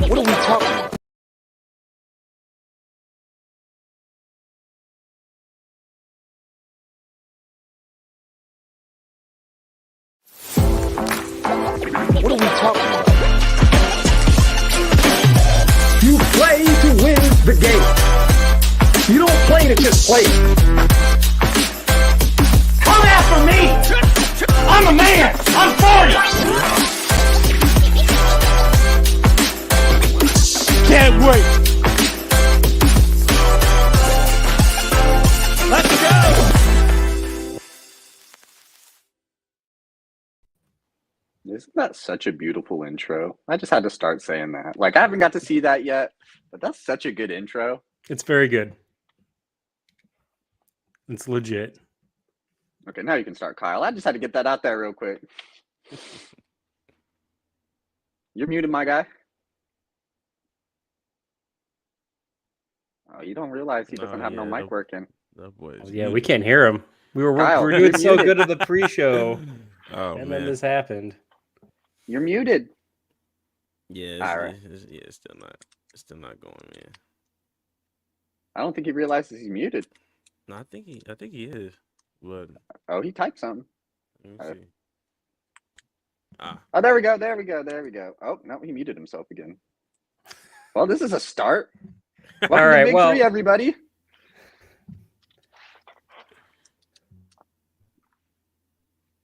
What are we talking about? What are we talking about? You play to win the game. You don't play to just play. Come after me! I'm a man! I'm for you! Can't wait! Let's go! Isn't that such a beautiful intro? I just had to start saying that. Like, I haven't got to see that yet, but that's such a good intro. It's very good. It's legit. Okay, now you can start, Kyle. I just had to get that out there real quick. You're muted, my guy. Oh, you don't realize he doesn't have no mic working. Yeah, we can't hear him. We were Kyle, doing so good at the pre-show, then this happened. You're muted. Yeah, it's still not going, man. I don't think he realizes he's muted. No, I think he is. But Oh, he typed something. let me see. Oh, there we go. Oh, no, he muted himself again. Well, this is a start. Welcome All right, to Big well, Three, everybody.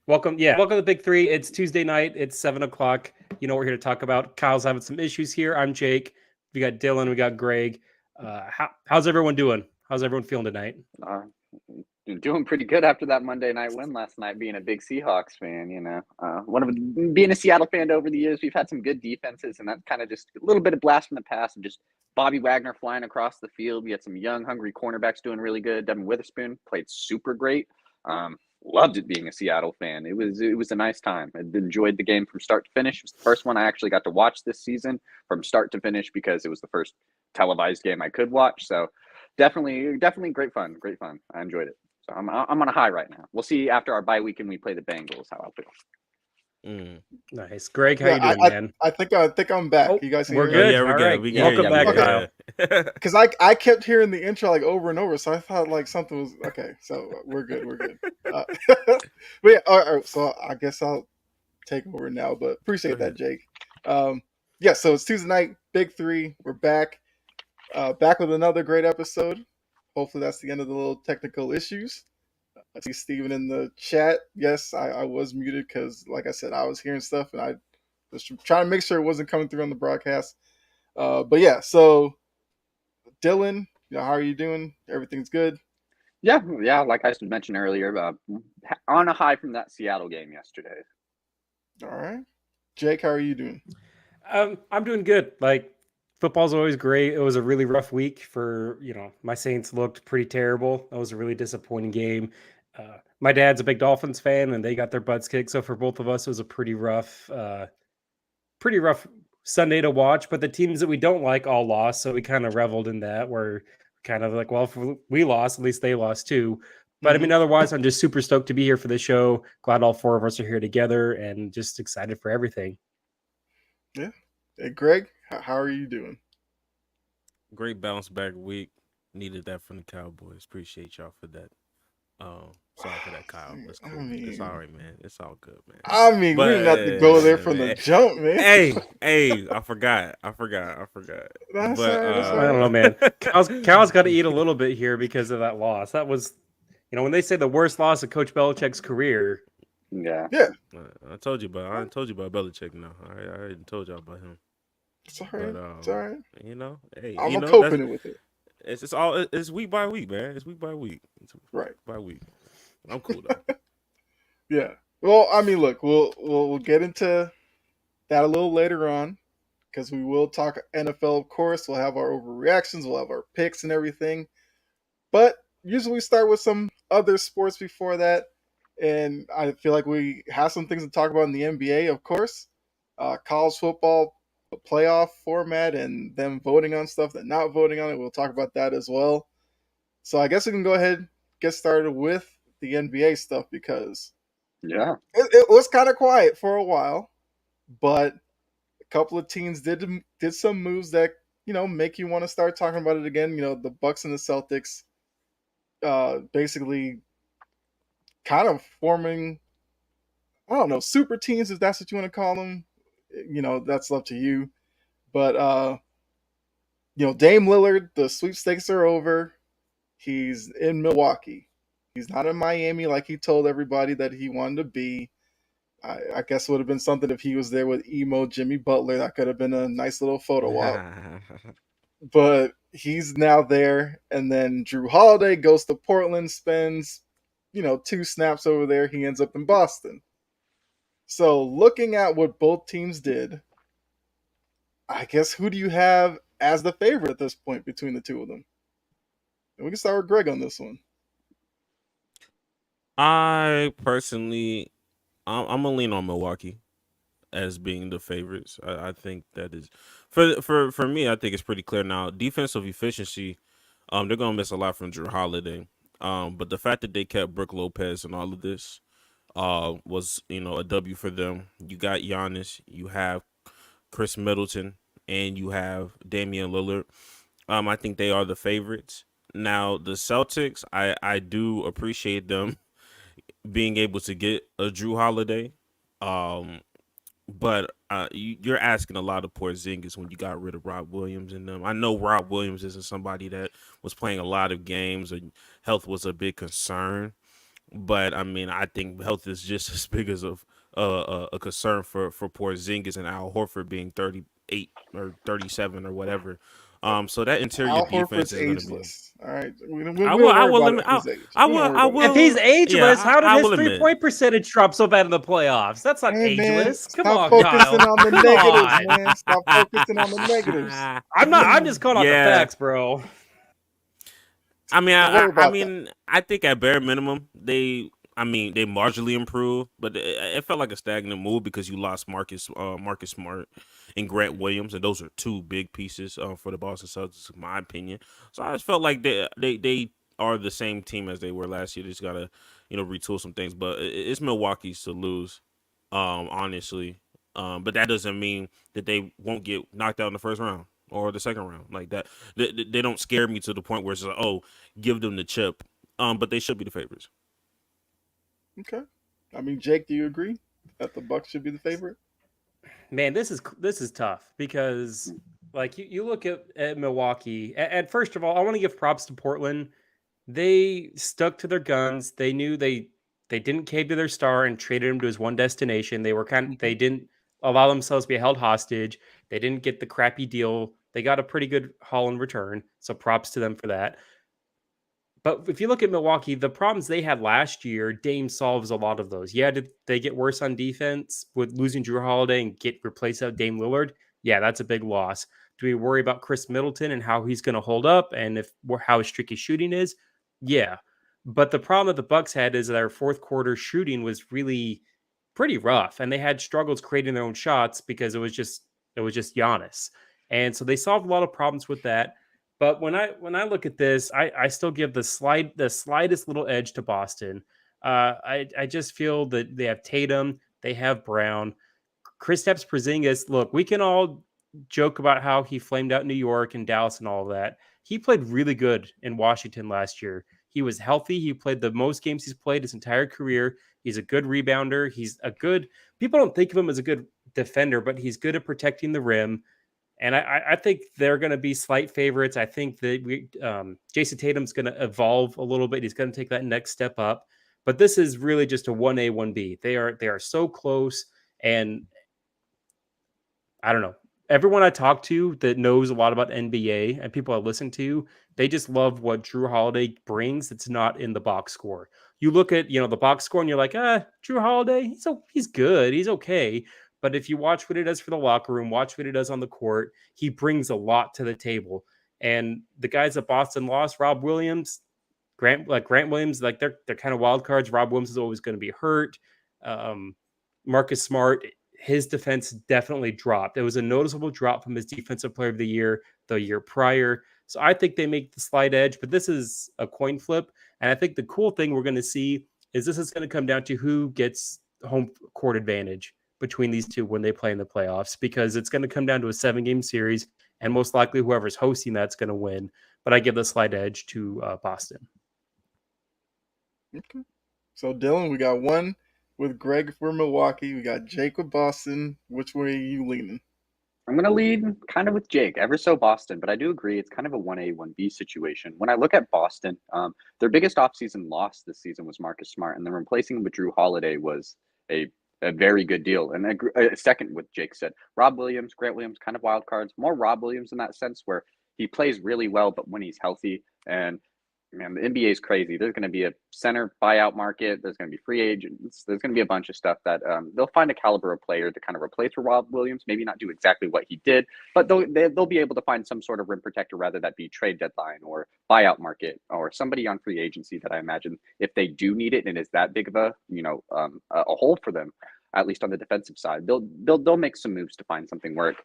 welcome to the Big Three. It's Tuesday night. It's 7:00. You know what we're here to talk about. Kyle's having some issues here. I'm Jake. We got Dylan. We got Greg. How's everyone doing? How's everyone feeling tonight? Doing pretty good after that Monday night win last night, being a big Seahawks fan, you know. Being a Seattle fan over the years, we've had some good defenses, and that's kind of just a little bit of blast from the past, and just Bobby Wagner flying across the field. We had some young, hungry cornerbacks doing really good. Devin Witherspoon played super great. Loved it being a Seattle fan. It was a nice time. I enjoyed the game from start to finish. It was the first one I actually got to watch this season from start to finish because it was the first televised game I could watch. So definitely great fun. I enjoyed it. So I'm on a high right now. We'll see after our bye week and we play the Bengals how I'll feel. Nice. Greg, how you doing, man? I think I'm back. You guys we're hear good. Yeah, we're All good. right. We can Welcome hear you. back, Kyle. Because I kept hearing the intro like over and over, so I thought like something was okay. So we're good. But yeah, all right, so I guess I'll take over now. But appreciate that, Jake. Yeah, so it's Tuesday night, Big Three. We're back with another great episode. Hopefully that's the end of the little technical issues. I see Steven in the chat. Yes, I was muted because, like I said, I was hearing stuff and I was trying to make sure it wasn't coming through on the broadcast. But yeah, so Dylan, how are you doing? Everything's good? Yeah. Like I mentioned earlier, on a high from that Seattle game yesterday. All right. Jake, how are you doing? I'm doing good. Like, football's always great. It was a really rough week for, my Saints looked pretty terrible. That was a really disappointing game. My dad's a big Dolphins fan, and they got their butts kicked. So for both of us, it was a pretty rough Sunday to watch. But the teams that we don't like all lost, so we kind of reveled in that. We're kind of like, well, if we lost, at least they lost too. But I mean, otherwise, I'm just super stoked to be here for the show. Glad all four of us are here together, and just excited for everything. Yeah. Hey, Greg, how are you doing? Great bounce back week. Needed that from the Cowboys. Appreciate y'all for that. Sorry for that, Kyle. That's cool. It's all right, man. It's all good, man. I mean, we didn't have to go there from the jump, man. Hey, I forgot. That's But I don't know, man. Cal's got to eat a little bit here because of that loss. That was, when they say the worst loss of Coach Belichick's career. Yeah. I told you about Belichick now. I already told y'all about him. It's all right. But, it's all right. Hey, I'm coping with it. It's week by week, man. It's week by week. Right. By week. I'm cool though. Yeah. Well, I mean, look, we'll get into that a little later on because we will talk NFL, of course. We'll have our overreactions. We'll have our picks and everything. But usually we start with some other sports before that. And I feel like we have some things to talk about in the NBA, of course. College football playoff format and them voting on stuff, they're not voting on it. We'll talk about that as well. So I guess we can go ahead and get started with the NBA stuff because Yeah, it was kind of quiet for a while, but couple of teams did some moves that make you want to start talking about it again. The Bucks and the Celtics, basically, kind of forming, I don't know, super teams, if that's what you want to call them. That's up to you. But Dame Lillard, the sweepstakes are over. He's in Milwaukee. He's not in Miami like he told everybody that he wanted to be. I guess it would have been something if he was there with emo Jimmy Butler. That could have been a nice little photo op. But he's now there. And then Drew Holiday goes to Portland, spends, 2 snaps over there. He ends up in Boston. So looking at what both teams did, I guess who do you have as the favorite at this point between the two of them? And we can start with Greg on this one. I personally, I'm gonna lean on Milwaukee as being the favorites. I think that is for me. I think it's pretty clear now. Defensive efficiency, they're gonna miss a lot from Drew Holiday. But the fact that they kept Brook Lopez and all of this, was a W for them. You got Giannis, you have Chris Middleton, and you have Damian Lillard. I think they are the favorites. Now the Celtics, I do appreciate them being able to get a Drew Holiday. But you're asking a lot of Porzingis when you got rid of Rob Williams and them. I know Rob Williams isn't somebody that was playing a lot of games and health was a big concern. But I mean, I think health is just as big as a concern for Porzingis and Al Horford being 38 or 37 or whatever. So that interior Al defense Horford's is going to be. ageless. All right, I will limit. I will. If he's ageless, how did I his will admit. 3-point percentage drop so bad in the playoffs? That's not Hey, man, ageless. Come stop on, Kyle. focusing on the Come negatives, on. man. Stop focusing on the negatives. I'm just calling out the Yeah. facts, bro. I mean, Don't worry about I think at bare minimum they marginally improved, but it felt like a stagnant move because you lost Marcus Smart and Grant Williams, and those are 2 big pieces for the Boston Celtics, in my opinion. So I just felt like they are the same team as they were last year. They just gotta retool some things, but it's Milwaukee's to lose, honestly. But that doesn't mean that they won't get knocked out in the first round or the second round like that. They don't scare me to the point where it's like, oh, give them the chip. But they should be the favorites. Okay. I mean, Jake, do you agree that the Bucks should be the favorite? Man, this is tough because like you look at Milwaukee, and first of all, I want to give props to Portland. They stuck to their guns. They knew they didn't cave to their star and traded him to his one destination. They didn't allow themselves to be held hostage. They didn't get the crappy deal. They got a pretty good haul in return. So props to them for that. But if you look at Milwaukee, the problems they had last year, Dame solves a lot of those. Yeah, did they get worse on defense with losing Drew Holiday and get replaced out Dame Lillard? Yeah, that's a big loss. Do we worry about Chris Middleton and how he's going to hold up and how his tricky shooting is? Yeah. But the problem that the Bucks had is their fourth quarter shooting was really pretty rough, and they had struggles creating their own shots because it was just Giannis. And so they solved a lot of problems with that. But when I look at this, I still give the slightest little edge to Boston. I just feel that they have Tatum, they have Brown, Kristaps Porzingis. Look, we can all joke about how he flamed out in New York and Dallas and all of that. He played really good in Washington last year. He was healthy. He played the most games he's played his entire career. He's a good rebounder. People don't think of him as a good defender, but he's good at protecting the rim. And I think they're going to be slight favorites. I think that Jason Tatum's going to evolve a little bit. He's going to take that next step up. But this is really just a 1A, 1B. They are so close. And I don't know. Everyone I talk to that knows a lot about NBA and people I listen to, they just love what Drew Holiday brings that's not in the box score. You look at the box score and you're like, Drew Holiday, he's good. He's okay. But if you watch what he does for the locker room, watch what he does on the court, he brings a lot to the table. And the guys at Boston lost, Rob Williams, Grant Williams, like they're kind of wild cards. Rob Williams is always going to be hurt. Marcus Smart, his defense definitely dropped. It was a noticeable drop from his defensive player of the year prior. So I think they make the slight edge, but this is a coin flip. And I think the cool thing we're going to see is this is going to come down to who gets home court advantage. between these two when they play in the playoffs, because it's going to come down to a 7-game series, and most likely whoever's hosting that's going to win. But I give the slight edge to Boston. Okay. So Dylan, we got one with Greg for Milwaukee. We got Jake with Boston. Which way are you leaning? I'm going to lead kind of with Jake, ever so Boston, but I do agree it's kind of a 1A, 1B situation. When I look at Boston, their biggest offseason loss this season was Marcus Smart, and then replacing him with Drew Holiday was a very good deal. And a second, what Jake said, Rob Williams, Grant Williams, kind of wild cards, more Rob Williams in that sense where he plays really well, but when he's healthy. And man, the NBA is crazy. There's going to be a center buyout market. There's going to be free agents. There's going to be a bunch of stuff that they'll find a caliber of player to kind of replace for Rob Williams. Maybe not do exactly what he did, but they'll be able to find some sort of rim protector, rather that be trade deadline or buyout market or somebody on free agency that I imagine if they do need it and is that big of a hole for them, at least on the defensive side, they'll make some moves to find something work.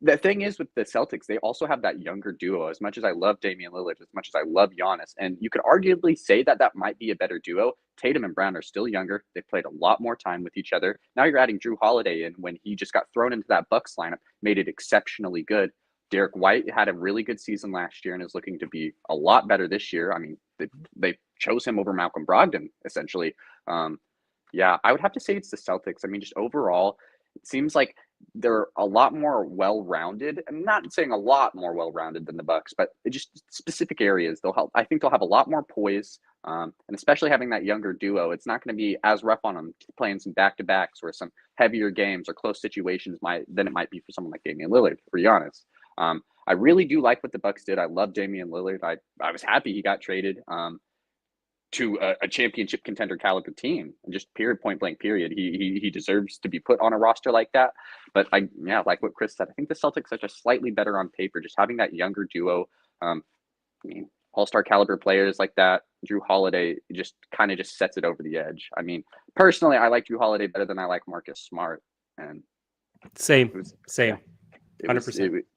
The thing is with the Celtics, they also have that younger duo. As much as I love Damian Lillard, as much as I love Giannis, and you could arguably say that might be a better duo. Tatum and Brown are still younger. They've played a lot more time with each other. Now you're adding Drew Holiday in when he just got thrown into that Bucks lineup, made it exceptionally good. Derek White had a really good season last year and is looking to be a lot better this year. I mean, they chose him over Malcolm Brogdon, essentially. Yeah, I would have to say it's the Celtics. I mean, just overall, it seems like they're a lot more well-rounded. I'm not saying a lot more well-rounded than the Bucks, but just specific areas they'll help. I think they'll have a lot more poise, and especially having that younger duo, it's not going to be as rough on them playing some back-to-backs or some heavier games or close situations than it might be for someone like Damian Lillard, to be honest. I really do like what the Bucks did. I love Damian Lillard. I was happy he got traded to a championship contender caliber team, and just point blank period. He deserves to be put on a roster like that. But like what Chris said, I think the Celtics are just slightly better on paper, just having that younger duo. I mean, all-star caliber players like that. Drew Holiday just kind of just sets it over the edge. I mean, personally, I like Drew Holiday better than I like Marcus Smart. And same. 100%.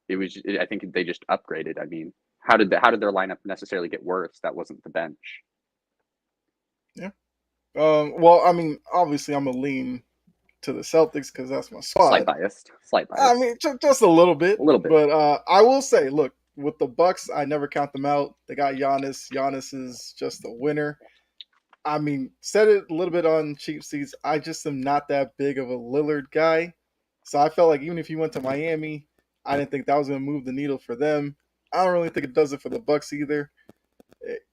It was. I think they just upgraded. I mean, how did their lineup necessarily get worse? That wasn't the bench. Yeah. Well, I mean, obviously, I'm gonna lean to the Celtics because that's my squad. Slight bias. I mean, just a little bit. A little bit. But I will say, look, with the Bucks, I never count them out. They got Giannis. Giannis is just a winner. I mean, said it a little bit on cheap seats. I just am not that big of a Lillard guy. So I felt like even if he went to Miami, I didn't think that was going to move the needle for them. I don't really think it does it for the Bucks either.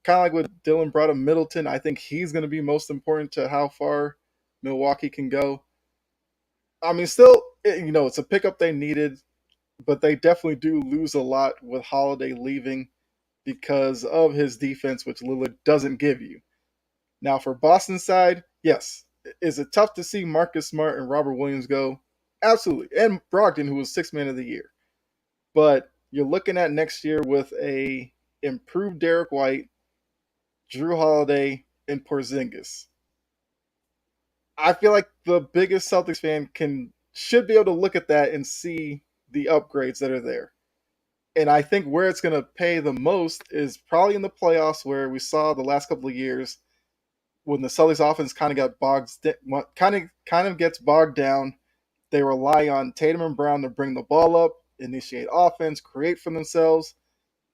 Kind of like what Dylan brought up, Middleton. I think he's going to be most important to how far Milwaukee can go. I mean, still, it's a pickup they needed, but they definitely do lose a lot with Holiday leaving because of his defense, which Lillard doesn't give you. Now, for Boston's side, yes. Is it tough to see Marcus Smart and Robert Williams go? Absolutely. And Brogdon, who was Sixth Man of the Year. But you're looking at next year with a improved Derek White, Drew Holiday, and Porzingis. I feel like the biggest Celtics fan should be able to look at that and see the upgrades that are there. And I think where it's going to pay the most is probably in the playoffs, where we saw the last couple of years when the Celtics offense kind of gets bogged down. They rely on Tatum and Brown to bring the ball up, initiate offense, create for themselves,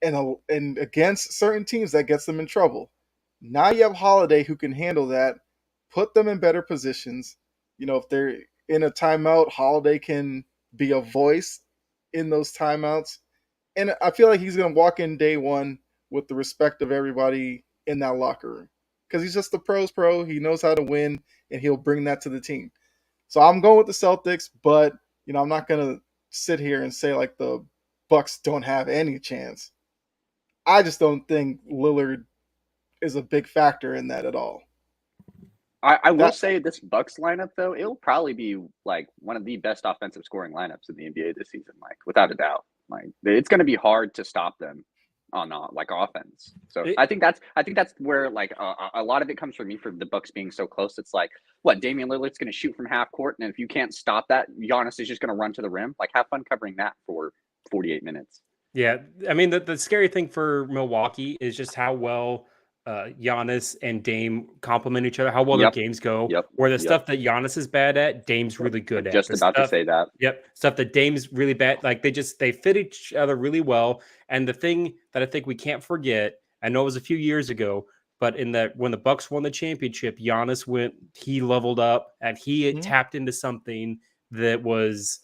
and against certain teams that gets them in trouble. Now you have Holiday who can handle that, put them in better positions. If they're in a timeout, Holiday can be a voice in those timeouts. And I feel like he's going to walk in day one with the respect of everybody in that locker room. Because he's just the pro's pro. He knows how to win, and he'll bring that to the team. So I'm going with the Celtics, but I'm not going to sit here and say like the Bucks don't have any chance. I just don't think Lillard is a big factor in that at all. I will say this Bucks lineup, though, it'll probably be like one of the best offensive scoring lineups in the NBA this season, like without a doubt. Like it's going to be hard to stop them on offense. So I think that's where like a lot of it comes from me for the Bucks being so close. It's like, what, Damian Lillard's going to shoot from half court, and if you can't stop that, Giannis is just going to run to the rim. Like, have fun covering that for 48 minutes. Yeah, I mean the scary thing for Milwaukee is just how well Giannis and Dame complement each other, how well their Yep. games go. Yep. Where the Yep. stuff that Giannis is bad at, Dame's really good at. Just The about to stuff, say that. yep, stuff that Dame's really bad. Like they fit each other really well. And the thing that I think we can't forget, I know it was a few years ago, but in that when the Bucks won the championship, Giannis he leveled up and he Mhm. tapped into something that was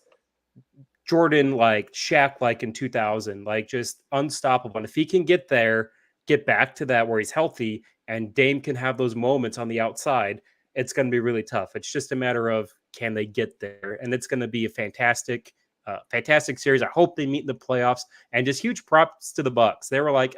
Jordan like Shaq like in 2000, like just unstoppable. And if he can get there, get back to that where he's healthy and Dame can have those moments on the outside, it's going to be really tough. It's just a matter of can they get there? And it's going to be a fantastic series. I hope they meet in the playoffs, and just huge props to the Bucks. They were like,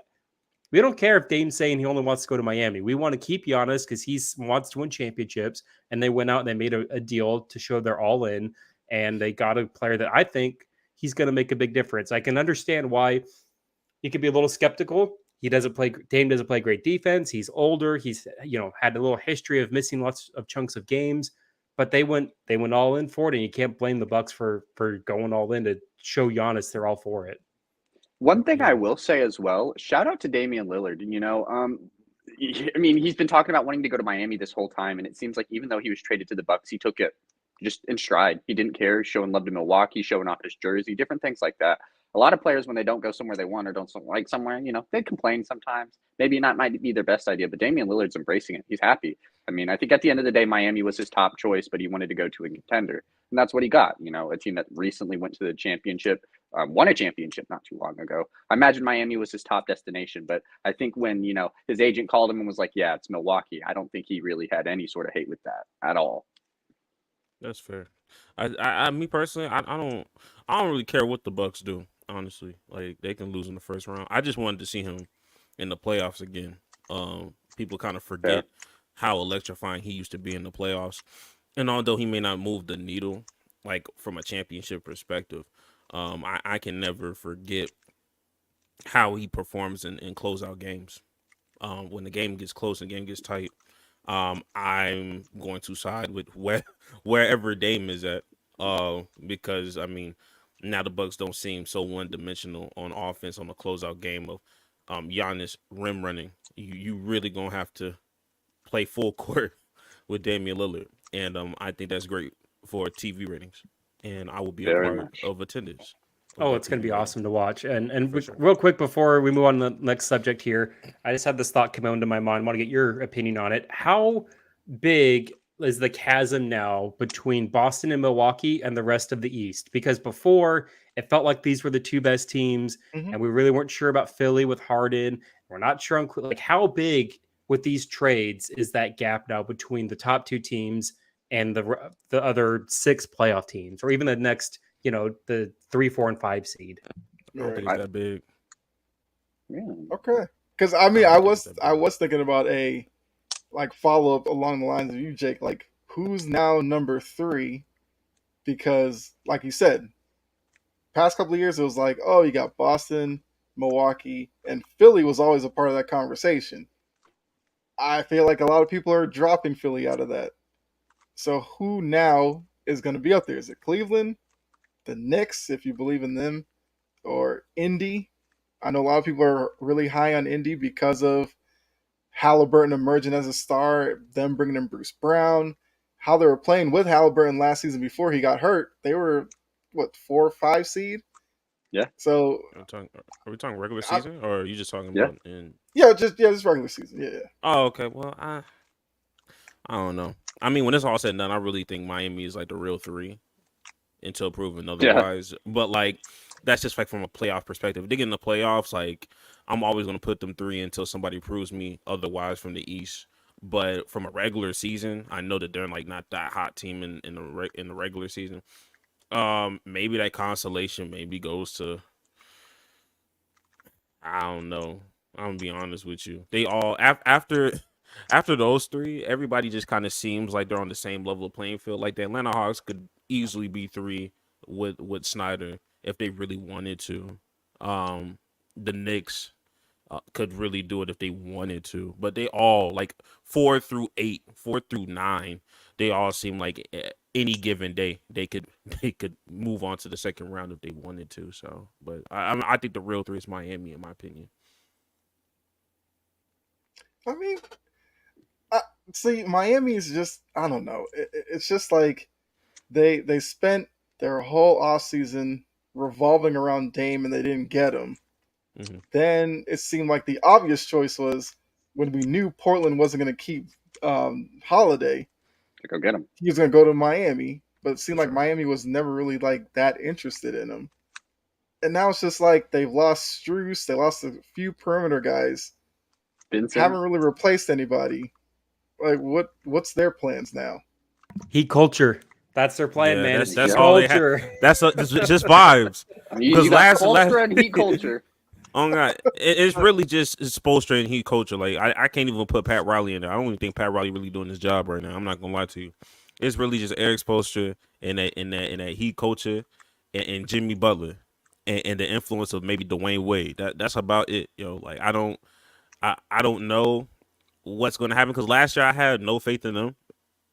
we don't care if Dame's saying he only wants to go to Miami. We want to keep Giannis because he wants to win championships. And they went out and they made a deal to show they're all in. And they got a player that I think he's going to make a big difference. I can understand why you could be a little skeptical. Dame doesn't play great defense. He's older. He's had a little history of missing lots of chunks of games. But they went all in for it, and you can't blame the Bucks for going all in to show Giannis they're all for it. One thing I Yeah. will say as well, shout out to Damian Lillard. I mean, he's been talking about wanting to go to Miami this whole time, and it seems like even though he was traded to the Bucks, he took it just in stride. He didn't care, showing love to Milwaukee, showing off his jersey, different things like that. A lot of players, when they don't go somewhere they want or don't like somewhere, they complain sometimes. Maybe not might be their best idea, but Damian Lillard's embracing it. He's happy. I mean, I think at the end of the day, Miami was his top choice, but he wanted to go to a contender, and that's what he got. A team that recently went to the championship, won a championship not too long ago. I imagine Miami was his top destination, but I think when his agent called him and was like, "Yeah, it's Milwaukee," I don't think he really had any sort of hate with that at all. That's fair. Me personally, I don't really care what the Bucks do. Honestly, like they can lose in the first round. I just wanted to see him in the playoffs again. People kind of Fair. forget how electrifying he used to be in the playoffs, and although he may not move the needle like from a championship perspective, I can never forget how he performs in closeout games. When the game gets close and the game gets tight, I'm going to side with wherever Dame is at. Because I mean, now the Bucks don't seem so one dimensional on offense on the closeout game of Giannis rim running. You really gonna have to play full court with Damian Lillard, and I think that's great for TV ratings, and I will be a Very part much. of attendance. Oh, it's going to be awesome to watch. And For sure. real quick before we move on to the next subject here, I just had this thought come into my mind. I want to get your opinion on it. How big is the chasm now between Boston and Milwaukee and the rest of the East? Because before it felt like these were the two best teams, Mhm. and we really weren't sure about Philly with Harden. We're not sure on like how big with these trades is that gap now between the top two teams and the other six playoff teams, or even the next the 3, 4, and 5 seed. I don't think Right. it's that big. Yeah. Okay. Because I mean, I I don't think was it's that I big. was thinking about a follow up along the lines of you, Jake. Like, who's now number 3? Because, like you said, past couple of years it was like, oh, you got Boston, Milwaukee, and Philly was always a part of that conversation. I feel like a lot of people are dropping Philly out of that. So who now is going to be up there? Is it Cleveland, the Knicks, if you believe in them, or Indy? I know a lot of people are really high on Indy because of Halliburton emerging as a star, them bringing in Bruce Brown, how they were playing with Halliburton last season before he got hurt. They were, what, 4 or 5 seed? Yeah. So, Are we talking regular I, season, or are you just talking Yeah. about in? just regular season. Yeah. Oh, okay. Well, I don't know. I mean, when it's all said and done, I really think Miami is like the real 3 until proven Yeah. otherwise. But like, that's just like from a playoff perspective. If they get in the playoffs, like I'm always gonna put them 3 until somebody proves me otherwise from the East. But from a regular season, I know that they're like not that hot team in the regular season. Maybe that consolation maybe goes to, I don't know. I'm gonna be honest with you. They all after those 3, everybody just kind of seems like they're on the same level of playing field. Like the Atlanta Hawks could easily be 3 with Snyder if they really wanted to. The Knicks could really do it if they wanted to, but they all like 4 through 8, 4 through 9. They all seem like any given day they could move on to the second round if they wanted to. So, but I think the real 3 is Miami in my opinion. I mean, see, Miami is just, I don't know. It's just like they spent their whole offseason revolving around Dame and they didn't get him. Mhm. Then it seemed like the obvious choice was when we knew Portland wasn't going to keep Holiday, To go get him. he was going to go to Miami. But it seemed like Sure. Miami was never really like that interested in him. And now it's just like they've lost Struce, they lost a few perimeter guys, Vincent. haven't really replaced anybody. Like what's their plans now? Heat culture. That's their plan, Yeah, man. that's- It's that's heat all they have. culture. That's just vibes. You Because got last- culture and heat culture. Oh God, it's really just Spoelstra and heat culture. Like I can't even put Pat Riley in there. I don't even think Pat Riley really doing his job right now. I'm not gonna lie to you. It's really just Eric Spoelstra and that heat culture and Jimmy Butler and the influence of maybe Dwayne Wade. That's about it. Like I don't know what's gonna happen because last year I had no faith in them.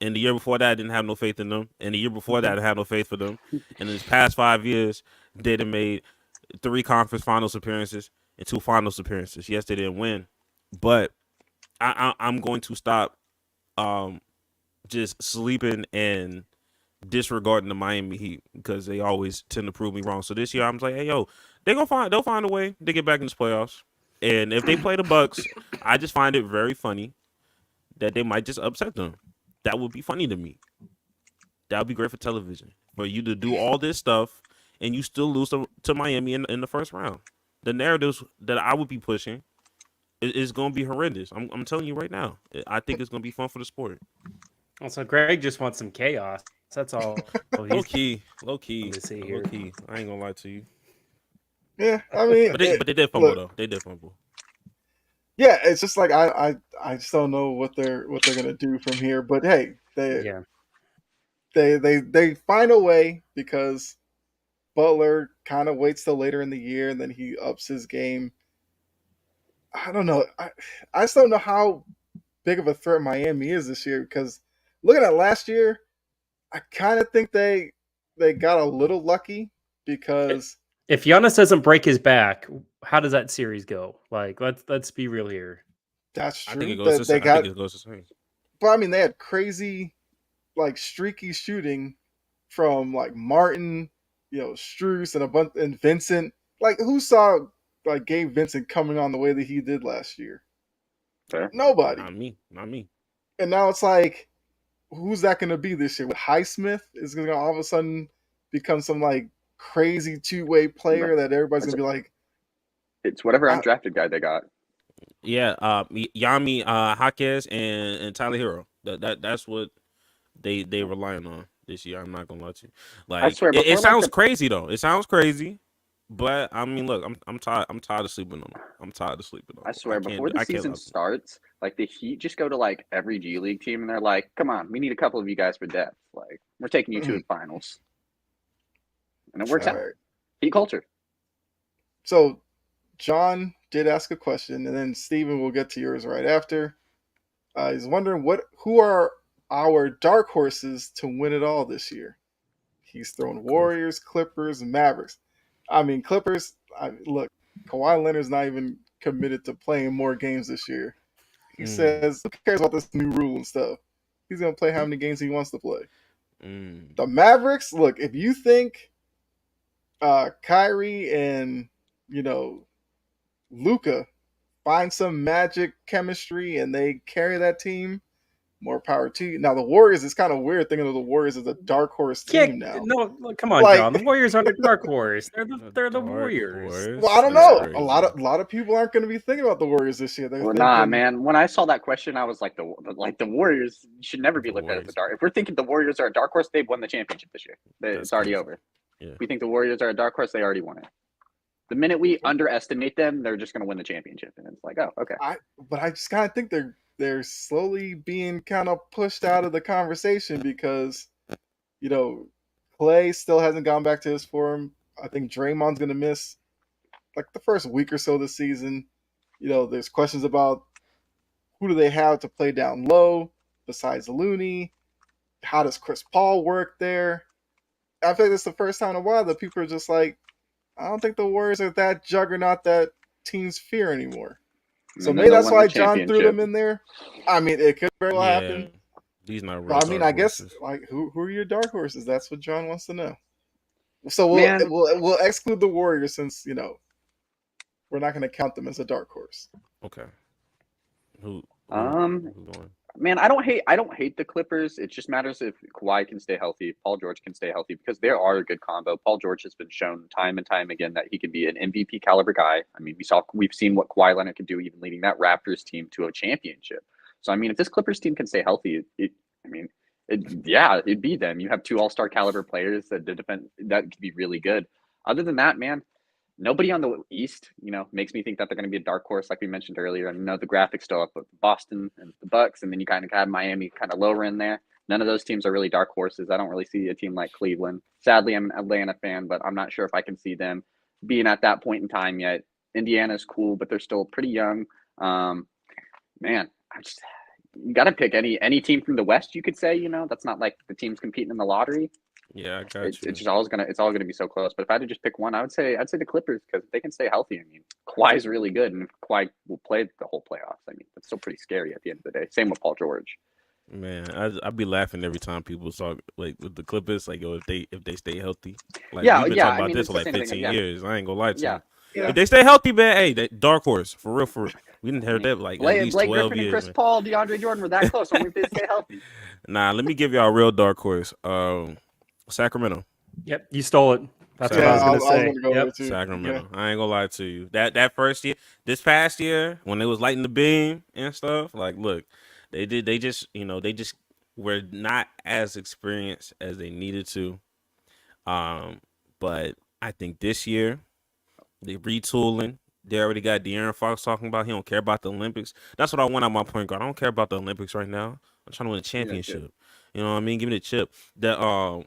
And the year before that, I didn't have no faith in them. And the year before that, I had no faith for them. And in this past 5 years, they done made 3 conference finals appearances and 2 finals appearances. Yes, they didn't win, but I'm going to stop just sleeping and disregarding the Miami Heat because they always tend to prove me wrong. So this year, I'm like, hey, yo, they'll find a way to get back in the playoffs. And if they play the Bucks, I just find it very funny that they might just upset them. That would be funny to me. That would be great for television. For you to do all this stuff and you still lose to Miami in the first round. The narratives that I would be pushing is going to be horrendous. I'm telling you right now. I think it's going to be fun for the sport. Also, Greg just wants some chaos. That's all. Low key. Let me see here. Low key. I ain't going to lie to you. Yeah, I mean, But they did fumble, though. They did fumble. Yeah, it's just like I just don't know what they're gonna do from here. But hey, Yeah. they find a way because Butler kind of waits till later in the year and then he ups his game. I don't know. I just don't know how big of a threat Miami is this year because looking at last year, I kind of think they got a little lucky because If Giannis doesn't break his back, how does that series go? Like, let's be real here. that's true. I think it goes They I got, think it goes the same. but I mean, they had crazy, like streaky shooting from like Martin, Struce and a bunch and Vincent. Like, who saw like Gabe Vincent coming on the way that he did last year? Fair. Nobody. Not me. And now it's like, who's that going to be this year? Highsmith is going to all of a sudden become some like crazy two-way player that everybody's going to be like. It's whatever undrafted guy they got. Yeah, Yami Jaquez and Tyler Hero. That's what they relying on this year. I'm not gonna lie to you. Like I swear, it sounds crazy though. It sounds crazy, but I mean, look, I'm tired. I'm tired of sleeping on them. I'm tired of sleeping on them. I swear, before the season starts, like the Heat just go to like every G League team and they're like, "Come on, we need a couple of you guys for depth. Like, we're taking you to the finals," and it works out. Right. Heat culture. So, John did ask a question, and then Steven will get to yours right after. He's wondering who are our dark horses to win it all this year. He's thrown Warriors, Clippers, and Mavericks. I mean, Clippers. Look, Kawhi Leonard's not even committed to playing more games this year. He says, "Who cares about this new rule and stuff? He's gonna play how many games he wants to play." The Mavericks. Look, if you think Kyrie and Luka find some magic chemistry and they carry that team, more power to you. Now the Warriors, it's kind of weird thinking of the Warriors as a dark horse team now. No, come on, John. The Warriors aren't a dark horse. They're the Warriors. Well, I don't know. A lot of people aren't going to be thinking about the Warriors this year. Nah, man. When I saw that question, I was like, the Warriors should never be looked at as a dark. If we're thinking the Warriors are a dark horse, they've won the championship this year. It's already over. Yeah. If we think the Warriors are a dark horse, they already won it. The minute we underestimate them, they're just going to win the championship, and it's like, oh, okay. But I just kind of think they're slowly being kind of pushed out of the conversation because, Clay still hasn't gone back to his form. I think Draymond's going to miss like the first week or so of the season. There's questions about who do they have to play down low besides Looney. How does Chris Paul work there? I think it's the first time in a while that people are just like, I don't think the Warriors are that juggernaut that teams fear anymore. So And then maybe they'll that's win why the John threw championship. them in there. I mean, it could very well Yeah, happen. these not real. But I mean, dark I guess horses. like who are your dark horses? That's what John wants to know. So Man, we'll exclude the Warriors since we're not going to count them as a dark horse. Okay. Who um, going? man, I don't hate the Clippers. It just matters if Kawhi can stay healthy, if Paul George can stay healthy, because they are a good combo. Paul George has been shown time and time again that he can be an MVP caliber guy. I mean, we've seen what Kawhi Leonard could do, even leading that Raptors team to a championship. So I mean, if this Clippers team can stay healthy, it'd be them. You have two All-Star caliber players that defend that could be really good. Other than that, man, nobody on the East, makes me think that they're going to be a dark horse, like we mentioned earlier. I know the graphics still up with Boston and the Bucks, and then you kind of have Miami kind of lower in there. None of those teams are really dark horses. I don't really see a team like Cleveland. Sadly, I'm an Atlanta fan, but I'm not sure if I can see them being at that point in time yet. Indiana's cool, but they're still pretty young. Man, you got to pick any team from the West. You could say, that's not like the teams competing in the lottery. Yeah, I got It's you. just it's all gonna be so close. But if I had to just pick one, I'd say the Clippers, because if they can stay healthy, I mean, Kawhi's really good, and if Kawhi will play the whole playoffs, I mean, that's still pretty scary at the end of the day. Same with Paul George. Man, I'd be laughing every time people talk like with the Clippers, like if they stay healthy. Like Yeah, we've been yeah, talking I about mean, this it's for the like same thing 15 again. years. I ain't gonna lie to Yeah, you. Yeah. If they stay healthy, man, hey, that dark horse for real. We didn't hear that like at Blake least 12 Griffin and years. Chris Man. Paul, DeAndre Jordan were that close. Only if they stay healthy. Nah, let me give y'all a real dark horse. Sacramento. Yep, you stole it. That's what Yeah, I was I gonna was say. going to go there Yep. too. Sacramento. I ain't gonna lie to you. That first year, this past year, when they was lighting the beam and stuff, like look, they just were not as experienced as they needed to. But I think this year they retooling. They already got De'Aaron Fox talking about he don't care about the Olympics. That's what I want out my point guard. I don't care about the Olympics right now. I'm trying to win a championship. You know what I mean? Give me the chip. That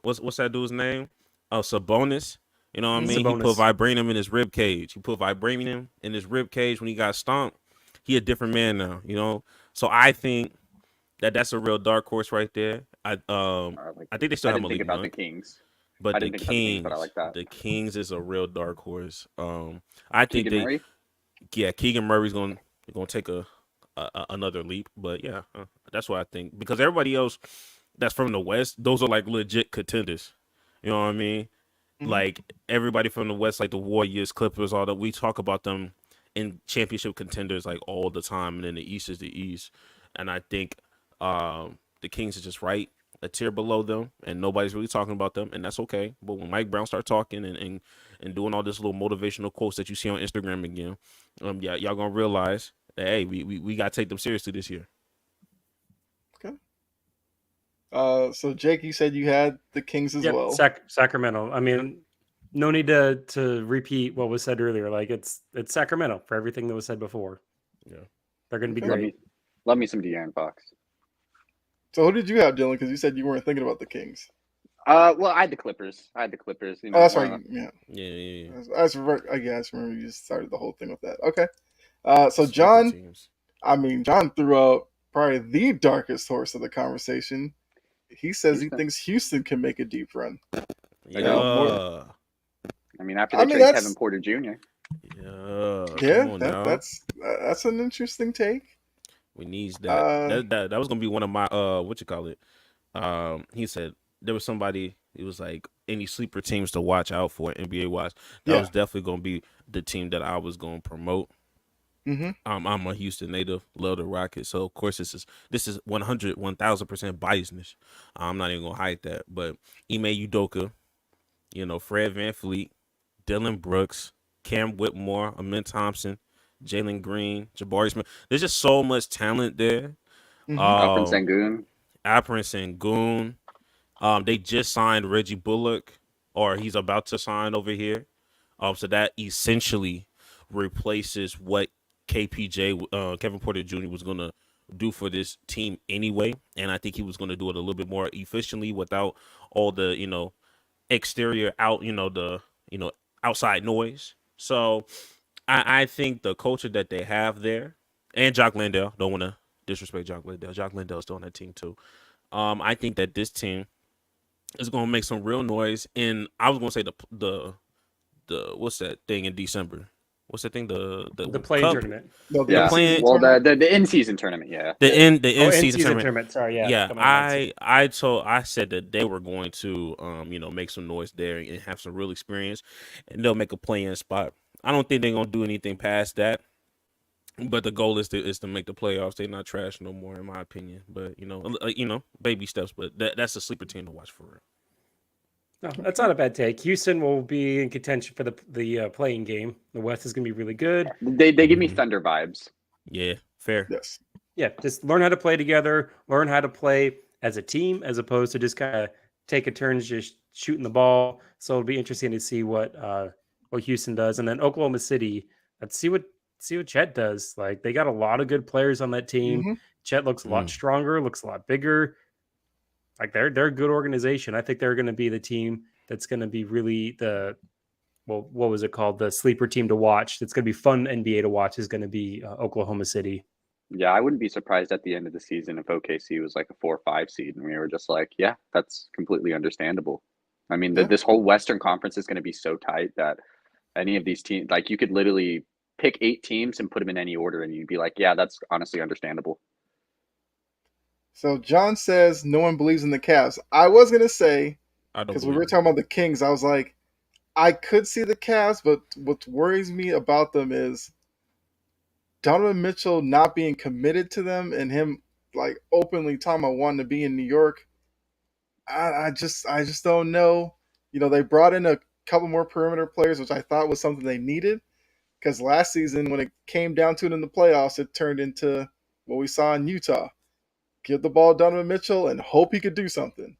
what's that dude's name? Oh, Sabonis. You know what I mean? He put Sabonis. vibranium in his rib cage. He put vibranium in his rib cage when he got stomped. He a different man now. So I think that's a real dark horse right there. I think they still I have didn't think Malik about the Monk. Kings. But I the didn't think about the Kings, but I like that. the Kings is a real dark horse. I think Keegan Murray. Keegan Murray's gonna take another leap. But yeah, that's what I think, because everybody else that's from the West, those are like legit contenders. You know what I mean? Mhm. Like everybody from the West, like the Warriors, Clippers, all that, we talk about them in championship contenders like all the time, and then the East is the East, and I think the Kings are just right a tier below them, and nobody's really talking about them, and that's okay. But when Mike Brown start talking and doing all this little motivational quotes that you see on Instagram again, y'all gonna realize that hey, we gotta take them seriously this year. Okay. So Jake, you said you had the Kings as Yep. well. Sacramento. I mean, no need to repeat what was said earlier. Like it's Sacramento for everything that was said before. Yeah. They're going to be Okay. great. Love me some De'Aaron Fox. So who did you have, Dylan? Because you said you weren't thinking about the Kings. Well, I had the Clippers. Oh, that's right. Yeah. Yeah. I guess remember you just started the whole thing with that. Okay. So Sleeping John, teams. John threw out probably the darkest horse of the conversation. He says he Houston. thinks Houston can make a deep run. Yeah. I mean, after I they mean, trade that's- Kevin Porter Jr. Yeah. Yeah, Come on now. that's an interesting take. We needs that. Uh, That was gonna be one of my what you call it. He said there was somebody. It was like any sleeper teams to watch out for NBA wise. That Yeah. was definitely gonna be the team that I was gonna promote. Mm-hmm. I'm a Houston native, love the Rockets, so of course this is 1,000% biasness. I'm not even gonna hide that. But Ime Udoka, Fred VanVleet, Dylan Brooks, Cam Whitmore, Amin Thompson, Jalen Green, Jabari Smith. There's just so much talent there. Mhm. Alperen Sengun. Alperen Sengun. They just signed Reggie Bullock, or he's about to sign over here. So that essentially replaces what Kevin Porter Jr. was gonna do for this team anyway, and I think he was gonna do it a little bit more efficiently without all the exterior outside noise. So I think the culture that they have there, and Jock Landale, don't want to disrespect Jock Landale. Jock Landale's still on that team too. I think that this team is going to make some real noise. And I was going to say the what's that thing in December? what's the thing? The playing cup, tournament. No, the the Yeah. playing, Well, tournament. the in season tournament. Yeah. the end, the Oh, end in season tournament. tournament. Sorry, yeah. Yeah, come on, in-season. I said that they were going to make some noise there and have some real experience, and they'll make a play-in spot. I don't think they're gonna do anything past that, but the goal is to make the playoffs. They're not trash no more, in my opinion. But baby steps. But that's a sleeper team to watch for real. No, that's not a bad take. Houston will be in contention for the playing game. The West is going to be really good. They give me Thunder vibes. Yeah, fair. Yes. Yeah, just learn how to play together, learn how to play as a team, as opposed to just kind of taking turns just shooting the ball. So it'll be interesting to see what Houston does, and then Oklahoma City. Let's see what Chet does. Like they got a lot of good players on that team. Mm-hmm. Chet looks a lot stronger, looks a lot bigger. Like they're a good organization. I think they're going to be the team that's going to be really what was it called? The sleeper team to watch. That's going to be fun NBA to watch. Is going to be Oklahoma City. Yeah, I wouldn't be surprised at the end of the season if OKC was like a 4 or 5 seed, and we were just like, yeah, that's completely understandable. I mean, this whole Western Conference is going to be so tight that any of these teams, like you could literally pick 8 teams and put them in any order, and you'd be like, yeah, that's honestly understandable. So John says no one believes in the Cavs. I was gonna say, I don't because we believe were it. talking about the Kings, I was like, I could see the Cavs, but what worries me about them is Donovan Mitchell not being committed to them and him like openly talking about wanting to be in New York. I just don't know. You know, they brought in a couple more perimeter players, which I thought was something they needed. Because last season, when it came down to it in the playoffs, it turned into what we saw in Utah. Give the ball to Donovan Mitchell and hope he could do something.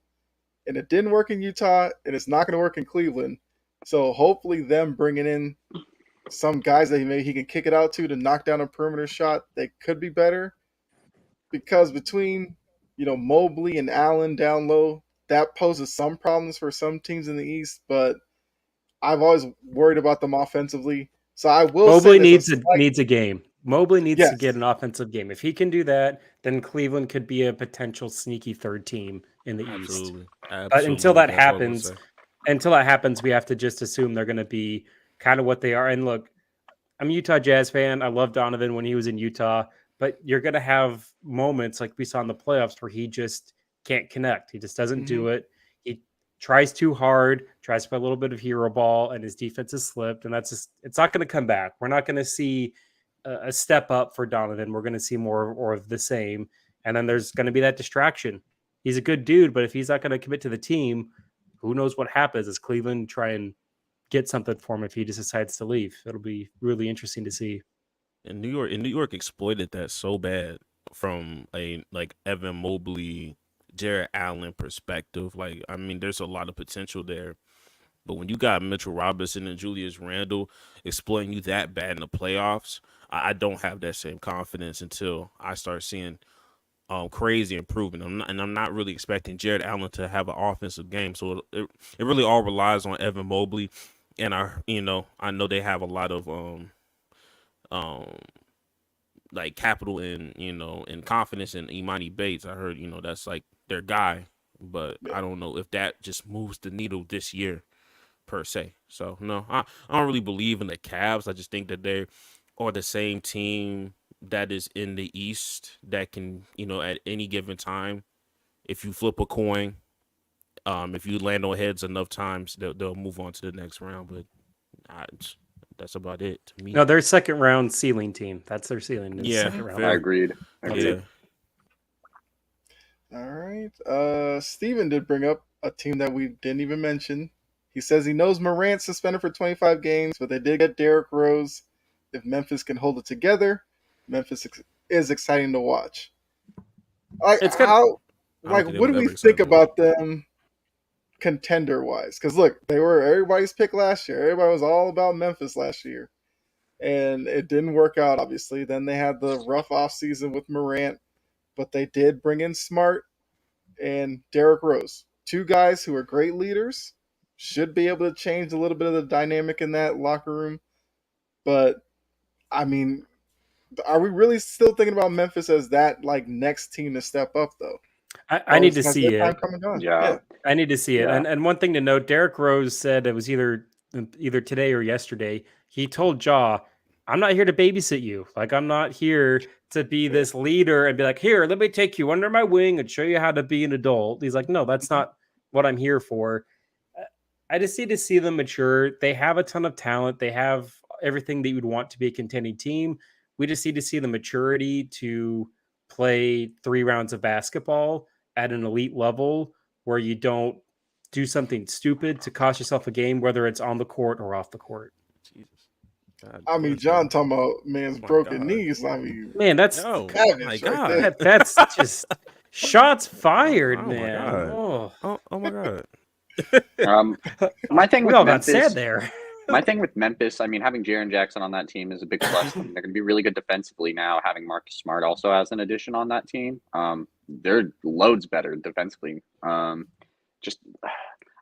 And it didn't work in Utah, and it's not going to work in Cleveland. So hopefully them bringing in some guys that maybe he can kick it out to knock down a perimeter shot, they could be better. Because between, Mobley and Allen down low, that poses some problems for some teams in the East, but I've always worried about them offensively. So I will Mobley say needs a game. Mobley needs to Yes. get an offensive game. If he can do that, then Cleveland could be a potential sneaky third team in the East. Absolutely. But until that happens, we have to just assume they're going to be kind of what they are. And look, I'm a Utah Jazz fan. I love Donovan when he was in Utah, but you're going to have moments like we saw in the playoffs where he just can't connect. He just doesn't do it. He tries too hard, tries to play a little bit of hero ball, and his defense has slipped. And that's just, it's not going to come back. We're not going to see a step up for Donovan. We're going to see more of the same. And then there's going to be that distraction. He's a good dude, but if he's not going to commit to the team, who knows what happens as Cleveland try and get something for him if he just decides to leave. It'll be really interesting to see. And New York exploited that so bad from a like Evan Mobley, Jarrett Allen perspective. Like, I mean, there's a lot of potential there. But when you got Mitchell Robinson and Julius Randle exploiting you that bad in the playoffs, I don't have that same confidence until I start seeing crazy improvement. I'm not really expecting Jarrett Allen to have an offensive game. So it really all relies on Evan Mobley. And I know they have a lot of like capital and confidence in Imani Bates. I heard, that's like their guy, but I don't know if that just moves the needle this year per se. So no, I don't really believe in the Cavs. I just think that they are the same team that is in the East that can, at any given time, if you flip a coin, if you land on heads enough times, they'll move on to the next round. But that's about it to me. No, their second round ceiling team. That's their ceiling. Second round. I agreed. Yeah. All right. Steven did bring up a team that we didn't even mention. He says he knows Morant's suspended for 25 games, but they did get Derrick Rose. If Memphis can hold it together, Memphis is exciting to watch. What do we think about them contender-wise? Because, look, they were everybody's pick last year. Everybody was all about Memphis last year. And it didn't work out, obviously. Then they had the rough offseason with Morant, but they did bring in Smart and Derrick Rose. Two guys who are great leaders, should be able to change a little bit of the dynamic in that locker room. But, I mean, are we really still thinking about Memphis as that next team to step up, though? I need to see it. Yeah. I need to see it. And one thing to note, Derrick Rose said it was either today or yesterday. He told Ja, I'm not here to babysit you. Like, I'm not here to be this leader and be like, here, let me take you under my wing and show you how to be an adult. He's like, no, that's not what I'm here for. I just need to see them mature. They have a ton of talent. They have everything that you would want to be a contending team. We just need to see the maturity to play 3 rounds of basketball at an elite level where you don't do something stupid to cost yourself a game, whether it's on the court or off the court. Jesus. God I mean, bless John him. talking about man's Oh my broken God. knees. I mean, Man, that's Oh savage my right God. there. that's just shots fired, Oh my man. God. Oh, Oh my God. My thing we with all got sad Memphis, there. my thing with Memphis, I mean, having Jaren Jackson on that team is a big plus. I mean, they're going to be really good defensively now. Having Marcus Smart also as an addition on that team, they're loads better defensively. Just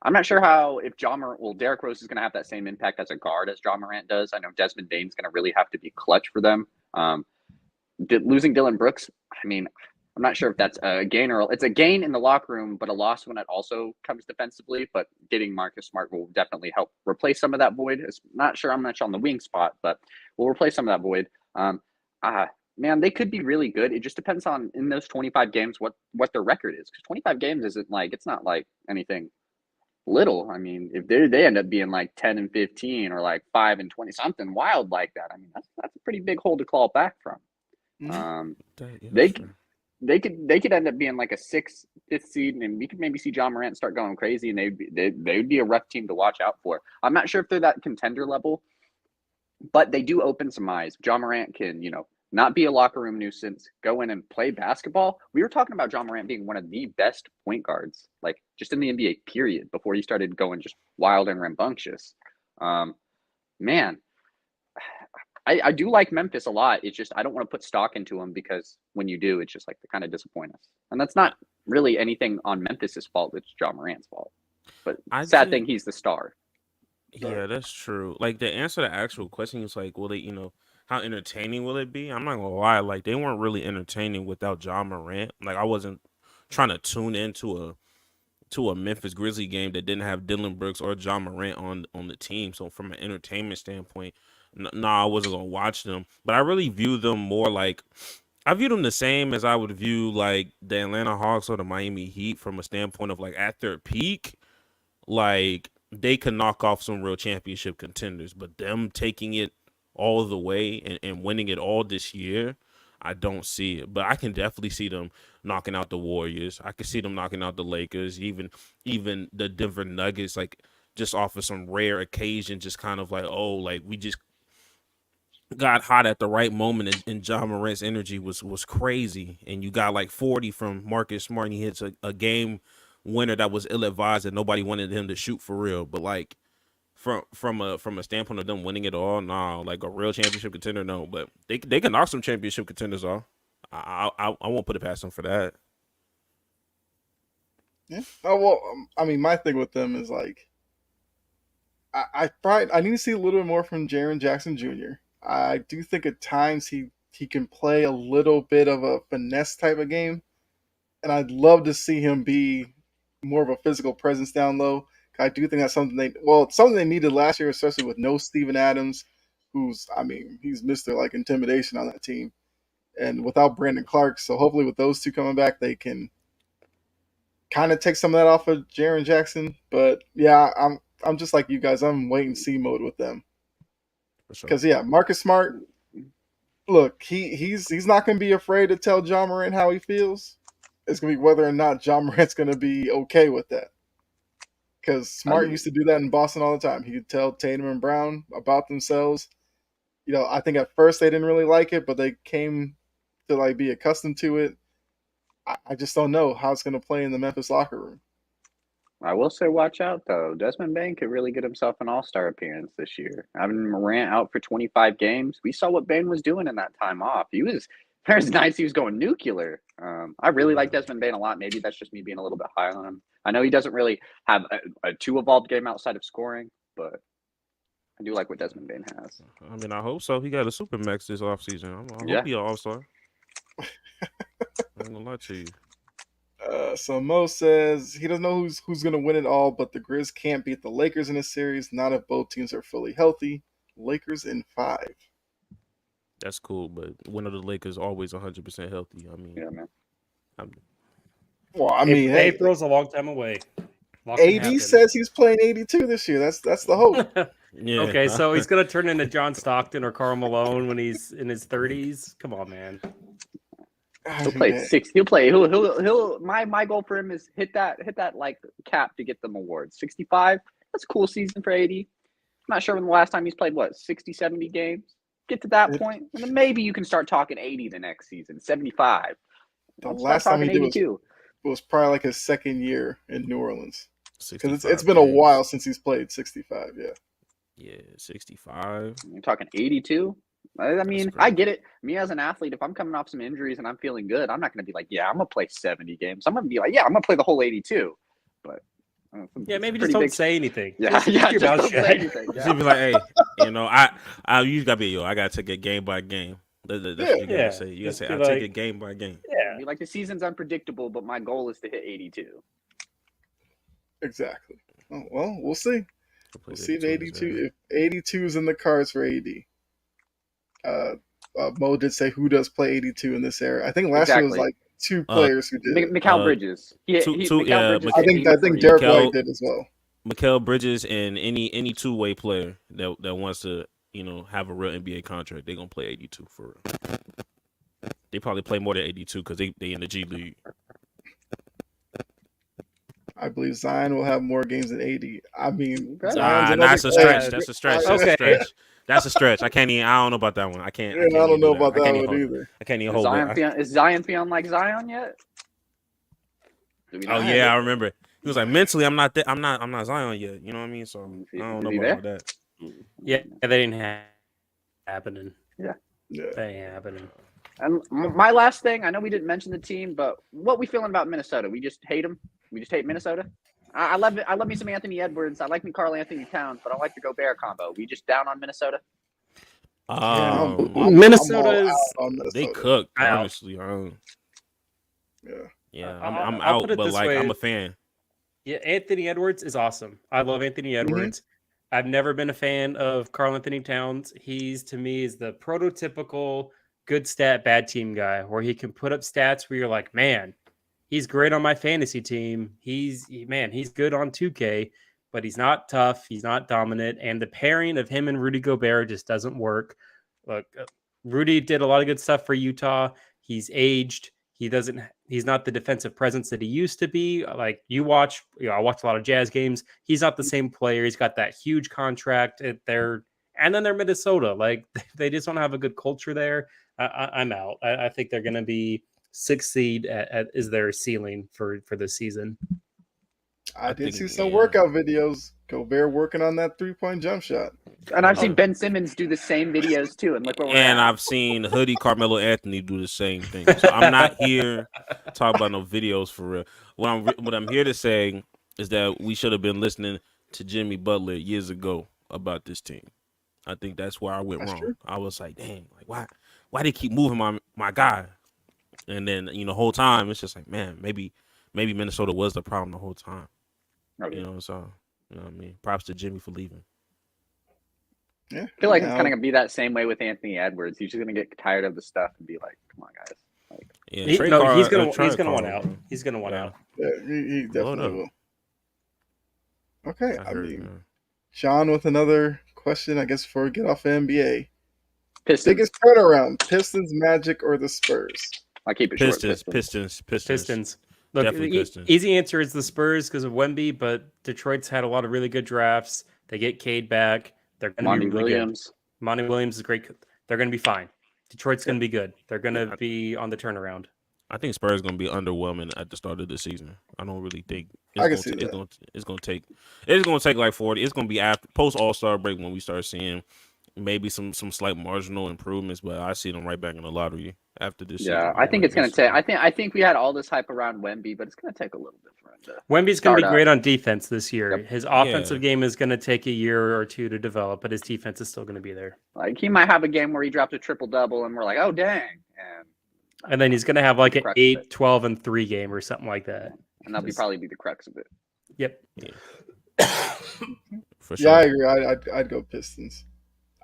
I'm not sure how if John Morant, well, Derrick Rose is going to have that same impact as a guard as John Morant does. I know Desmond Bane's going to really have to be clutch for them. Losing Dylan Brooks, I mean, I'm not sure if that's a gain or it's a gain in the locker room, but a loss when it also comes defensively. But getting Marcus Smart will definitely help replace some of that void. It's not sure I'm much on the wing spot, but we'll replace some of that void. Man, they could be really good. It just depends on in those 25 games what their record is. Because 25 games isn't like it's not like anything little. I mean, if they end up being like 10 and 15 or like 5 and 20, something wild like that. I mean, that's a pretty big hole to claw back from. Mhm. They could end up being like a 6th, 5th seed, and we could maybe see John Morant start going crazy, and they would be a rough team to watch out for. I'm not sure if they're that contender level, but they do open some eyes. John Morant can, not be a locker room nuisance, go in and play basketball. We were talking about John Morant being one of the best point guards, like just in the NBA period, before he started going just wild and rambunctious. Man, I do like Memphis a lot. It's just I don't want to put stock into them because when you do, it's just like they kind of disappoint us. And that's not really anything on Memphis's fault. It's John Morant's fault. But sad thing, he's the star. Yeah, that's true. Like to answer the actual question is like, will they, how entertaining will it be? I'm not gonna lie, like they weren't really entertaining without John Morant. Like I wasn't trying to tune into a Memphis Grizzly game that didn't have Dylan Brooks or John Morant on the team. So from an entertainment standpoint, I wasn't gonna watch them. But I really view them more like I view them the same as I would view like the Atlanta Hawks or the Miami Heat from a standpoint of like at their peak, like they could knock off some real championship contenders, but them taking it all the way and winning it all this year, I don't see it. But I can definitely see them knocking out the Warriors. I can see them knocking out the Lakers, even the Denver Nuggets, like just off of some rare occasion, just kind of like, oh, like we just got hot at the right moment and John Morant's energy was crazy. And you got like 40 from Marcus Smart and he hits a game winner that was ill advised and nobody wanted him to shoot for real. But like from a standpoint of them winning it all, nah, like a real championship contender, no. But they can knock some championship contenders off. I won't put it past them for that. Yeah. Oh well, I mean, my thing with them is like, I need to see a little bit more from Jaren Jackson Jr. I do think at times he can play a little bit of a finesse type of game, and I'd love to see him be more of a physical presence down low. I do think that's something they needed last year, especially with no Steven Adams, he's Mr. like intimidation on that team, and without Brandon Clark. So hopefully with those two coming back, they can kind of take some of that off of Jaren Jackson. But yeah, I'm just like you guys. I'm wait and see mode with them. Because Marcus Smart, look, he's not going to be afraid to tell John Morant how he feels. It's going to be whether or not John Morant's going to be okay with that. Because Smart used to do that in Boston all the time. He could tell Tatum and Brown about themselves. I think at first they didn't really like it, but they came to like be accustomed to it. I just don't know how it's going to play in the Memphis locker room. I will say, watch out though. Desmond Bain could really get himself an All-Star appearance this year. Having Morant out for 25 games, we saw what Bain was doing in that time off. There's nights he was going nuclear. I really like Desmond Bain a lot. Maybe that's just me being a little bit high on him. I know he doesn't really have a too evolved game outside of scoring, but I do like what Desmond Bain has. I mean, I hope so. He got a super max this offseason. I hope he an All-Star. I'm gonna lie to you. So Mo says he doesn't know who's going to win it all, but the Grizz can't beat the Lakers in this series. Not if both teams are fully healthy. Lakers in 5. That's cool, but one of the Lakers always 100% healthy. I mean, Yeah, man. Well, I mean, hey, April's a long time away. A lot can AD happen. says he's playing 82 this year. That's the hope. yeah. Okay, so he's gonna turn into John Stockton or Karl Malone when he's in his 30s. Come on, man. He'll play 6. He'll play. He'll. My goal for him is hit that like cap to get them awards. 65. That's a cool season for AD. I'm not sure when the last time he's played 60, 70 games. Get to that point, and then maybe you can start talking 80 the next season. 75. The Let's last start time he talking did 82. was probably like his second year in New Orleans. Because 65 it's been a games. while since he's played 65. Yeah. Yeah, 65. You're talking 82. I mean, I crazy. get it. Me as an athlete, if I'm coming off some injuries and I'm feeling good, I'm not going to be like, yeah, I'm going to play 70 games. I'm going to be like, yeah, I'm going to play the whole 82. But Yeah, maybe it's just pretty don't big- say anything. Yeah, Just yeah, keep your just mouth don't say shut. anything. She'd Yeah. be like, hey, I you gotta be I gotta take it game by game. That's what you gotta Yeah, say. You gotta just say, be I like- take it game by game. Yeah. Be like, the season's unpredictable, but my goal is to hit 82. Exactly. Oh, well, we'll see. I'll play We'll see if 82 in 82 if 82 is in the cards for AD. Mo did say who does play 82 in this era. I think last year was Exactly. like two players who did. Mikal Uh, Bridges. two- yeah, Bridges I hit think 83. Derek Mikal- White did as well. Mikal Bridges and any two-way player that wants to have a real NBA contract, they're gonna play 82 for real. They probably play more than 82 because they in the G League. I believe Zion will have more games than 80. I mean, Okay. Zion's another That's a player. stretch. That's a stretch. Okay. That's a stretch. That's a stretch. I can't even. I don't know about that one. I can't. Yeah, I, can't I don't even know do about I can't that even one hold- either. I can't even Is hold Zion, it. is Zion feeling like Zion yet? Do we Oh not yeah, I have it? remember. He was like, mentally, I'm not. I'm not Zion yet. You know what I mean? So I don't Is know he about there? that. Yeah, that ain't happening. Yeah. That ain't happening. And my last thing, I know we didn't mention the team, but what we feeling about Minnesota? We just hate them. We just hate Minnesota. I love it. I love me some Anthony Edwards. I like me Karl Anthony Towns, but I like the Gobert combo. We just down on Minnesota. Minnesota I'm all is- out on Minnesota. They cooked, Out. honestly. Yeah. Yeah, I'll I'm put out, it but this like way. I'm a fan. Yeah, Anthony Edwards is awesome. I love Anthony Edwards. I've never been a fan of Karl Anthony Towns. He's, to me, is the prototypical good stat, bad team guy, where he can put up stats where you're like, man, he's great on my fantasy team. He's good on 2K, but he's not tough. He's not dominant. And the pairing of him and Rudy Gobert just doesn't work. Look, Rudy did a lot of good stuff for Utah. He's aged. He's not the defensive presence that he used to be. Like I watch a lot of Jazz games. He's not the same player. He's got that huge contract. And then they're Minnesota. Like they just don't have a good culture there. I'm out. I think they're going to be 6th seed is their ceiling for this season. I did think- see some yeah. workout videos. Gobert working on that 3-point jump shot. And I've seen Ben Simmons do the same videos too. And look where we're And at. I've seen Hoodie Carmelo Anthony do the same thing. So I'm not here to talk about no videos for real. What I'm here to say is that we should have been listening to Jimmy Butler years ago about this team. I think that's where I went That's wrong. true. I was like, dang, like why they keep moving my guy? And then the whole time it's just like, man, maybe Minnesota was the problem the whole time. Okay. So what I mean? Props to Jimmy for leaving. Yeah. I feel like Yeah, it's kind of gonna be that same way with Anthony Edwards. He's just gonna get tired of the stuff and be like, "Come on, guys." Like, Yeah, He's trade gonna Carl- want Carl, out. bro. He's gonna want Yeah. out. Yeah, he Hold definitely up. will. Okay, I I heard, mean, yeah. Sean with another question, I guess, before we get off the NBA. Pistons. Biggest turnaround, Pistons, Magic, or the Spurs? I keep it Pistons. short. Pistons. Look, Definitely the Pistons. easy answer is the Spurs because of Wemby, but Detroit's had a lot of really good drafts. They get Cade back. They're going to Monty be really Williams. good. Monty Williams is great. They're going to be fine. Detroit's going to be good. They're going Yeah. to be on the turnaround. I think Spurs going to be underwhelming at the start of the season. I don't really think I can it's see going that. to it's going to take like 40. It's going to be after post All-Star break when we start seeing maybe some slight marginal improvements, but I see them right back in the lottery after this season. Yeah, I think it's gonna take. I think we had all this hype around Wemby, but it's gonna take a little bit for him to. Wemby's going to be Start great on defense this year. Yep. His offensive game is going to take a year or two to develop, but his defense is still going to be there. Like he might have a game where he dropped a triple double, and we're like, "Oh dang!" And then he's going to have like an Crux of 8, it. 12, and 3 game or something like that. And that'll probably be the crux of it. Yep. For sure. Yeah, I agree. I'd go Pistons.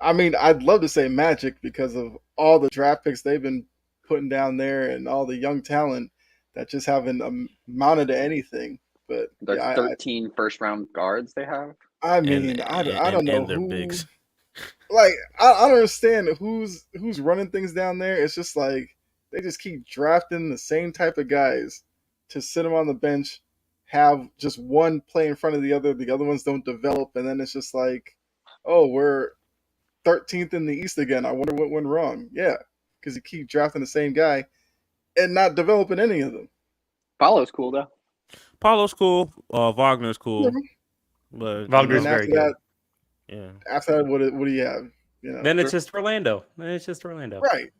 I mean, I'd love to say Magic because of all the draft picks they've been putting down there and all the young talent that just haven't amounted to anything. But The yeah, 13 first round guards they have. I and mean, I don't know and their who. bigs. Like, I don't understand who's running things down there. It's just like they just keep drafting the same type of guys to sit them on the bench, have just one play in front of the other. The other ones don't develop, and then it's just like, oh, we're 13th in the East again. I wonder what went wrong. Yeah, because you keep drafting the same guy and not developing any of them. Paulo's cool though. Paulo's cool. Wagner's cool. Yeah. But And Wagner's then very after good. that, yeah, what do you have? You know, Then it's just Orlando. right. Like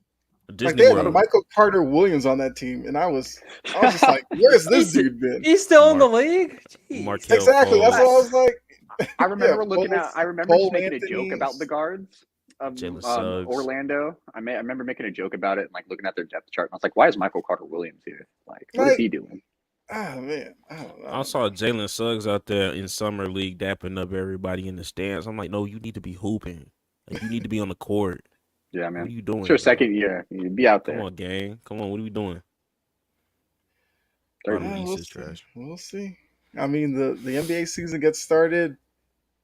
Disney they had World. Michael Carter Williams on that team, and I was just like, "Where's this dude been?" He's still in the Mark- league. Jeez. Markel Exactly. That's what I was like. I remember Yeah, looking Fultz, at. I remember Cole just making a Anthony. joke about the guards of Jalen Suggs. Orlando. I remember making a joke about it and like looking at their depth chart. And I was like, "Why is Michael Carter Williams here? Like, what is Like, he doing?" ah man, I don't know. I saw Jalen Suggs out there in summer league dapping up everybody in the stands. I'm like, no, you need to be hooping. Like, you need to be on the court. Yeah, What man. are you doing? It's your bro? second year. You'd be out Come there. on, gang. Come on. What are we doing? Third Bottom year. East We'll is see. trash. We'll see. I mean, the NBA season gets started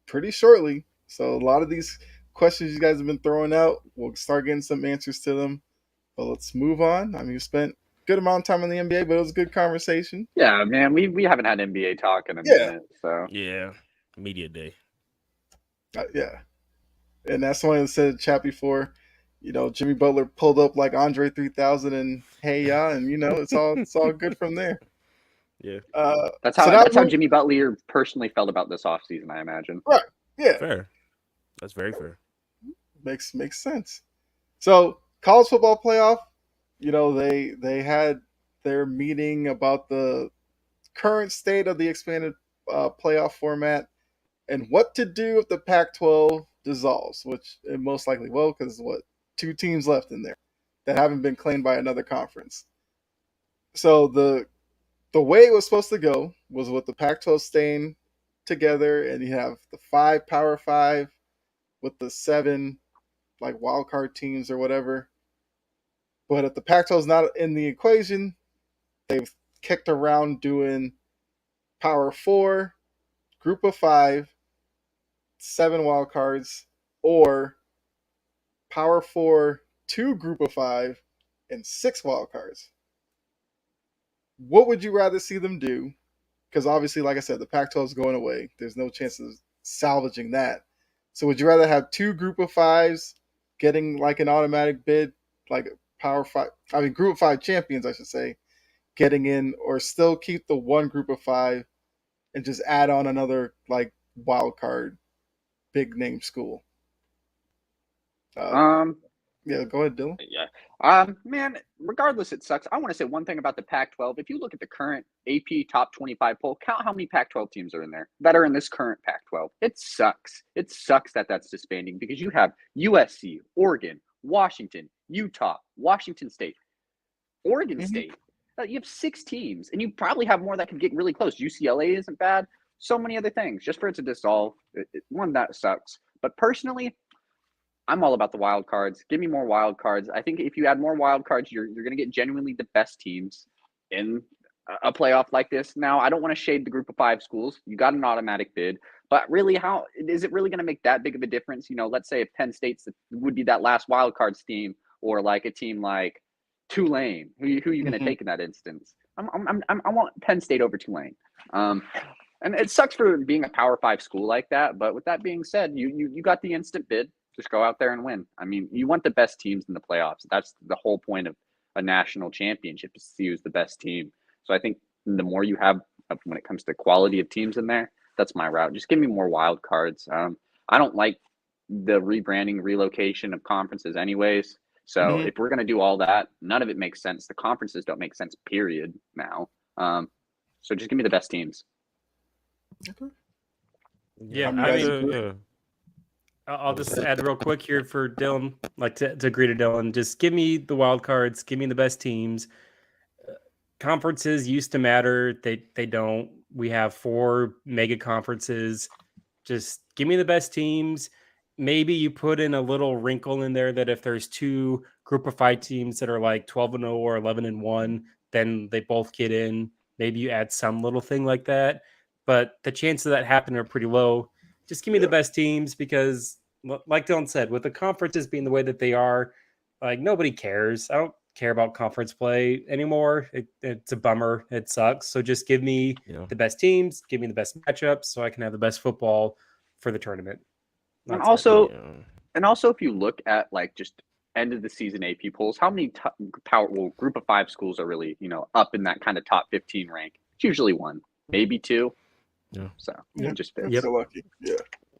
pretty shortly, so a lot of these questions you guys have been throwing out, we'll start getting some answers to them. But let's move on. I mean, we spent a good amount of time in the NBA, but it was a good conversation. Yeah, man. We haven't had NBA talk in a Yeah. minute, so Yeah. Media day. Yeah. And that's something that said in the chat before. You know, Jimmy Butler pulled up like Andre 3000 and Hey Ya, and you know, it's all good from there. Yeah. that's so how now that's how move- Jimmy Butler personally felt about this offseason, I imagine. Yeah, Fair. That's very fair. makes sense. So college football playoff, you know, they had their meeting about the current state of the expanded playoff format and what to do if the Pac-12 dissolves, which it most likely will, because what, 2 teams left in there that haven't been claimed by another conference. So the way it was supposed to go was with the Pac-12 staying together, and you have the 5 Power 5 with the 7 like wild card teams or whatever. But if the Pac-12 is not in the equation, they've kicked around doing Power 4, Group of 5, 7 wild cards, or Power 4, 2 Group of 5, and 6 wild cards. What would you rather see them do? Because obviously, like I said, the Pac-12 is going away. There's no chance of salvaging that. So would you rather have 2 Group of 5s getting like an automatic bid, like Power 5, I mean Group of 5 champions, I should say, getting in, or still keep the 1 Group of 5 and just add on another like wild card big name school? Yeah, go ahead, Dylan. Yeah. Man, regardless, it sucks. I want to say one thing about the Pac-12. If you look at the current AP top 25 poll, count how many Pac-12 teams are in there that are in this current Pac-12. It sucks. It sucks that that's disbanding because you have USC, Oregon, Washington, Utah, Washington State, Oregon State. You have 6 teams, and you probably have more that could get really close. UCLA isn't bad. So many other things. Just for it to dissolve, one, that sucks. But personally, I'm all about the wild cards. Give me more wild cards. I think if you add more wild cards, you're going to get genuinely the best teams in a playoff like this. Now, I don't want to shade the group of 5 schools. You got an automatic bid. But really, how is it really going to make that big of a difference? You know, let's say if Penn State's would be that last wild cards team, or like a team like Tulane. Who are you going to take in that instance? I want Penn State over Tulane. And it sucks for being a Power 5 school like that. But with that being said, you got the instant bid. Just go out there and win. I mean, you want the best teams in the playoffs. That's the whole point of a national championship, is to see who's the best team. So I think the more you have when it comes to quality of teams in there, that's my route. Just give me more wild cards. I don't like the rebranding, relocation of conferences anyways. So if we're going to do all that, none of it makes sense. The conferences don't make sense, period, now. So just give me the best teams. Okay. Yeah, I mean, I guys mean, agree? I'll just add real quick here for Dylan, like to agree to Dylan. Just give me the wild cards. Give me the best teams. Conferences used to matter. They don't. We have 4 mega conferences. Just give me the best teams. maybe you put in a little wrinkle in there that if there's two group of 5 teams that are like 12-0 or 11-1, then they both get in. Maybe you add some little thing like that, but the chances of that happening are pretty low. Just give me the best teams because, like Dylan said, with the conferences being the way that they are, like nobody cares. I don't care about conference play anymore. It's a bummer. It sucks. So just give me the best teams, give me the best matchups, so I can have the best football for the tournament. And also, if you look at like just end of the season AP polls, how many group of 5 schools are really up in that kind of top 15 rank? It's usually 1, maybe 2. Yeah. So it just fits. That's so lucky. Yeah.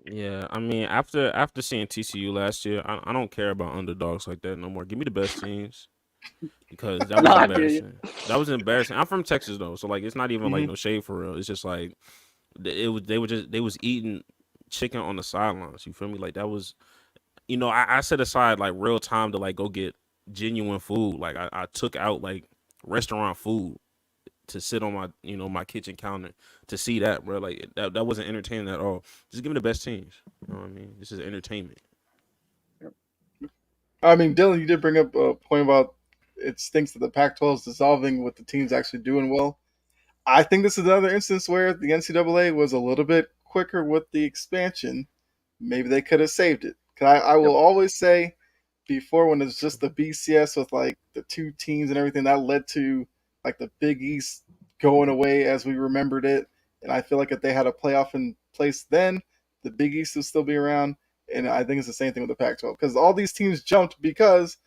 Yeah, I mean, after seeing TCU last year, I don't care about underdogs like that no more. Give me the best teams because that was embarrassing. That was embarrassing. I'm from Texas though, so like it's not even like no shade for real. It's just like they was eating chicken on the sidelines. You feel me? Like that was, I set aside like real time to like go get genuine food. Like I took out like restaurant food to sit on my my kitchen counter to see that, bro. Like that wasn't entertaining at all. Just give me the best teams. You know what I mean? This is entertainment. I mean, Dylan, you did bring up a point about it stinks that the Pac-12 is dissolving with the teams actually doing well. I think this is another instance where the NCAA was a little bit quicker with the expansion. Maybe they could have saved it. Cause I will always say, before when it's just the BCS with like the 2 teams and everything, that led to like the Big East going away as we remembered it. And I feel like if they had a playoff in place then, the Big East would still be around. And I think it's the same thing with the Pac-12 because all these teams jumped because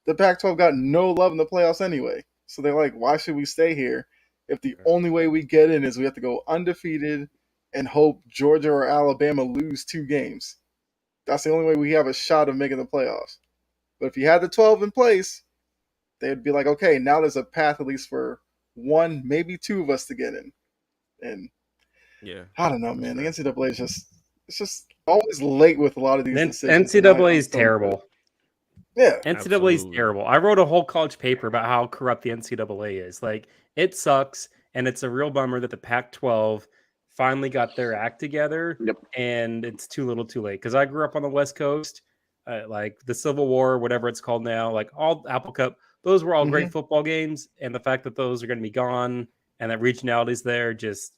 the Pac-12 got no love in the playoffs anyway. So they're like, why should we stay here if the only way we get in is we have to go undefeated and hope Georgia or Alabama lose 2 games? That's the only way we have a shot of making the playoffs. But if you had the 12 in place, they'd be like, okay, now there's a path at least for 1, maybe 2 of us to get in. And I don't know, man. The NCAA is just always late with a lot of these decisions. NCAA is terrible. Yeah. NCAA is terrible. I wrote a whole college paper about how corrupt the NCAA is. Like, it sucks, and it's a real bummer that the Pac-12 finally got their act together, and it's too little too late. Because I grew up on the West Coast, like the Civil War, whatever it's called now, like all Apple Cup, those were all great football games, and the fact that those are going to be gone and that regionality's there just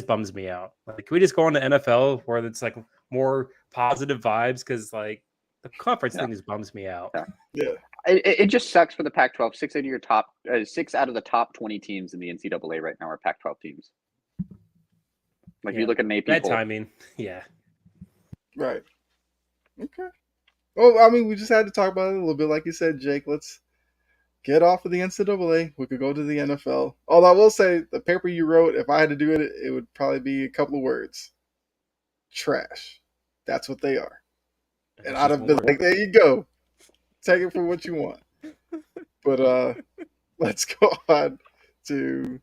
bums me out. Like, can we just go on to NFL where it's like more positive vibes? Because like the conference thing just bums me out. Yeah. It just sucks for the Pac-12. 6 out of the top 20 teams in the NCAA right now are Pac-12 teams. Like you look at an AP bad poll. timing. Yeah. Right. Okay. Well, I mean, we just had to talk about it a little bit. Like you said, Jake, let's get off of the NCAA. We could go to the NFL. Although I will say, the paper you wrote, if I had to do it, it would probably be a couple of words. Trash. That's what they are. And I'd have been like, there you go. Take it for what you want. But let's go on to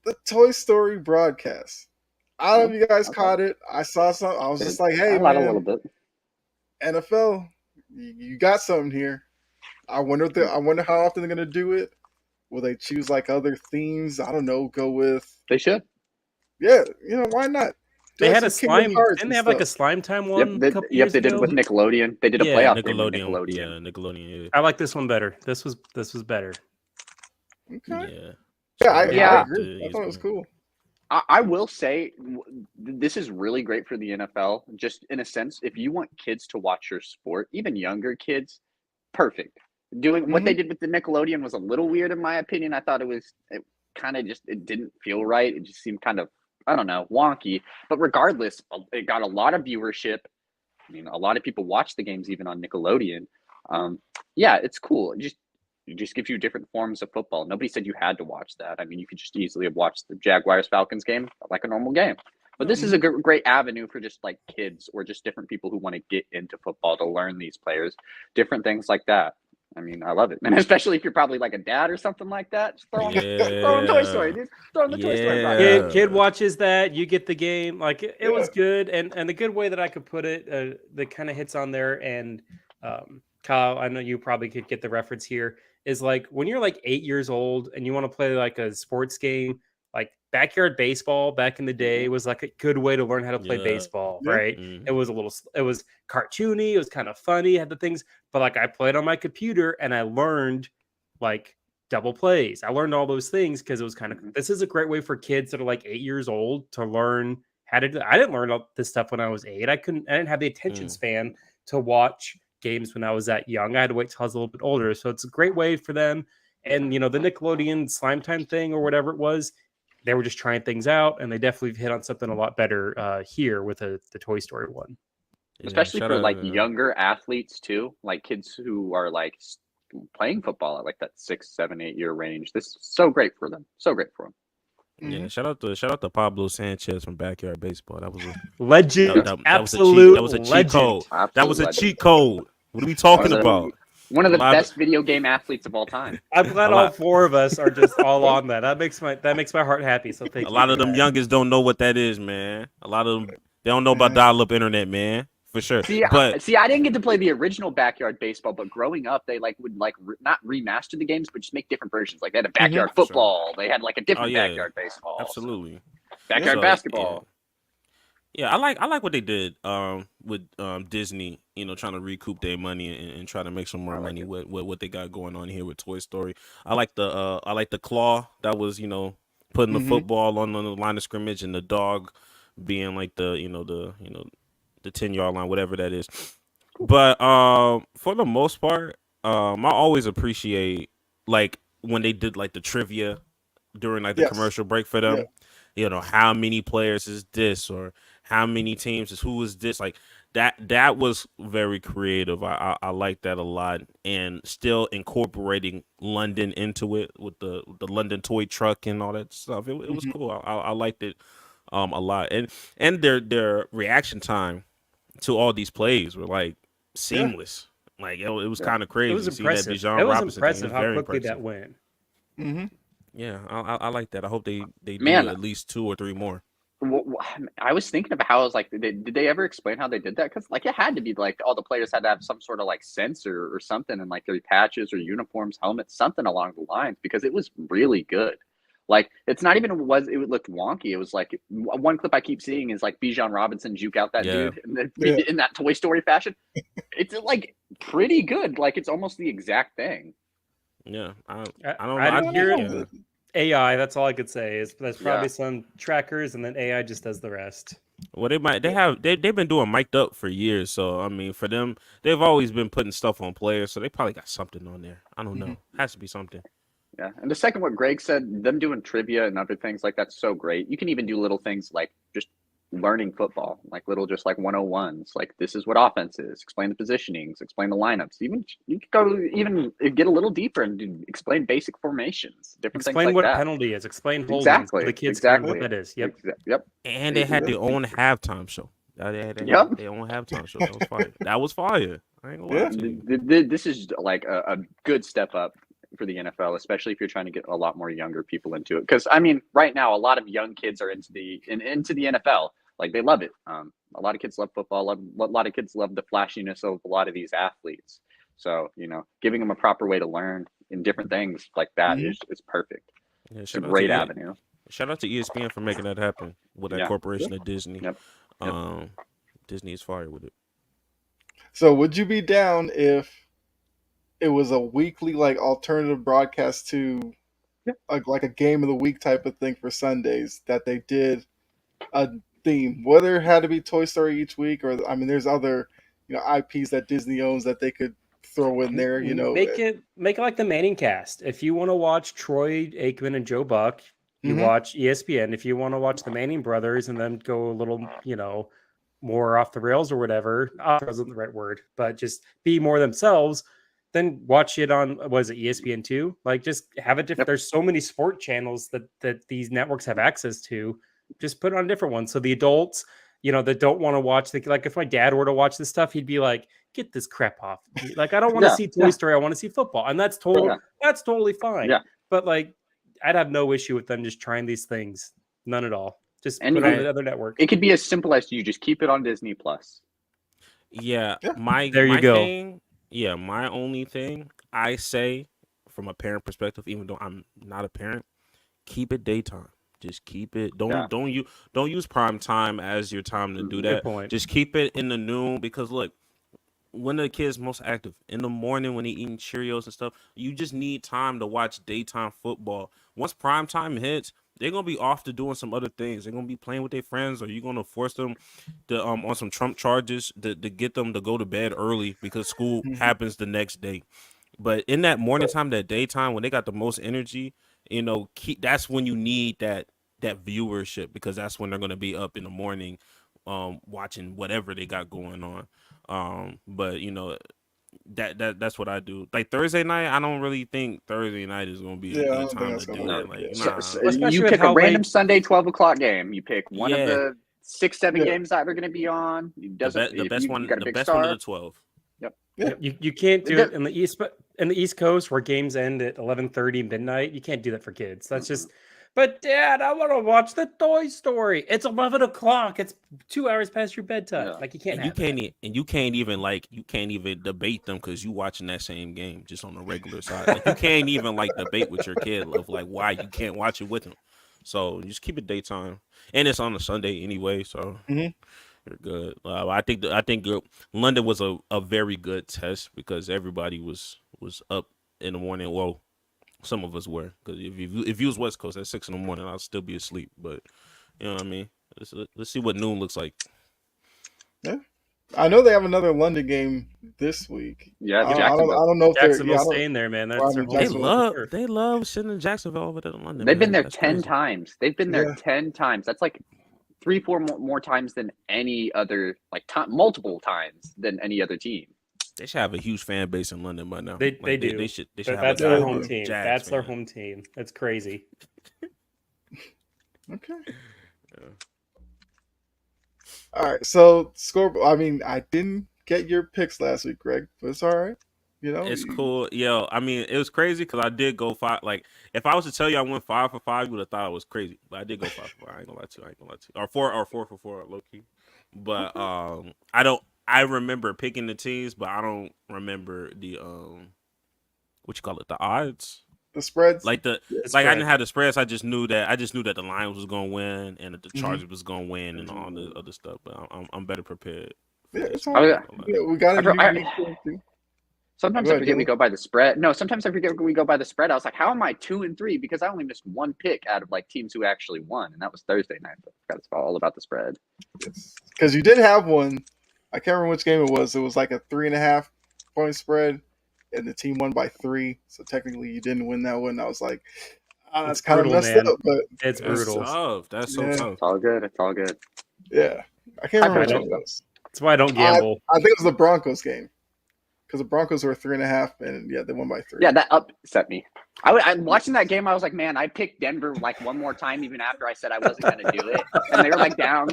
the Toy Story broadcast. I don't know if you guys caught it. I saw something. I was just like, hey, man. A little bit. NFL, you got something here. I wonder how often they're going to do it. Will they choose like other themes? I don't know. Go with. They should. Yeah, why not? They had a slime. Didn't they have like a slime time one? They did it with Nickelodeon. They did a playoff game with Nickelodeon. Yeah, Nickelodeon. Yeah. I like this one better. This was better. Okay. I agree. I thought it was cool. I will say this is really great for the NFL. Just in a sense, if you want kids to watch your sport, even younger kids, perfect. Doing what they did with the Nickelodeon was a little weird in my opinion. I thought it didn't feel right. It just seemed kind of, I don't know, wonky. But regardless, it got a lot of viewership. I mean, a lot of people watch the games even on Nickelodeon. Yeah, it's cool. It just gives you different forms of football. Nobody said you had to watch that. I mean, you could just easily have watched the Jaguars-Falcons game like a normal game. But this is a great avenue for just like kids or just different people who want to get into football to learn these players, different things like that. I mean, I love it. And especially if you're probably like a dad or something like that, just throw in Toy Story, dude. Throw in the Toy Story. Kid watches that, you get the game. Like it was good. And the good way that I could put it, that kind of hits on there. And Kyle, I know you probably could get the reference here, is like when you're like 8 years old and you want to play like a sports game, like backyard baseball back in the day was like a good way to learn how to play Yeah. baseball, Yeah. right? Mhm. It was cartoony, it was kind of funny, had the things, but like I played on my computer and I learned like double plays. I learned all those things because it was kind of this is a great way for kids that are like 8 years old to learn how to do. I didn't learn all this stuff when I was 8. I didn't have the attention span to watch games when I was that young. I had to wait till I was a little bit older. So it's a great way for them. And the Nickelodeon Slime Time thing or whatever it was, they were just trying things out, and they definitely hit on something a lot better here with the Toy Story one. Yeah, Especially shout for out, like younger athletes too, like kids who are like playing football at like that 6, 7, 8 year range. This is so great for them. So great for them. Yeah, shout out to Pablo Sanchez from Backyard Baseball. That was a Legend, that absolute was a cheat legend. code. Absolute That was a legend. cheat code. What are we talking One of the- about? One of the A lot of- best video game athletes of all time. I'm glad A all lot. 4 of us are just all on that. That makes my heart happy. So thank A you. lot for of them that. youngest don't know what that is, man. A lot of them they don't know about dial-up internet, man. For sure. See, But I didn't get to play the original Backyard Baseball, but growing up, they like would like not remaster the games, but just make different versions. Like they had a Backyard Sure. Football, they had like a different yeah. Backyard Baseball, absolutely. Backyard So, Basketball. Yeah, I like what they did with Disney, trying to recoup their money and try to make some more money with what they got going on here with Toy Story. I like the claw that was, putting the football on the line of scrimmage and the dog being like the 10-yard line, whatever that is. But for the most part, I always appreciate like when they did like the trivia during like the Yes. commercial break for them. How many players is this or how many teams is who is this? Like that was very creative. I like that a lot, and still incorporating London into it with the London toy truck and all that stuff. It was cool. I liked it a lot, and their reaction time to all these plays were like seamless. Like it was kind of crazy. It was to see that impressive. Bijan It was Robinson thing. impressive It was how very quickly impressive. that went. Mm-hmm. Yeah, I like that. I hope they do Man. at least 2 or 3 more. I was thinking about how I was like, did they ever explain how they did that? Because like it had to be like all the players had to have some sort of like sensor or something, and like their patches or uniforms, helmets, something along the lines, because it was really good. Like it's not even it looked wonky. It was like one clip I keep seeing is like Bijan Robinson juke out that Yeah. dude in that Toy Story fashion. It's like pretty good. Like it's almost the exact thing. Yeah, I I don't didn't hear yeah. it. AI, that's all I could say. Is there's probably Yeah. some trackers, and then AI just does the rest. Well, they've been doing mic'd up for years, so I mean, for them, they've always been putting stuff on players, so they probably got something on there. I don't know, has to be something. Yeah. And the second, what Greg said, them doing trivia and other things like that's so great. You can even do little things like just learning football, like little just like 101s, like this is what offense is, explain the positionings, explain the lineups. Even you could go even get a little deeper and explain basic formations, different Explain things like what that. penalty is. Explain holdings. Exactly. The kids Exactly. know what that is. Yep. Yep. And they had their own halftime show. They had Yep. their own halftime show. That was fire. That was fire. I ain't gonna lie to you. This is like a good step up for the NFL, especially if you're trying to get a lot more younger people into it. Because I mean, right now, a lot of young kids are into the NFL. Like they love it. A lot of kids love football. A lot of kids love the flashiness of a lot of these athletes. So giving them a proper way to learn in different things like that is perfect. Yeah, It's a great avenue. Shout out to ESPN for making that happen with that Yeah. corporation of Disney. Yep. Disney is fire with it. So would you be down if it was a weekly like alternative broadcast to like a game of the week type of thing for Sundays, that they did a theme, whether it had to be Toy Story each week, or I mean there's other IPs that Disney owns that they could throw in there, Make it like the Manning cast. If you want to watch Troy Aikman and Joe Buck, you watch ESPN. If you want to watch the Manning brothers and then go a little, more off the rails or whatever, off the rails isn't the right word, but just be more themselves, then watch it on, was it ESPN2? Like just have a different, there's so many sport channels that these networks have access to. Just put it on a different one. So the adults, that don't want to watch like if my dad were to watch this stuff, he'd be like, get this crap off. Like, I don't want to see Toy Story. I want to see football. And that's totally fine. Yeah. But like, I'd have no issue with them just trying these things. None at all. Just And put it on the other network. It could be as simple as you just keep it on Disney Plus. Yeah, Yeah. my thing, my only thing I say from a parent perspective, even though I'm not a parent, keep it daytime. Just keep it. Yeah. Don't use prime time as your time to do Good that. point. Just keep it in the noon because look, when the kids most active in the morning when they eating Cheerios and stuff, you just need time to watch daytime football. Once prime time hits, they're gonna be off to doing some other things. They're gonna be playing with their friends, or you're gonna force them to on some Trump charges to get them to go to bed early because school happens the next day. But in that morning time, that daytime when they got the most energy, that's when you need that viewership because that's when they're gonna be up in the morning, watching whatever they got going on. But that's what I do. Like Thursday night, I don't really think Thursday night is gonna be a Yeah, I good don't think time that's to gonna do work. that. Like, Yeah. nah. Especially You with pick a how random late- Sunday 12 o'clock game. You pick one of Yeah. the 6-7 Yeah. games that are going to be on. The best one, You got a the big best star. one of the 12. Yeah. You can't do The- it in the East Coast where games end at 11:30 midnight. You can't do that for kids. That's just. But Dad, I want to watch the Toy Story. It's 11 o'clock. It's 2 hours past your bedtime. Yeah. Like you can't And you have can't that. and you can't even debate them because you watching that same game just on the regular side. Like you can't even debate with your kid of why you can't watch it with them. So just keep it daytime, and it's on a Sunday anyway. So Mhm. you're good. I think London was a very good test because everybody was up in the morning. Well, some of us were because if you was West Coast at 6 a.m, I'd still be asleep. But you know what I mean. Let's see what noon looks like. Yeah. I know they have another London game this week. Yeah, I Jacksonville. don't know if they're. Jacksonville's I don't, staying there, man. Well, That's I their mean, home Jacksonville- They love sitting in Jacksonville over there in London. They've been man. there That's 10 crazy. times. They've been there Yeah. 10 times. That's like 3-4 more times than any other, multiple times than any other team. They should have a huge fan base in London by now. They Like, do. They should But have that's a their guy home who's a team. Jags That's their fan. home team. That's crazy. Okay. Yeah. All right. So score. I mean, I didn't get your picks last week, Greg, but it's all right. It's cool. Yo, I mean, it was crazy because I did go 5. Like, if I was to tell you I went 5 for 5, you would have thought it was crazy. But I did go 5 for 5. I ain't gonna lie to you. Or 4 for 4, low key. But I remember picking the teams, but I don't remember the what you call it, the odds. The spreads. Like I didn't have the spreads. I just knew that the Lions was gonna win and that the Chargers was gonna win and all the other stuff. But I'm better prepared. Yeah, it's I all was- right. Yeah, we got a new too. Sometimes Go I ahead, forget we Dylan. go by the spread. No, sometimes I forget we go by the spread. I was like, how am I 2-3? Because I only missed one pick out of teams who actually won, and that was Thursday night. But that's all about the spread. Because you did have one. I can't remember which game it was. It was like a 3.5 point spread, and the team won by 3. So technically, you didn't win that one. I was like, It's that's kind of brutal, messed man. up. But It's That's brutal. tough. That's so Yeah. tough. It's all good. It's all good. yeah, I can't remember which I one it was. That's why I don't gamble. I think it was the Broncos game. Because the Broncos were 3.5, and yeah, they won by 3. Yeah, that upset me. I watching that game. I was like, man, I picked Denver one more time, even after I said I wasn't going to do it, and they were down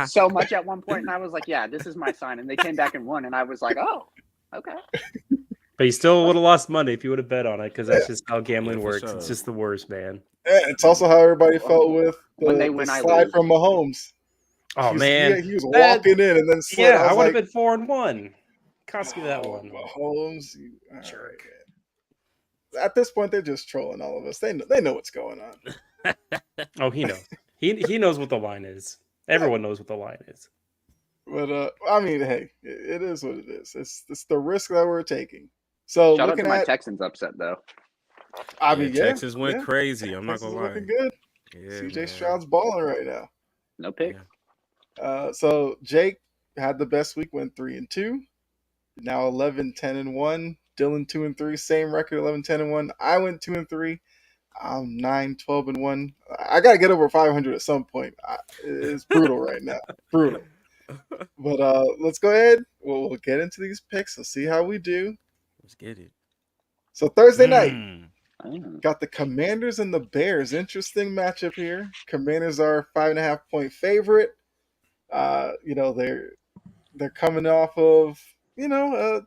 so much at one point, and I was like, yeah, this is my sign, and they came back and won, and I was like, oh, okay. But you still would have lost money if you would have bet on it because that's just how gambling Yeah, for works. sure. It's just the worst, man. Yeah, it's also how everybody felt with When they the win, I slide lose. from Mahomes. Oh, he was, man. he was That- walking in and then slid. Yeah, I was would have like, been 4-1. Cost me that one. Mahomes, all right, Jerk. man. At this point, they're just trolling all of us. They know what's going on. Oh, he knows. He knows what the line is. Everyone knows what the line is. But I mean, hey, it is what it is. It's the risk that we're taking. So Shout out to looking my at, Texans upset though. I mean, yeah, Texas went yeah, crazy. I'm not Texas gonna lie. looking good. Yeah, CJ man. Stroud's balling right now. No pick. Yeah. So Jake had the best week, went 3-2. Now 11-10-1. Dylan 2-3, same record, 11-10-1. I went 2-3. I'm 9-12-1. I gotta get over 500 at some point. It's brutal right now, brutal. But let's go ahead. We'll get into these picks and see how we do. Let's get it. So Thursday night, Oh. got the Commanders and the Bears. Interesting matchup here. Commanders are 5.5 point favorite. They're coming off of a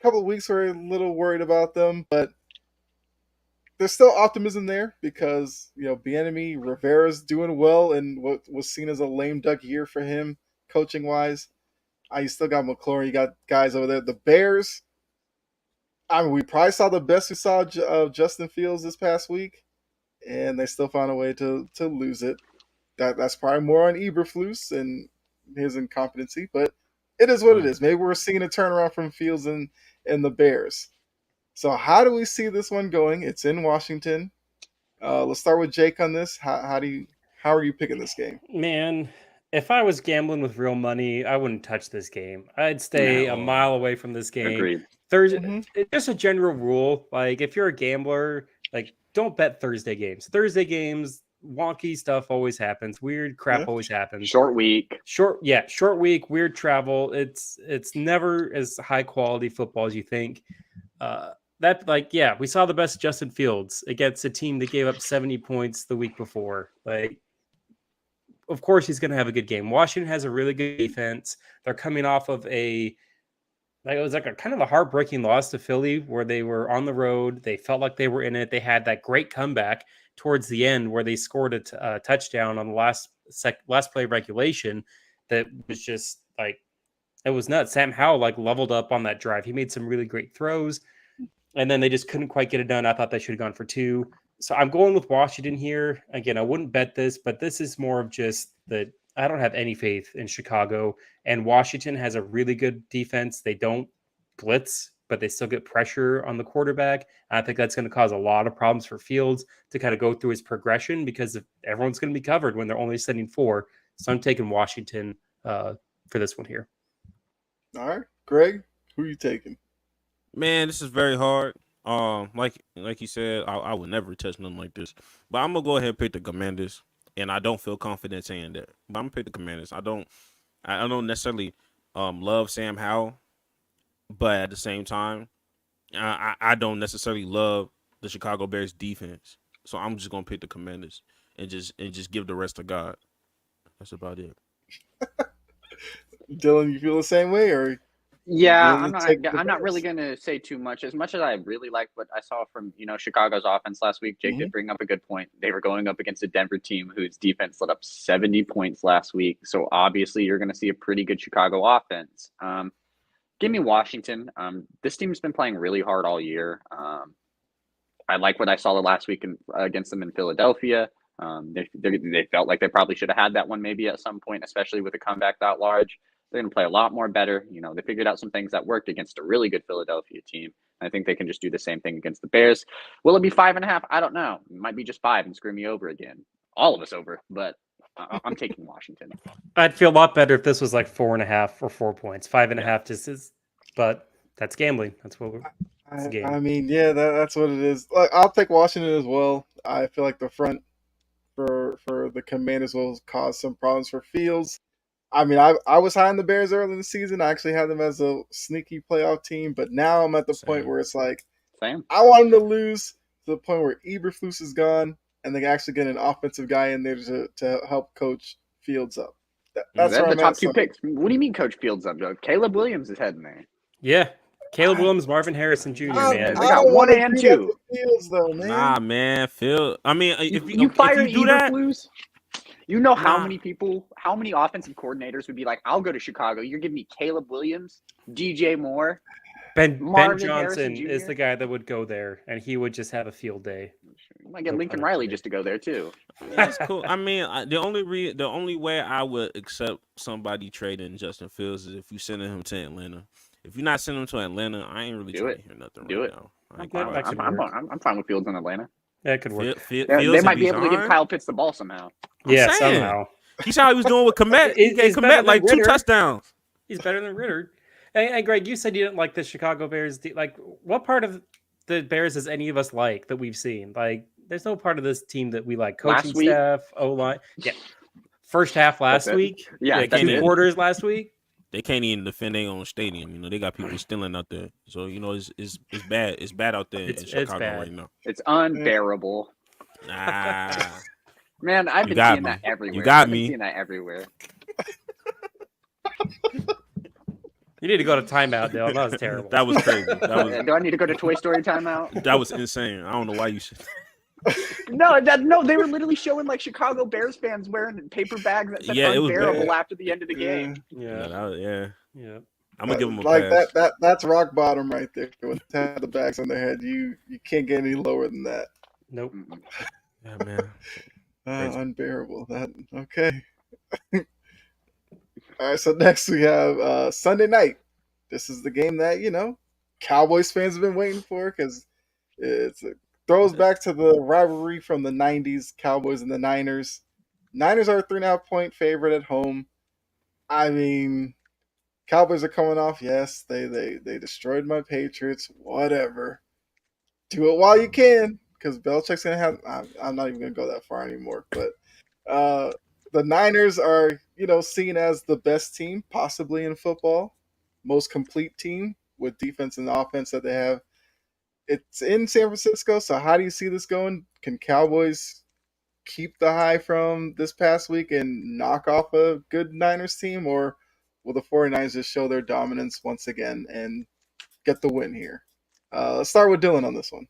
couple of weeks we're a little worried about them, but there's still optimism there because Bieniemy Rivera's doing well in what was seen as a lame duck year for him coaching wise. You still got McLaurin. You got guys over there. The Bears. I mean, we probably saw the best we saw of Justin Fields this past week. and they still found a way to lose it. That's probably more on Eberflus and his incompetency, but it is what it is. Maybe we're seeing a turnaround from Fields and the Bears. So how do we see this one going? It's in Washington. Let's start with Jake on this. How are you picking this game? Man, if I was gambling with real money, I wouldn't touch this game. I'd stay a mile away from this game. Agreed. Thursday, just a general rule. Like, if you're a gambler, like, don't bet Thursday games. Thursday games, wonky stuff always happens. Weird crap always happens. Short week. Short week, weird travel. It's never as high quality football as you think. We saw the best Justin Fields against a team that gave up 70 points the week before. Like, of course he's going to have a good game. Washington has a really good defense. They're coming off of it was like a kind of a heartbreaking loss to Philly where they were on the road. They felt like they were in it. They had that great comeback towards the end where they scored a touchdown on the last play of regulation. That was just like, it was nuts. Sam Howell leveled up on that drive. He made some really great throws, and then they just couldn't quite get it done. I thought they should have gone for 2. So I'm going with Washington here. Again, I wouldn't bet this, but this is more of just that I don't have any faith in Chicago. And Washington has a really good defense. They don't blitz, but they still get pressure on the quarterback. And I think that's going to cause a lot of problems for Fields to kind of go through his progression because everyone's going to be covered when they're only sending 4. So I'm taking Washington for this one here. All right. Greg, who are you taking? Man, this is very hard. Like you said, I would never touch nothing like this. But I'm gonna go ahead and pick the Commanders, and I don't feel confident saying that. But I'm gonna pick the Commanders. I don't necessarily love Sam Howell, but at the same time, I don't necessarily love the Chicago Bears defense. So I'm just gonna pick the Commanders and just give the rest to God. That's about it. Dylan, you feel the same way, or? Yeah, I'm not really going to say too much. As much as I really liked what I saw from, Chicago's offense last week, Jake did bring up a good point. They were going up against a Denver team whose defense let up 70 points last week. So obviously you're going to see a pretty good Chicago offense. Give me Washington. This team's been playing really hard all year. I like what I saw the last week against them in Philadelphia. They felt like they probably should have had that one maybe at some point, especially with a comeback that large. They're going to play a lot more better. They figured out some things that worked against a really good Philadelphia team. I think they can just do the same thing against the Bears. Will it be 5.5? I don't know. It might be just 5 and screw me over again. All of us over, but I'm taking Washington. I'd feel a lot better if this was like 4.5 or 4 points. 5.5 just is, but that's gambling. That's what it's a game. I mean, yeah, that's what it is. I'll take Washington as well. I feel like the front for the Commanders will cause some problems for Fields. I mean, I was high on the Bears early in the season. I actually had them as a sneaky playoff team, but now I'm at the point where it's like, I want them to lose to the point where Eberflus is gone, and they actually get an offensive guy in there to help coach Fields up. That's the top 2 picks. What do you mean coach Fields up, Joe? Caleb Williams is heading there. Yeah. Caleb Williams, Marvin Harrison Jr., man. They got 1 and 2. Fields, though, man. Nah, man. Phil. I mean, if you fired Eberflus, how many people, how many offensive coordinators would be like, I'll go to Chicago. You're giving me Caleb Williams, DJ Moore. Ben Johnson is the guy that would go there, and he would just have a field day. You might get Lincoln Riley just to go there, too. That's cool. I mean, the only way I would accept somebody trading Justin Fields is if you sending him to Atlanta. If you're not sending him to Atlanta, I ain't really trying to hear nothing now. I'm fine with Fields in Atlanta. That could work. They might be able to give Kyle Pitts the ball somehow. Yeah, somehow. You saw how he was doing with Komet. He gave Komet like 2 touchdowns. He's better than Ritter. Hey, Greg, you said you didn't like the Chicago Bears. Like, what part of the Bears does any of us like that we've seen? Like, there's no part of this team that we like. Coaching staff, O-line. Yeah. First half last week. Yeah, 2 quarters last week. They can't even defend their own stadium. They got people stealing out there. So, it's bad. It's bad out there in Chicago right now. It's unbearable. Nah. Man, I've been seeing that everywhere. You got me. me. I've been seeing that everywhere. You need to go to timeout, Dylan. That was terrible. That was crazy. Do I need to go to Toy Story timeout? That was insane. I don't know why you should. No, they were literally showing like Chicago Bears fans wearing paper bags that said unbearable after the end of the game. Yeah. I'm gonna give them a pass. That's rock bottom right there. When they have the bags on their head, you can't get any lower than that. Nope. Yeah, man. Crazy. Unbearable. That okay. All right, so next we have Sunday night. This is the game that Cowboys fans have been waiting for because it throws back to the rivalry from the '90s, Cowboys and the Niners. Niners are a 3.5 point favorite at home. I mean, Cowboys are coming off. Yes, they destroyed my Patriots. Whatever. Do it while you can, because Belichick's gonna have. I'm not even gonna go that far anymore. But uh, the Niners are, seen as the best team possibly in football, most complete team with defense and offense that they have. It's in San Francisco, so how do you see this going? Can Cowboys keep the high from this past week and knock off a good Niners team, or will the 49ers just show their dominance once again and get the win here? Let's start with Dylan on this one.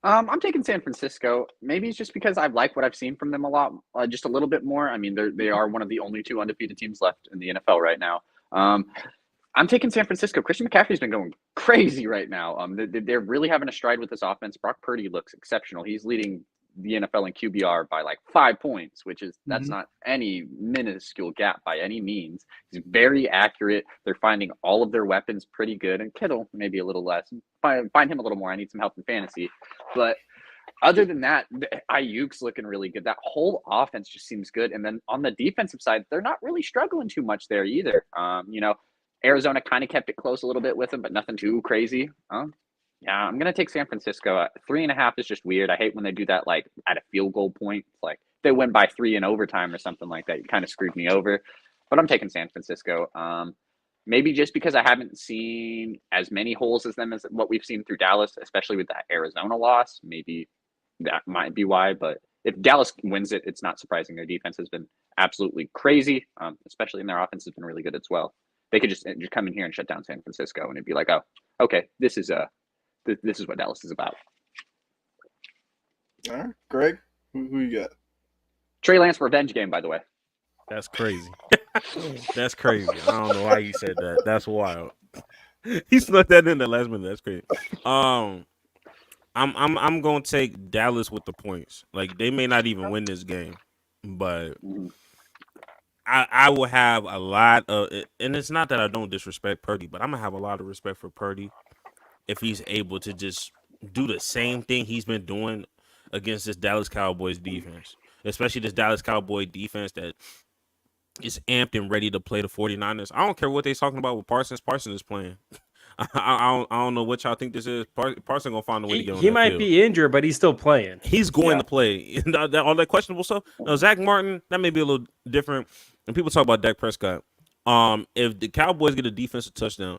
I'm taking San Francisco. Maybe it's just because I like what I've seen from them a lot, just a little bit more. I mean, they are one of the only two undefeated teams left in the NFL right now. I'm taking San Francisco. Christian McCaffrey's been going crazy right now. They're really having a stride with this offense. Brock Purdy looks exceptional. He's leading the NFL in QBR by like 5 points, that's not any minuscule gap by any means. He's very accurate. They're finding all of their weapons pretty good, and Kittle maybe a little less. Find him a little more. I need some help in fantasy, but other than that, Ayuk's looking really good. That whole offense just seems good. And then on the defensive side, they're not really struggling too much there either. Arizona kind of kept it close a little bit with them, but nothing too crazy. Yeah, I'm gonna take San Francisco. 3.5 is just weird. I hate when they do that, like at a field goal point. It's like if they win by 3 in overtime or something like that, you kind of screwed me over. But I'm taking San Francisco. Maybe just because I haven't seen as many holes as them as what we've seen through Dallas, especially with that Arizona loss. Maybe that might be why. But if Dallas wins it, it's not surprising. Their defense has been absolutely crazy, especially in their offense has been really good as well. They could just come in here and shut down San Francisco, and it'd be like, oh, okay, this is what Dallas is about. All right, Greg, who you got? Trey Lance revenge game, by the way. That's crazy. That's crazy. I don't know why he said that. That's wild. He snuck that in the last minute. That's crazy. I'm gonna take Dallas with the points. Like they may not even win this game, but I will have a lot of, and it's not that I don't disrespect Purdy, but I'm gonna have a lot of respect for Purdy if he's able to just do the same thing he's been doing against this Dallas Cowboys defense, especially this Dallas Cowboy defense that is amped and ready to play the 49ers. I don't care what they're talking about with Parsons. Parsons is playing. I don't know what y'all think this is. Parsons gonna find a way to get on He that might field. be injured, but he's still playing. He's going to play. All that questionable stuff. Now, Zach Martin, that may be a little different. And people talk about Dak Prescott. If the Cowboys get a defensive touchdown,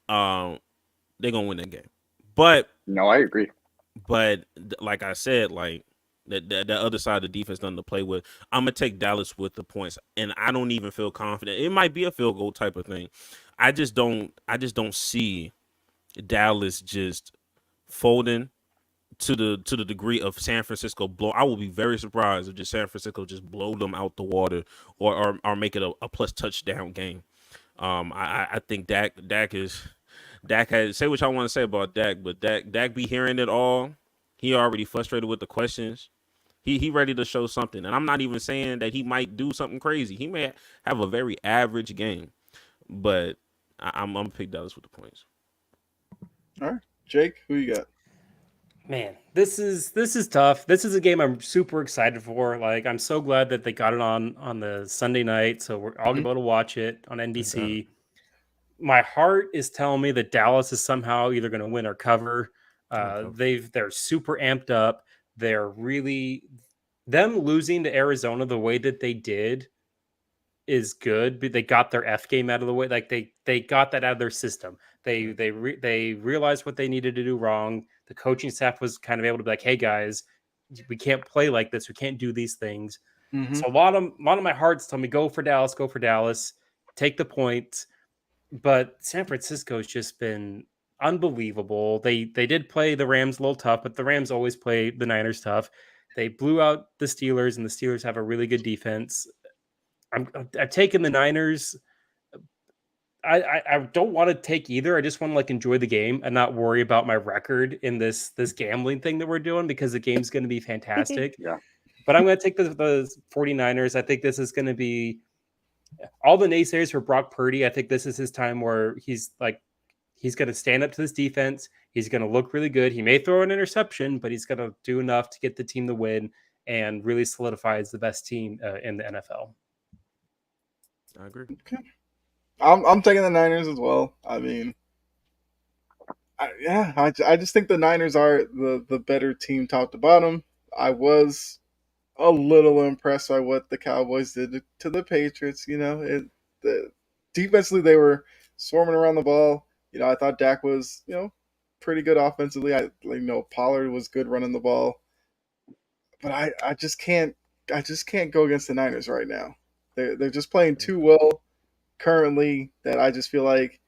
they're gonna win that game. But no, I agree. But like I said, like that other side of the defense nothing to play with. I'm gonna take Dallas with the points, and I don't even feel confident. It might be a field goal type of thing. I just don't see Dallas just folding to the degree of San Francisco blow. I will be very surprised if just San Francisco just blow them out the water or make it a plus touchdown game. I think Dak has, say what y'all want to say about Dak, but Dak be hearing it all. He already frustrated with the questions. He ready to show something, and I'm not even saying that he might do something crazy. He may have a very average game, but I'm gonna pick Dallas with the points. All right, Jake, who you got? Man, this is tough. This is a game I'm super excited for. Like, I'm so glad that they got it on the Sunday night, so we're all able to watch it on NBC. Okay. My heart is telling me that Dallas is somehow either going to win or cover. They're super amped up. They're really, them losing to Arizona the way that they did is good. But they got their F game out of the way. Like they got that out of their system. They realized what they needed to do wrong. The coaching staff was kind of able to be like, hey guys, we can't play like this. We can't do these things. Mm-hmm. So a lot of my hearts tell me go for Dallas, take the points. But San Francisco's just been unbelievable. They did play the Rams a little tough, but the Rams always play the Niners tough. They blew out the Steelers, and the Steelers have a really good defense. I've taken the Niners. I don't want to take either. I just want to like enjoy the game and not worry about my record in this gambling thing that we're doing, because the game's going to be fantastic. Yeah. But I'm going to take the 49ers. I think this is going to be all the naysayers for Brock Purdy. I think this is his time where he's going to stand up to this defense. He's going to look really good. He may throw an interception, but he's going to do enough to get the team to win and really solidify as the best team in the NFL. I agree. Okay. I'm taking the Niners as well. I mean, I just think the Niners are the better team top to bottom. I was a little impressed by what the Cowboys did to the Patriots. Defensively, they were swarming around the ball. I thought Dak was, pretty good offensively. Pollard was good running the ball. But I just can't go against the Niners right now. They're just playing too well currently that I just feel like,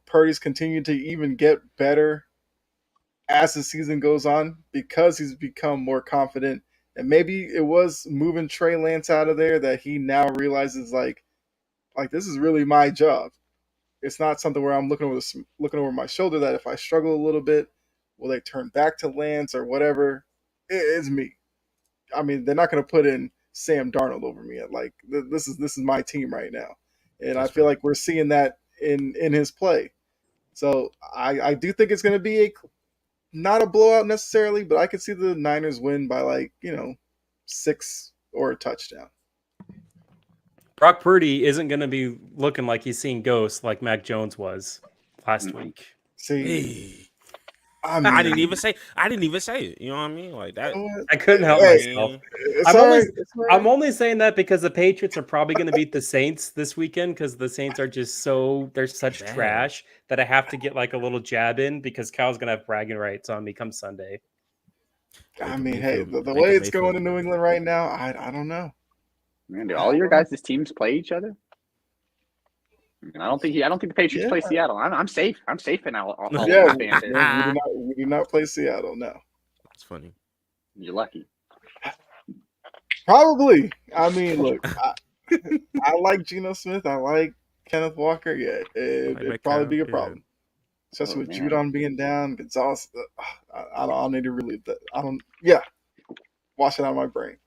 Purdy's continued to even get better as the season goes on because he's become more confident. And maybe it was moving Trey Lance out of there that he now realizes like this is really my job. It's not something where I'm looking over my shoulder that if I struggle a little bit, will they turn back to Lance or whatever? It's me. I mean, they're not going to put in Sam Darnold over me. This is my team right now, and I feel like we're seeing that in his play. So I do think it's going to be not a blowout necessarily, but I could see the Niners win by 6 or a touchdown. Brock Purdy isn't going to be looking like he's seeing ghosts like Mac Jones was last week. See, I didn't even say it. You know what I mean? Like that. I couldn't help myself. I'm only saying that because the Patriots are probably going to beat the Saints this weekend because the Saints are just they're such trash that I have to get like a little jab in because Kyle's going to have bragging rights on me come Sunday. I mean, hey, the way it's going in New England right now, I don't know. Man, do all your guys' teams play each other? I don't think the Patriots play Seattle. I'm safe. I'm safe in all we do not play Seattle. No, that's funny. You're lucky. Probably. I mean, look, I like Geno Smith. I like Kenneth Walker. Yeah, it'd probably be a problem, especially with Judon being down. Gonzalez. I don't need to relieve that. Wash it out of my brain.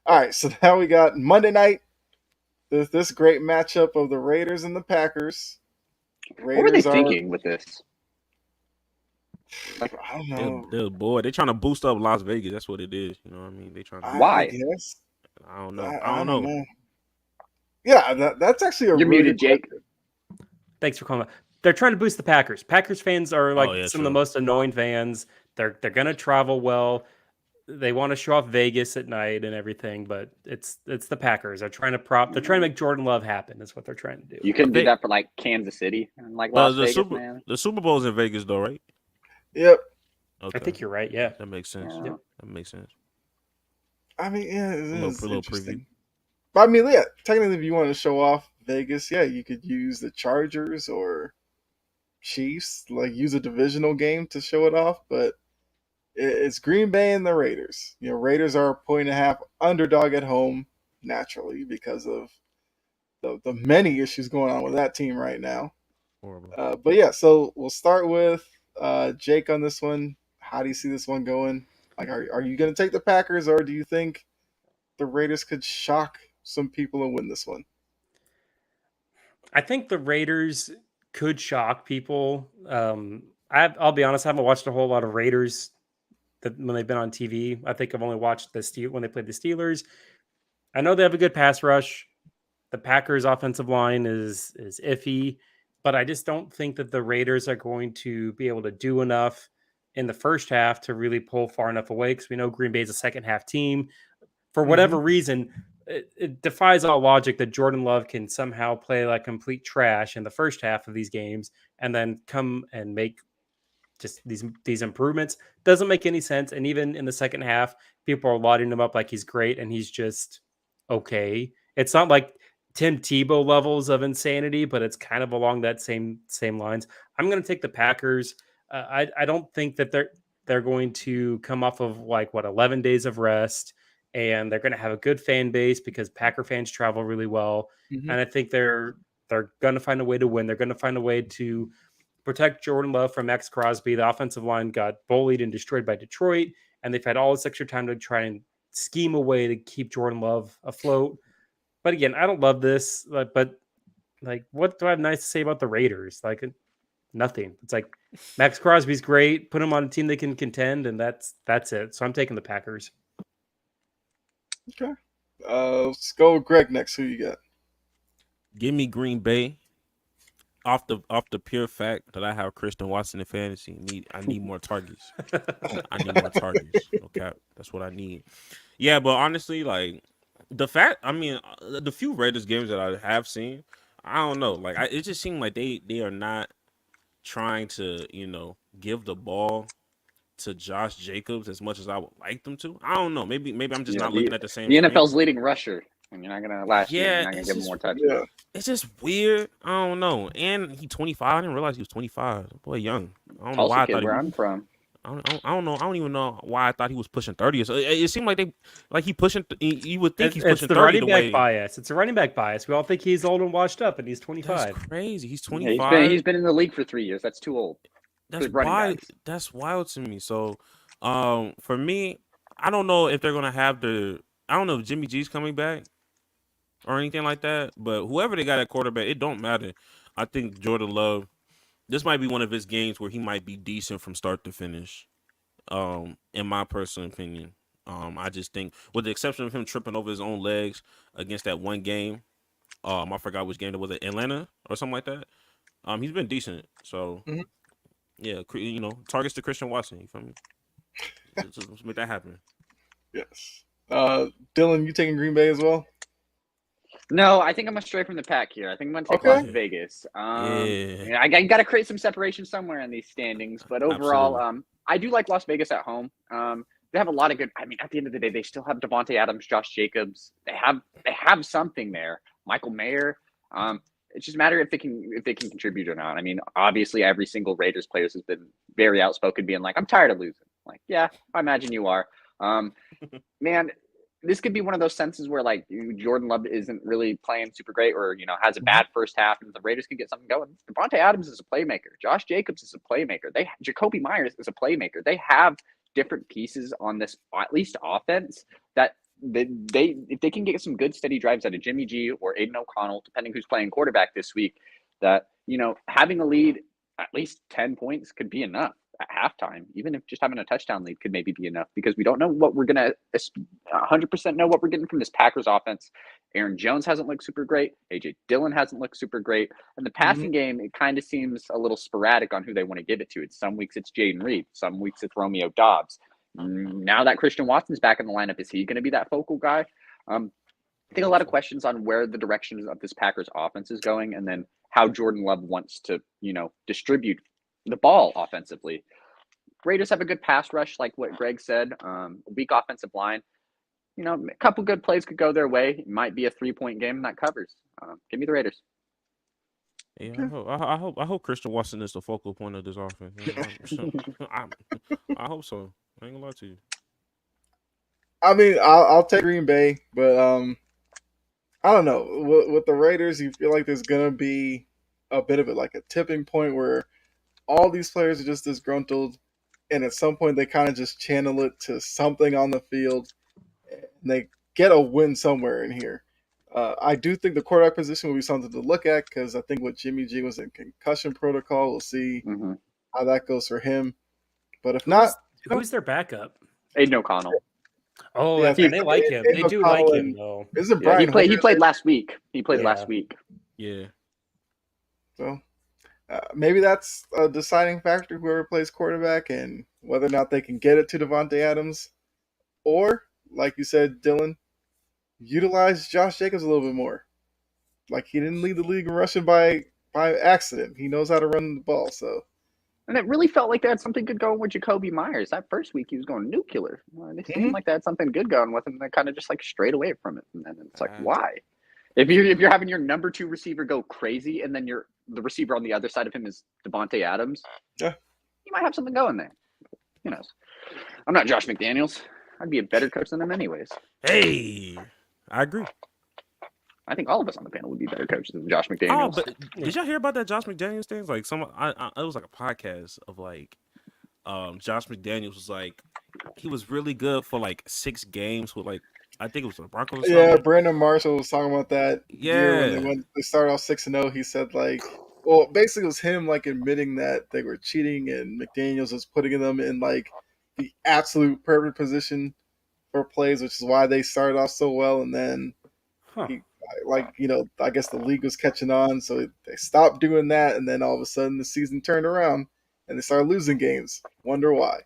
All right, so now we got Monday night. This great matchup of the Raiders and the Packers. What were they thinking with this? I don't know. They're trying to boost up Las Vegas. That's what it is. You know what I mean? They trying to. Why? I don't know. I don't know. Yeah, that's actually a. You're really muted, Jake. Thanks for calling. They're trying to boost the Packers. Packers fans are some of the most annoying fans. They're gonna travel well. They want to show off Vegas at night and everything, but it's the Packers. They're trying to make Jordan Love happen. Is what they're trying to do. You couldn't do that for Kansas City and Las Vegas, man. The Super Bowl's in Vegas, though, right? Yep. Okay. I think you're right. Yeah, that makes sense. Yeah. That makes sense. I mean, yeah, it's a little interesting. preview. But I mean, yeah, technically, if you want to show off Vegas, yeah, you could use the Chargers or Chiefs, use a divisional game to show it off, but. It's Green Bay and the Raiders. Raiders are a 1.5 underdog at home, naturally, because of the many issues going on with that team right now. Horrible. But yeah, so we'll start with Jake on this one. How do you see this one going? Are you going to take the Packers, or do you think the Raiders could shock some people and win this one? I think the Raiders could shock people. I'll be honest, I haven't watched a whole lot of Raiders when they've been on TV. I think I've only watched when they played the Steelers. I know they have a good pass rush. The Packers' offensive line is iffy, but I just don't think that the Raiders are going to be able to do enough in the first half to really pull far enough away, because we know Green Bay is a second half team. For whatever reason, it defies all logic that Jordan Love can somehow play like complete trash in the first half of these games and then come and make just these improvements. Doesn't make any sense. And even in the second half, people are lauding him up like he's great, and he's just okay. It's not like Tim Tebow levels of insanity, but it's kind of along that same lines. I'm going to take the Packers. I don't think that they're going to come off of 11 days of rest, and they're going to have a good fan base because Packer fans travel really well. And I think they're They're going to find a way to win. They're going to find a way to protect Jordan Love from Max Crosby. The offensive line got bullied and destroyed by Detroit, and they've had all this extra time to try and scheme a way to keep Jordan Love afloat. But again, I don't love this, but like, what do I have nice to say about the Raiders? Like, nothing. It's like Max Crosby's great. Put him on a team that can contend, and that's it. So I'm taking the Packers. Okay. Let's go with Greg next. Who you got? Give me Green Bay. Off the pure fact that I have Christian Watson in fantasy, I need more targets. I need more targets. Okay, that's what I need. Yeah, but honestly, like the few Raiders games that I have seen, I don't know. Like it just seemed like they are not trying to give the ball to Josh Jacobs as much as I would like them to. I don't know. Maybe I'm just not looking at the same. The screen. NFL's leading rusher. And you're not gonna you're not gonna give him more touches. Yeah. It's just weird. I don't know. And he 25. I didn't realize he was 25. Boy, young. I don't know why I thought where I'm from. I don't know. I don't even know why I thought he was pushing 30. So it seemed like he pushing. You would think he's pushing 30. It's the running back bias. It's a running back bias. We all think he's old and washed up, and he's 25. That's crazy. He's 25. Yeah, he's been in the league for 3 years. That's too old. That's wild. That's wild to me. So, for me, I don't know if they're gonna have I don't know if Jimmy G's coming back or anything like that. But whoever they got at quarterback, it don't matter. I think Jordan Love, this might be one of his games where he might be decent from start to finish. In my personal opinion, I just think, with the exception of him tripping over his own legs against that one game, I forgot which game it was, Atlanta or something like that. He's been decent. So, yeah, targets to Christian Watson. You feel me? Let's make that happen. Yes. Dylan, you taking Green Bay as well? No, I think I'm gonna stray from the pack here. I think I'm gonna take Las Vegas. I got to create some separation somewhere in these standings, but overall, I do like Las Vegas at home. They have a lot of good. I mean, at the end of the day, they still have Devontae Adams, Josh Jacobs. They have something there. Michael Mayer. It's just a matter if they can contribute or not. I mean, obviously, every single Raiders player has been very outspoken, being like, "I'm tired of losing." Like, yeah, I imagine you are. Man, this could be one of those senses where like Jordan Love isn't really playing super great, or has a bad first half, and the Raiders can get something going. Devontae Adams is a playmaker. Josh Jacobs is a playmaker. Jacoby Myers is a playmaker. They have different pieces on this, at least offense, that if they can get some good steady drives out of Jimmy G or Aiden O'Connell, depending who's playing quarterback this week, that having a lead at least 10 points could be enough at halftime. Even if just having a touchdown lead could maybe be enough, because we don't know what we're gonna 100% know what we're getting from this Packers offense. Aaron Jones hasn't looked super great. AJ Dillon hasn't looked super great, and the passing game, it kind of seems a little sporadic on who they want to give it to. Some weeks it's Jaden Reed, some weeks it's Romeo Doubs. Now that Christian Watson's back in the lineup, is he going to be that focal guy? I think a lot of questions on where the direction of this Packers offense is going, and then how Jordan Love wants to, distribute the ball offensively. Raiders have a good pass rush, like what Greg said. Weak offensive line. A couple good plays could go their way. It might be a 3-point game, and that covers. Give me the Raiders. Yeah, I hope Christian Watson is the focal point of this offense. I hope so. I ain't gonna lie to you. I mean, I'll take Green Bay, but I don't know. With the Raiders, you feel like there's gonna be a bit of a tipping point where all these players are just disgruntled, and at some point they kind of just channel it to something on the field, and they get a win somewhere in here. I do think the quarterback position will be something to look at, because I think with Jimmy G was in concussion protocol. We'll see how that goes for him. But if not, who's their backup? Aiden O'Connell. Oh, yeah, they like him. They do like him, though. Brian he played last week. Last week. Yeah. So maybe that's a deciding factor, whoever plays quarterback, and whether or not they can get it to Devontae Adams. Or, like you said, Dylan, utilize Josh Jacobs a little bit more. Like, he didn't lead the league in rushing by accident. He knows how to run the ball, so. And it really felt like they had something good going with Jacoby Myers. That first week, he was going nuclear. It seemed like they had something good going with him. They kind of just strayed away from it. And then it's why? If you're having your number 2 receiver go crazy, and then the receiver on the other side of him is Devontae Adams, you might have something going there. Who knows? I'm not Josh McDaniels. I'd be a better coach than him anyways. Hey, I agree. I think all of us on the panel would be better coaches than Josh Oh, McDaniels. but did y'all hear about that Josh McDaniels thing? Like it was like a podcast of like, Josh McDaniels was like, he was really good for like 6 games with like, I think it was the Broncos or Yeah, something. Brandon Marshall was talking about that year when Yeah. they started off 6-0. He said like, well, basically it was him like admitting that they were cheating and McDaniels was putting them in like the absolute perfect position for plays, which is why they started off so well. And then Huh. he, like, I guess the league was catching on, so they stopped doing that, and then all of a sudden the season turned around and they started losing games. Wonder why?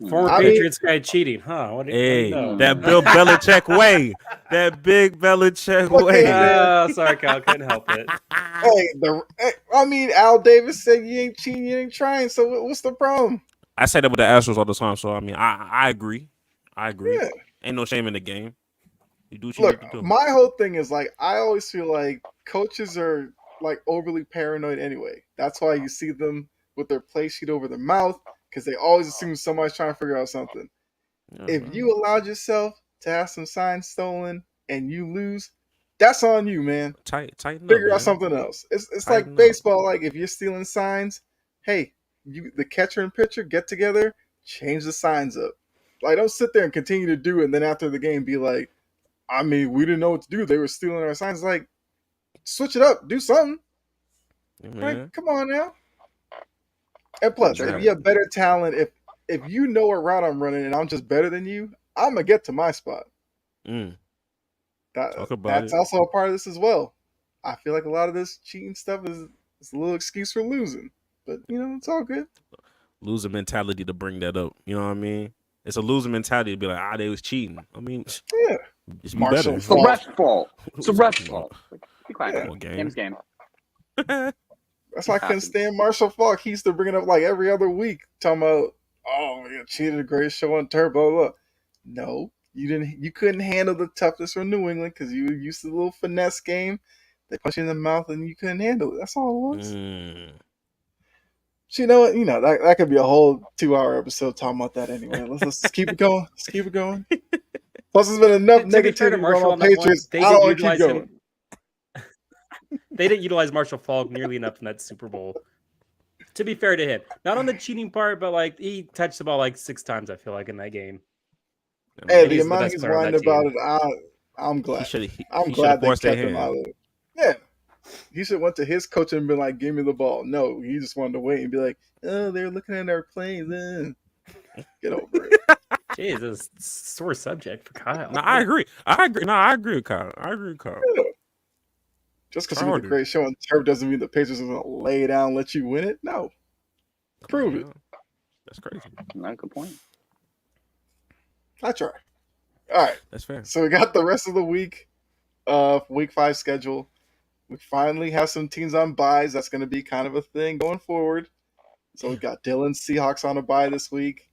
Former I mean- Patriots guy cheating, huh? What do you Hey, know? that Bill Belichick way. That big Belichick way. man. Sorry, Kyle, couldn't help it. I mean, Al Davis said you ain't cheating, you ain't trying. So what's the problem? I say that with the Astros all the time, so I mean, I agree. I agree. Yeah. Ain't no shame in the game. You do what you need to Look, do. my whole thing is like I always feel like coaches are like overly paranoid anyway. That's why you see them with their play sheet over their mouth because they always assume somebody's trying to figure out something. If you allowed yourself to have some signs stolen and you lose, that's on you, man. Tighten up, Figure man. out something else. It's Tighten like up. baseball. Like if you're stealing signs, hey, the catcher and pitcher get together, change the signs up. Like don't sit there and continue to do it, and then after the game be like, I mean, we didn't know what to do. They were stealing our signs. Like, switch it up, do something. Yeah, Like, come on now. And plus, Sure. if you have better talent, if you know what route I'm running and I'm just better than you, I'm gonna get to my spot. Mm. That, Talk about that's it. also a part of this as well. I feel like a lot of this cheating stuff is a little excuse for losing, but it's all good. Loser mentality to bring that up. You know what I mean? It's a loser mentality to be like, they was cheating. I mean, Yeah, just be Marshall better. It's the ref's fault. It's the ref's fault. Like, be quiet. Yeah. Come on, game. Game's game. That's why I couldn't Happens. stand Marshall Falk. He used to bring it up like every other week, talking about, oh, you cheated the greatest show on turf, blah, blah, blah. No, you didn't. You couldn't handle the toughness from New England because you were used to the little finesse game. They punch you in the mouth and you couldn't handle it. That's all it was. So you know what? That could be a whole 2-hour episode talking about that anyway. Let's keep it going. Let's keep it going. Plus, there's been enough To be fair to negativity Marshall on on that one, Patriots. they I don't didn't want to keep utilize going. him. They didn't utilize Marshall Falk nearly enough in that Super Bowl. To be fair to him, not on the cheating part, but like he touched the ball like 6 times. I feel like in that game. Hey, And the he's the amount best he's player on whining that team. about it, I'm glad. I'm He glad they forced their kept him hand. out of it. Yeah. He should have went to his coach and been like, give me the ball. No, he just wanted to wait and be like, oh, they're looking at our plays. Get over it. Jeez, this is a sore subject for Kyle. No, I agree. No, I agree with Kyle. Just because you did a great show on turf doesn't mean the Patriots are going to lay it down and let you win it. No. Prove it. That's crazy. Not a good point. I try. All right. That's fair. So we got the rest of the week, week 5 schedule. We finally have some teams on buys. That's going to be kind of a thing going forward. So we got Dylan's Seahawks on a bye this week.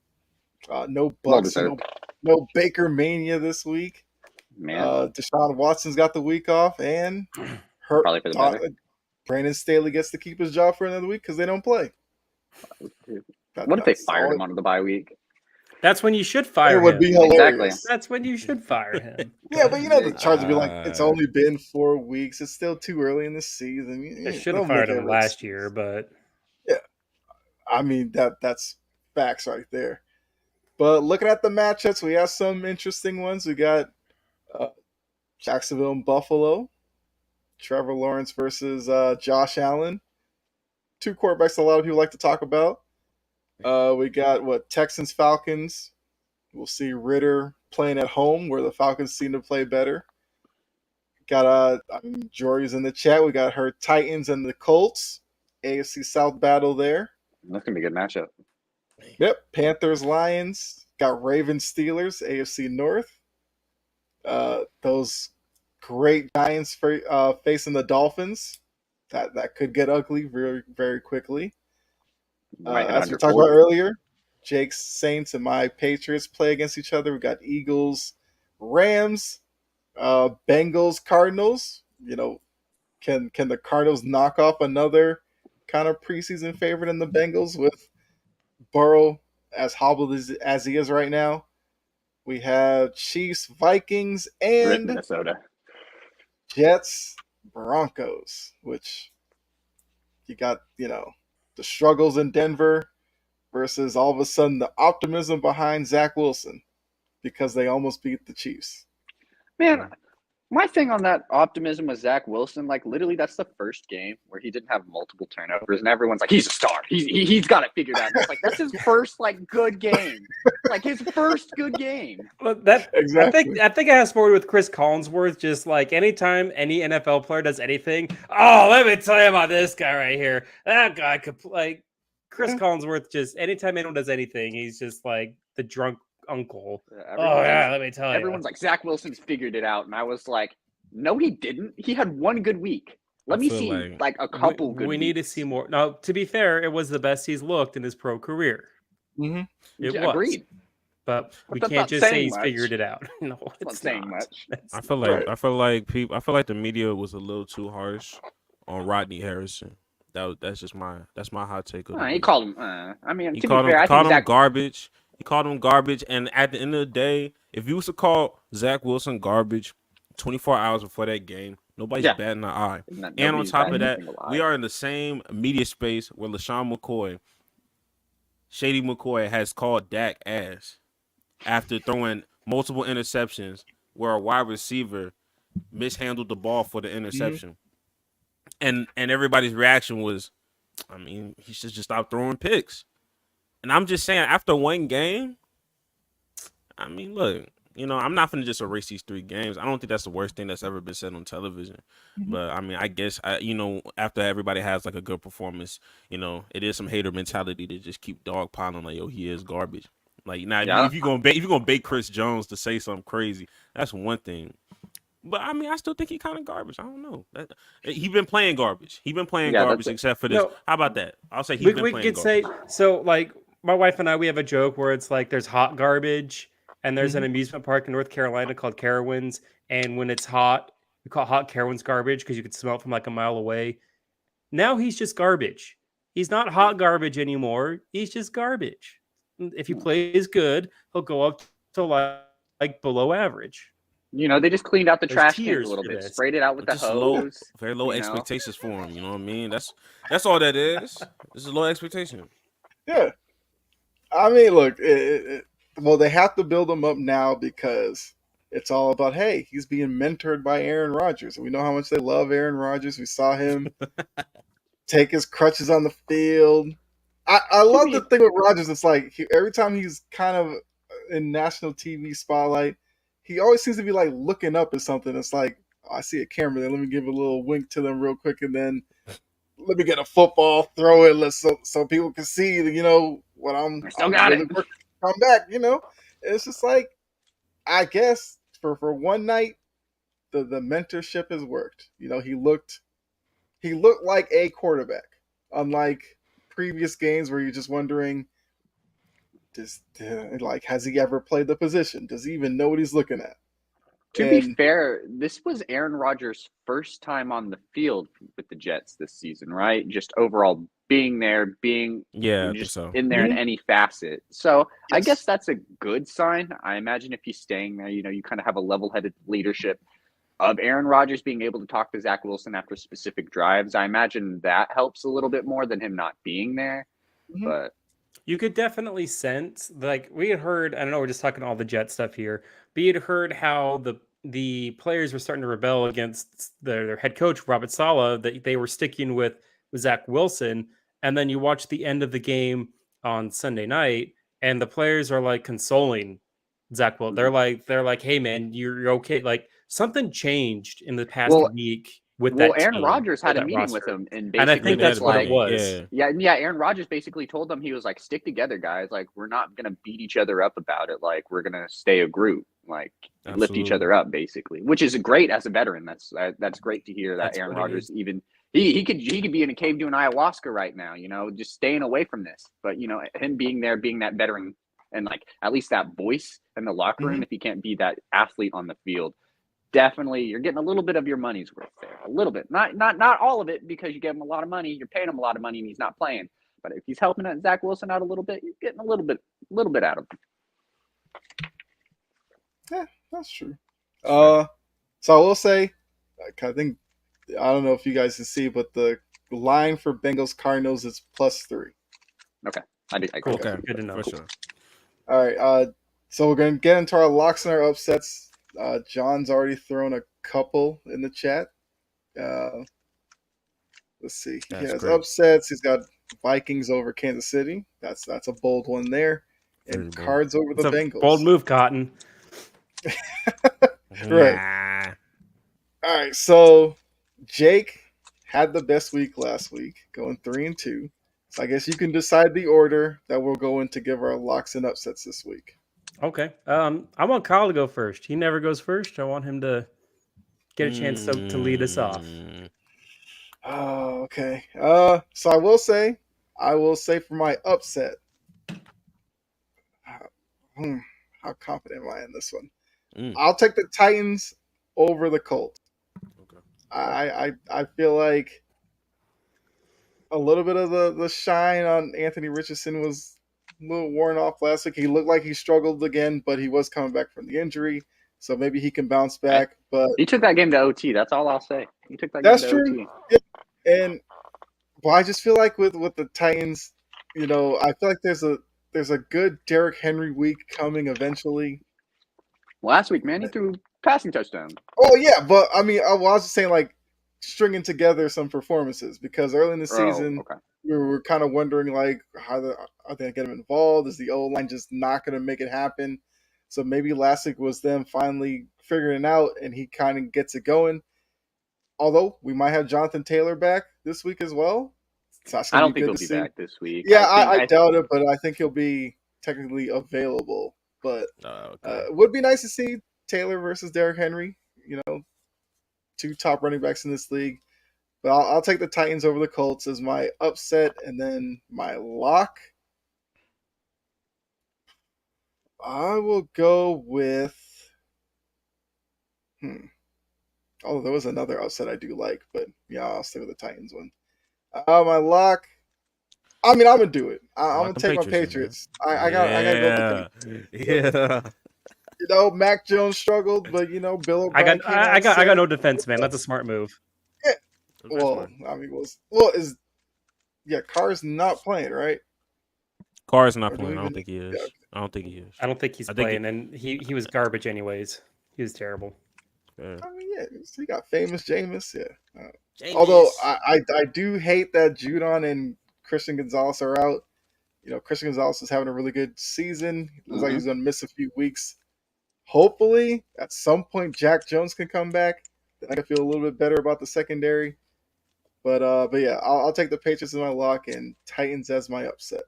No Bucks, no Baker Mania this week. Man, Deshaun Watson's got the week off, and probably for the better. Brandon Staley gets to keep his job for another week because they don't play. What if they fired him on the bye week? That's when you should fire him. It would be hilarious. Exactly. That's when you should fire him. Yeah, but the charge would be like, it's only been 4 weeks. It's still too early in the season. They should have fired him last year, but yeah, I mean that's facts right there. But looking at the matchups, we have some interesting ones. We got Jacksonville and Buffalo, Trevor Lawrence versus Josh Allen. 2 quarterbacks a lot of people like to talk about. We got Texans Falcons. We'll see Ritter playing at home where the Falcons seem to play better. Got Jory's in the chat. We got her Titans and the Colts. AFC South battle there. That's gonna be a good matchup. Yep. Panthers Lions. Got Ravens Steelers. AFC North. Those great Giants facing the Dolphins. That could get ugly very, very quickly. As we talked about earlier, Jake's Saints and my Patriots play against each other. We got Eagles, Rams, Bengals, Cardinals. Can the Cardinals knock off another kind of preseason favorite in the Bengals with Burrow as hobbled as he is right now? We have Chiefs, Vikings, and Minnesota. Jets Broncos, which you got, the struggles in Denver versus all of a sudden the optimism behind Zach Wilson because they almost beat the Chiefs. Man, my thing on that optimism with Zach Wilson, like literally, that's the first game where he didn't have multiple turnovers, and everyone's like, "He's a star. He's got it figured out." And it's like that's his first like good game, like his first good game. Well, Exactly. I think it has more to do with Chris Collinsworth. Just like anytime any NFL player does anything, oh, let me tell you about this guy right here. That guy could like Chris Collinsworth. Just anytime anyone does anything, he's just like the drunk uncle. Oh yeah, let me tell you. Everyone's like, Zach Wilson's figured it out, and I was like, no, he didn't. He had one good week. Let me see like a couple good. We need to see more. Now, to be fair, it was the best he's looked in his pro career. Mm-hmm. It Yeah, was. agreed. But we that's can't not just say saying he's much. figured it out. No, It's not it's saying not. much. I feel like the media was a little too harsh on Rodney Harrison. That's my hot take of the He week. called him. I mean, He to called be fair, him, I called think him Zach. garbage. He called him garbage, and at the end of the day, if you was to call Zach Wilson garbage 24 hours before that game, nobody's Yeah. batting an eye. Not- And on nobody's top of batting a that, single we eye. are in the same media space where LaShawn McCoy, Shady McCoy, has called Dak ass after throwing multiple interceptions where a wide receiver mishandled the ball for the interception. And everybody's reaction was, I mean, he should just stop throwing picks. And I'm just saying, after one game, I mean, look, I'm not going to just erase these 3 games. I don't think that's the worst thing that's ever been said on television. But, I mean, I guess, after everybody has, like, a good performance, it is some hater mentality to just keep dogpiling, like, yo, he is garbage. Like, now, Yeah. if you're going to bait Chris Jones to say something crazy, that's one thing. But, I mean, I still think he kind of garbage. I don't know. He been playing garbage. He been playing Yeah, garbage that's it. except for this. No. How about that? I'll say he's We been playing could garbage. say so. Like my wife and I, we have a joke where it's like there's hot garbage, and there's an amusement park in North Carolina called Carowinds, and when it's hot, we call it hot Carowinds garbage because you can smell it from like a mile away. Now he's just garbage. He's not hot garbage anymore. He's just garbage. If he plays good, he'll go up to like below average. They just cleaned out the There's trash cans tears a little for bit, this. sprayed it out with the Just low, hose. very low you know? expectations for him. You know what I mean? That's all that is. This is low expectation. Yeah. I mean, look, well, they have to build him up now because it's all about, hey, he's being mentored by Aaron Rodgers. And we know how much they love Aaron Rodgers. We saw him take his crutches on the field. I love the thing with Rodgers. It's like every time he's kind of in national TV spotlight, he always seems to be like looking up at something. It's like, oh, I see a camera there. Let me give a little wink to them real quick, and then let me get a football, throw it, so people can see, what I'm. I still got it. Come back, It's just like, I guess for one night, the mentorship has worked. He looked like a quarterback, unlike previous games where you're just wondering, has he ever played the position? Does he even know what he's looking at? To be fair, this was Aaron Rodgers' first time on the field with the Jets this season, right? Just overall being there, just in there in any facet. So I guess that's a good sign. I imagine if he's staying there, you kind of have a level-headed leadership of Aaron Rodgers being able to talk to Zach Wilson after specific drives. I imagine that helps a little bit more than him not being there. Mhm. But you could definitely sense, like we had heard, I don't know, we're just talking all the Jet stuff here, but you'd heard how the players were starting to rebel against their head coach, Robert Saleh, that they were sticking with Zach Wilson. And then you watch the end of the game on Sunday night, and the players are like consoling Zach Wilson. They're like, hey man, you're okay. Like something changed in the past week with that Aaron team, Rodgers had a that meeting roster. with him, and I basically think that's what it was. Yeah. Aaron Rodgers basically told them, he was like, "Stick together, guys. Like, we're not gonna beat each other up about it. Like, we're gonna stay a group. Like, lift each other up, basically." Which is great as a veteran. That's great to hear that That's Aaron what it Rodgers even he could be in a cave doing ayahuasca right now. Just staying away from this. But him being there, being that veteran, and like at least that voice in the locker room. If he can't be that athlete on the field, definitely you're getting a little bit of your money's worth there. A little bit, not all of it, because you give him a lot of money, you're paying him a lot of money, and he's not playing. But if he's helping Zach Wilson out a little bit, you're getting a little bit out of him. Yeah, that's true. So I will say, I think I don't know if you guys can see, but the line for Bengals Cardinals is +3. Okay, I Cool. Okay, Good to know. for sure. All right. So we're gonna get into our locks and our upsets. John's already thrown a couple in the chat. Uh, let's see. He That's has great. upsets. He's got Vikings over Kansas City. That's a bold one there. Very And bold. Cards over It's the a Bengals. bold move, Cotton. Right. Nah. All right. So Jake had the best week last week, going 3-2. So I guess you can decide the order that we'll go in to give our locks and upsets this week. Okay. I want Kyle to go first. He never goes first. I want him to get a chance to lead us off. Oh, okay. So I will say for my upset. How confident am I in this one? I'll take the Titans over the Colts. Okay. I feel like a little bit of the shine on Anthony Richardson was a little worn off last week. He looked like he struggled again, but he was coming back from the injury, so maybe he can bounce back. But He took that game to OT. That's all I'll say. He took that that's game to true. OT. Yeah. And well, I just feel like with the Titans, I feel like there's a good Derrick Henry week coming eventually. Last week, man, he threw passing touchdown. Oh yeah, but I mean, I was just saying like stringing together some performances because early in the season okay. we were kind of wondering like how are they gonna get him involved? Is the O line just not gonna make it happen? So maybe last week was them finally figuring it out, and he kind of gets it going. Although we might have Jonathan Taylor back this week as well. So that's I gonna don't think good he'll to be see. back this week. Yeah, I doubt it, but I think he'll be technically available. But Okay. it would be nice to see Taylor versus Derrick Henry. Two top running backs in this league. But I'll take the Titans over the Colts as my upset, and then my lock. I will go with. Oh, there was another upset I do like, but yeah, I'll stay with the Titans one. My lock. I mean, I'm gonna do it. I'm gonna take my Patriots. I got to go with the Patriots. Yeah. Mac Jones struggled, but Bill I O'Brien. got no defense, man. That's a smart move. Yeah. Well, I mean, Carr's not playing, right? Carr's not playing. I don't think he is. Yeah. I don't think he is. I don't think he's playing, and he was garbage anyways. He was terrible. Yeah. I mean, yeah, he got famous Jameis, yeah. Jameis. Although I do hate that Judon and Christian Gonzalez are out. Christian Gonzalez is having a really good season. It looks like he's going to miss a few weeks. Hopefully, at some point, Jack Jones can come back. Then I can feel a little bit better about the secondary. But yeah, I'll take the Patriots as my lock and Titans as my upset.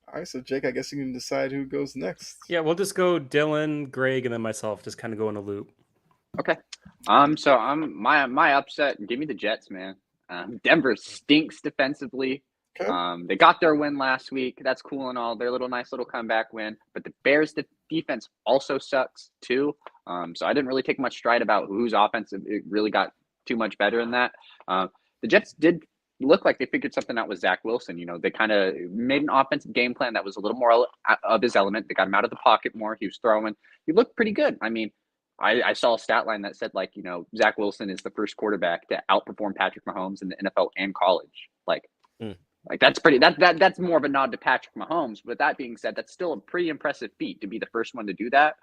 All right, so Jake, I guess you can decide who goes next. Yeah, we'll just go Dylan, Greg, and then myself. Just kind of go in a loop. Okay. So I'm my upset. Give me the Jets, man. Denver stinks defensively. Okay. They got their win last week. That's cool and all. Their nice little comeback win. But the Bears' defense also sucks too. So I didn't really take much stride about whose offense it really got too much better in that. The Jets did look like they figured something out with Zach Wilson. They kind of made an offensive game plan that was a little more of his element. They got him out of the pocket more. He was throwing. He looked pretty good. I mean, I saw a stat line that said Zach Wilson is the first quarterback to outperform Patrick Mahomes in the NFL and college. Like that's pretty. That's more of a nod to Patrick Mahomes. But that being said, that's still a pretty impressive feat to be the first one to do that.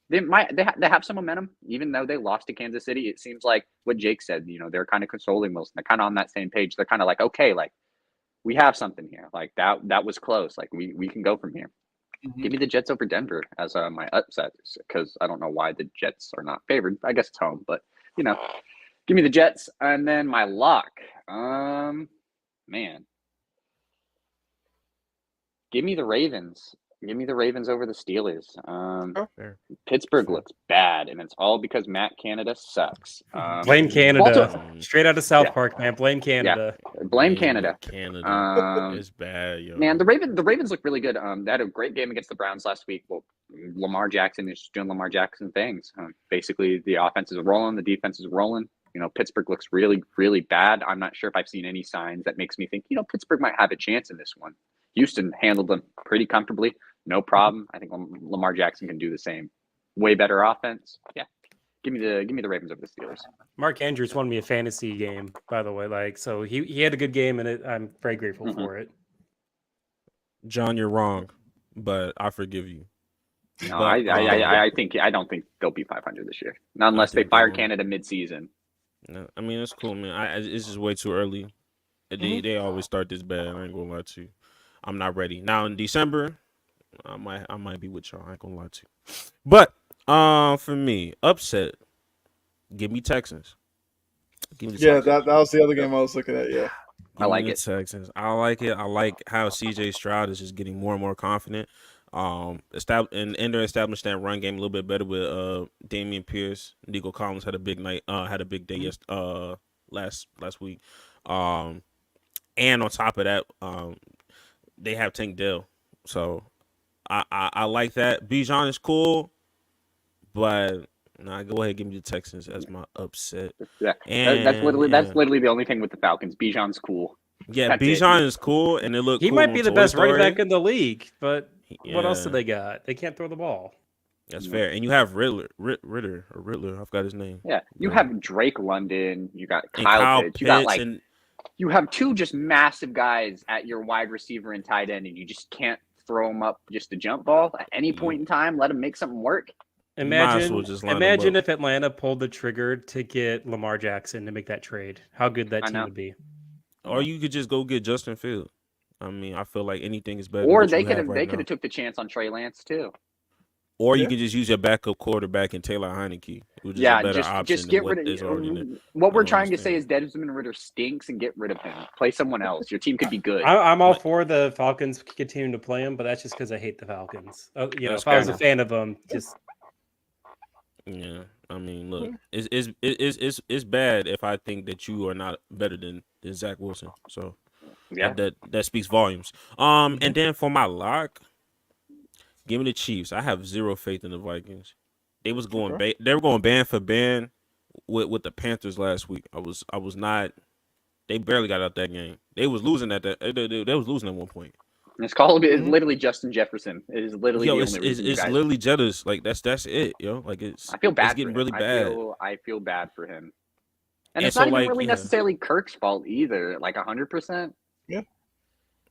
They have some momentum, even though they lost to Kansas City. It seems like what Jake said. They're kind of consoling Wilson. They're kind of on that same page. They're kind of like, okay, like we have something here. Like that was close. Like we can go from here. Give me the Jets over Denver as my upset, because I don't know why the Jets are not favored. I guess it's home, but give me the Jets. And then my lock, man, give me the Ravens. Give me the Ravens over the Steelers. Pittsburgh looks bad, and it's all because Matt Canada sucks. Blame Canada. Straight out of South Park, man. Blame Canada. Yeah. Blame Canada. Canada is bad, yo. Man, the Ravens look really good. They had a great game against the Browns last week. Well, Lamar Jackson is just doing Lamar Jackson things. Basically, the offense is rolling, the defense is rolling. Pittsburgh looks really, really bad. I'm not sure if I've seen any signs that makes me think, Pittsburgh might have a chance in this one. Houston handled them pretty comfortably. No problem. I think Lamar Jackson can do the same. Way better offense. Yeah. Give me the Ravens over the Steelers. Mark Andrews won me a fantasy game, by the way. Like, so he had a good game, and I'm very grateful for it. John, you're wrong, but I forgive you. No, But, I don't think they'll be 500 this year, not unless they think fire they'll- Canada mid-season. No, I mean, it's cool, man. It's just way too early. They always start this bad. I ain't gonna lie to you. I'm not ready. Now in December, I might be with y'all. I ain't gonna lie to you. But for me, upset. Give me Texans. Give me the Yeah, Texans. that was the other game I was looking at. Yeah. I like Give me it. the Texans. I like it. I like how CJ Stroud is just getting more and more confident. And they're establishing that run game a little bit better with Damian Pierce. Nico Collins had a big night. Had a big day last week. And on top of that, they have Tank Dell. So I like that. Bijan is cool, but nah, go ahead and give me the Texans as my upset. Yeah, And that's literally the only thing with the Falcons. Bijan's cool. Yeah, That's it. Bijan is cool, and it looked He cool might on be the Toy best running Story. back in the league, but what else do Yeah. they got? They can't throw the ball. That's fair. And you have Riddler. I forgot his name. Yeah, you Yeah. have Drake London. You got And Kyle Pitts. You got like and you have two just massive guys at your wide receiver and tight end, and you just can't throw them up just a jump ball at any point in time. Let them make something work. You might as well Imagine, just line 'em imagine up. if Atlanta pulled the trigger to get Lamar Jackson to make that trade. How good that I team know. would be. Or you could just go get Justin Fields. I mean, I feel like anything is better. Or than they what you could have have right now. took the chance on Trey Lance too. Or you Yeah. can just use your backup quarterback in Taylor Heineke, which is Yeah, a better option just than get what rid is already there. of. What we're don't trying to say understand. is Desmond Ritter stinks, and get rid of him. Play someone else. Your team could be good. I'm all Like- for the Falcons continuing to play him, but that's just because I hate the Falcons. That's If I was fair a fan of them, just Yeah, I mean, look, it's bad if I think that you are not better than Zach Wilson. So Yeah. that speaks volumes. And then for my lock, give me the Chiefs. I have zero faith in the Vikings. They was going they were going band for band with the Panthers last week. I was not. They barely got out that game. They was losing they was losing at one point. It's called. It's literally Justin Jefferson. It is literally Yo, the it's only reason. you guys- literally Jettas. Like that's it, yo. Like it's I feel bad. It's getting for him. really bad. I feel bad for him. And And it's so, not even like, really yeah. necessarily Kirk's fault either. Like 100%. Yeah.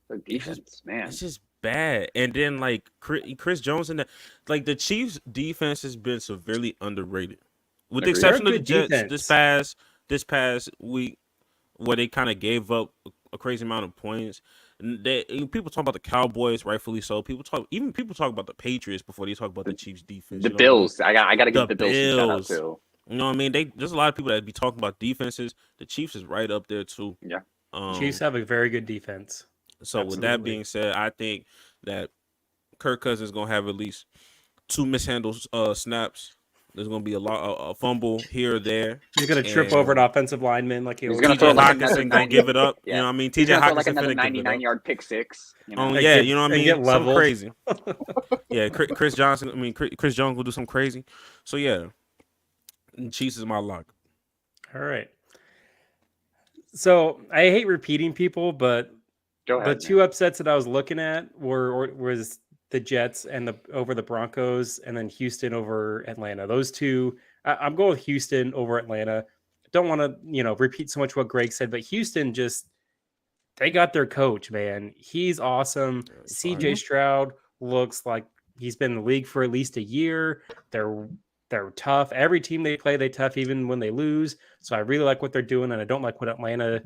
The defense, man. It's just bad. And then like Chris Jones and the Chiefs defense has been severely underrated. With the Agreed. exception of They're the a good Jets this past week where they kind of gave up a crazy amount of points. People talk about the Cowboys, rightfully so. People talk about the Patriots before they talk about the Chiefs defense. The you know what I mean? Bills. I got to give The the Bills some shout out Bills. too. You know what I mean? There's a lot of people that be talking about defenses. The Chiefs is right up there too. Yeah. Chiefs have a very good defense. So with that Absolutely. being said, I think that Kirk Cousins is gonna have at least 2 mishandled snaps. There's gonna be a fumble here or there. He's gonna trip And over an offensive lineman like he He's always gonna throw TJ like Hawkinson another gonna 90 give it up. Yeah. You know what I mean? He's TJ gonna throw like Hawkinson another finna give it up. 99-yard pick six. You know? Oh yeah, get- you know what I and mean? get Something leveled. crazy. Yeah, Chris Jones will do something crazy. So yeah, and Chiefs is my lock. All right. So I hate repeating people, but Go ahead. the two upsets that I was looking at was the Jets and over the Broncos, and then Houston over Atlanta. Those two, I'm going with Houston over Atlanta. Don't want to repeat so much what Greg said, but Houston they got their coach, man. He's awesome. CJ Stroud looks like he's been in the league for at least a year. They're tough. Every team they play, they tough even when they lose. So I really like what they're doing, and I don't like what Atlanta.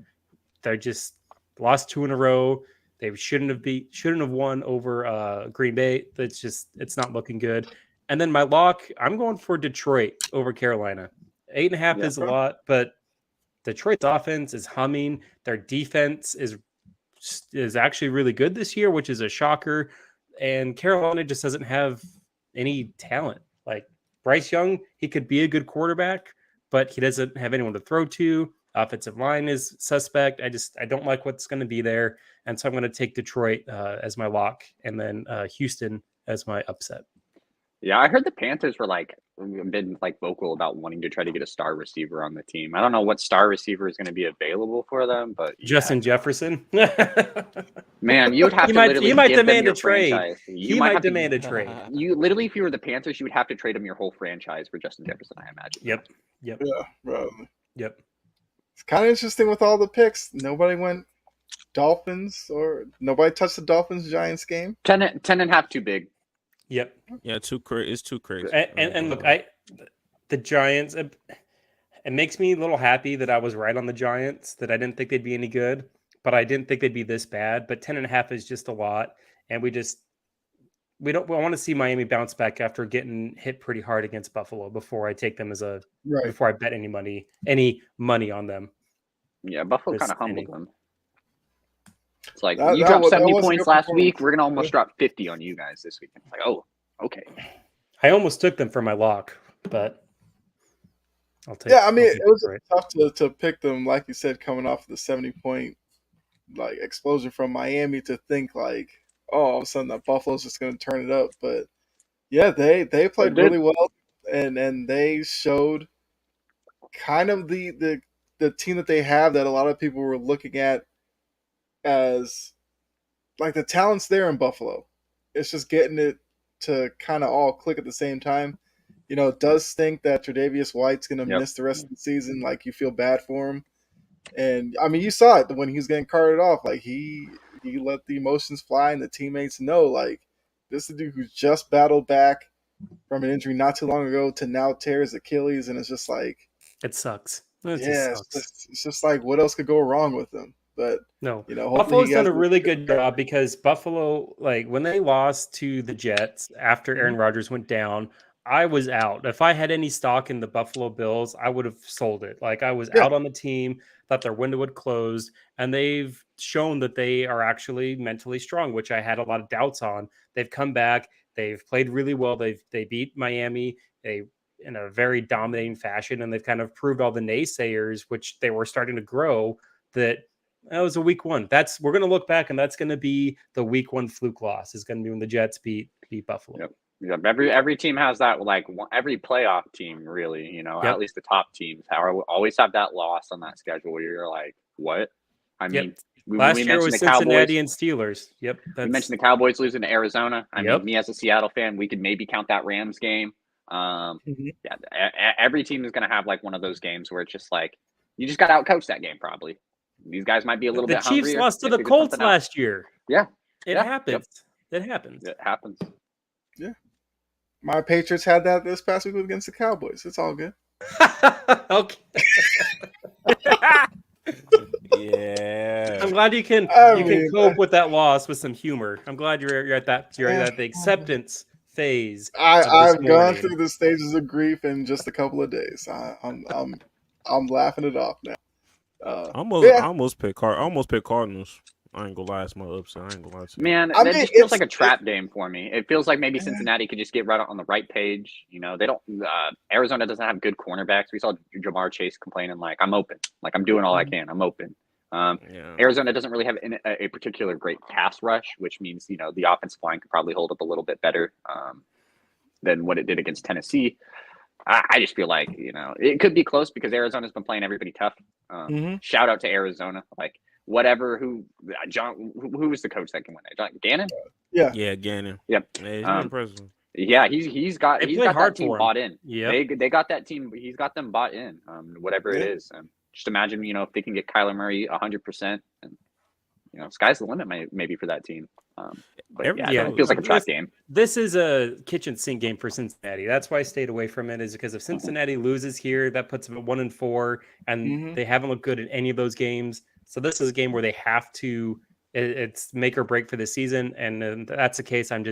They're just lost 2 in a row. They shouldn't have won over Green Bay. It's not looking good. And then my lock, I'm going for Detroit over Carolina. 8.5 is a lot, but Detroit's offense is humming. Their defense is actually really good this year, which is a shocker. And Carolina just doesn't have any talent. Like Bryce Young, he could be a good quarterback, but he doesn't have anyone to throw to. Offensive line is suspect. I don't like what's going to be there. And so I'm going to take Detroit as my lock and then Houston as my upset. Yeah, I heard the Panthers were like been like vocal about wanting to try to get a star receiver on the team. I don't know what star receiver is going to be available for them, but Justin Jefferson. man, you would have He to might literally demand give them a your trade. franchise. You He might might have to. demand a trade. You literally, if you were the Panthers, you would have to trade him your whole franchise for Justin Jefferson. I imagine. Yep. Yeah, bro. Yep. It's kind of interesting with all the picks. Nobody went Dolphins, or nobody touched the Dolphins Giants game. 10 and a half too big. Yep. Yeah, it's too crazy. And look, the Giants. It makes me a little happy that I was right on the Giants. That I didn't think they'd be any good, but I didn't think they'd be this bad. But 10.5 is just a lot, and we want to see Miami bounce back after getting hit pretty hard against Buffalo before I take them before I bet any money on them. Yeah, Buffalo kind of humbled them. It's like That you dropped was 70 a points good last week. performance. We're gonna almost drop 50 on you guys this week. It's like, oh, okay. I almost took them for my lock, but I'll take. Yeah, I mean, I'll it take was for it. tough to pick them, like you said, coming off the 70-point like explosion from Miami to think like, oh, all of a sudden that Buffalo's just going to turn it up. But yeah, they played did. really well, and they showed kind of the team that they have that a lot of people were looking at as like the talent's there in Buffalo. It's just getting it to kind of all click at the same time. You know, it does stink that Tre'Davious White's going to miss the rest of the season. Like, you feel bad for him. And, I mean, you saw it when he was getting carted off. Like, he let the emotions fly, and the teammates know, like, this is a dude who's just battled back from an injury not too long ago to now tear his Achilles, and it's just like, It sucks. it's just like, what else could go wrong with him? But No, you know, hopefully Buffalo's he done has a really good job because Buffalo, like when they lost to the Jets after Aaron Rodgers went down, I was out. If I had any stock in the Buffalo Bills, I would have sold it. Like I was out on the team, thought their window had closed, and they've shown that they are actually mentally strong, which I had a lot of doubts on. They've come back. They've played really well. They beat Miami in a very dominating fashion, and they've kind of proved all the naysayers, which they were starting to grow, that was a week one. We're going to look back, and that's going to be the week one fluke loss. Is going to be when the Jets beat Buffalo. Yep. Yep. Every team has that. Like every playoff team, really. You know, at least the top teams always have that loss on that schedule where you're like, what? I mean, last we year was the Cincinnati Cowboys. and Steelers. Yep. We mentioned the Cowboys losing to Arizona. I mean, me as a Seattle fan, we could maybe count that Rams game. Yeah, every team is going to have like one of those games where it's just like you just got to outcoach that game. Probably these guys might be a little bit. The Chiefs lost to the Colts last year. Yeah, it happens. It happens. It happens. Yeah, my Patriots had that this past week against the Cowboys. It's all good. Okay. Yeah, I'm glad you can cope with that loss with some humor. I'm glad you're at the acceptance phase. I've gone through the stages of grief in just a couple of days. I'm laughing it off now. I almost picked Cardinals. I ain't gonna lie, it's my upset. I ain't gonna lie to you. Man, that just feels like a trap game for me. It feels like maybe Cincinnati could just get right on the right page. You know, they don't. Arizona doesn't have good cornerbacks. We saw Jamar Chase complaining like, "I'm open, like I'm doing all I can. I'm open." Arizona doesn't really have a particular great pass rush, which means the offensive line could probably hold up a little bit better than what it did against Tennessee. I just feel like it could be close because Arizona's been playing everybody tough. Shout out to Arizona, like. Whatever, who was the coach that can win that? John Gannon? Yeah, Yep. Gannon. Yeah, he's impressive. Yeah, he's got that team bought in. Yeah, they got that team. He's got them bought in. Whatever it is, just imagine if they can get Kyler Murray 100%, and sky's the limit maybe for that team. But it feels like a trap game. This is a kitchen sink game for Cincinnati. That's why I stayed away from it. Is because if Cincinnati loses here, that puts them at 1-4, and they haven't looked good in any of those games. So this is a game where they have to. It's make or break for the season, and if that's the case. I'm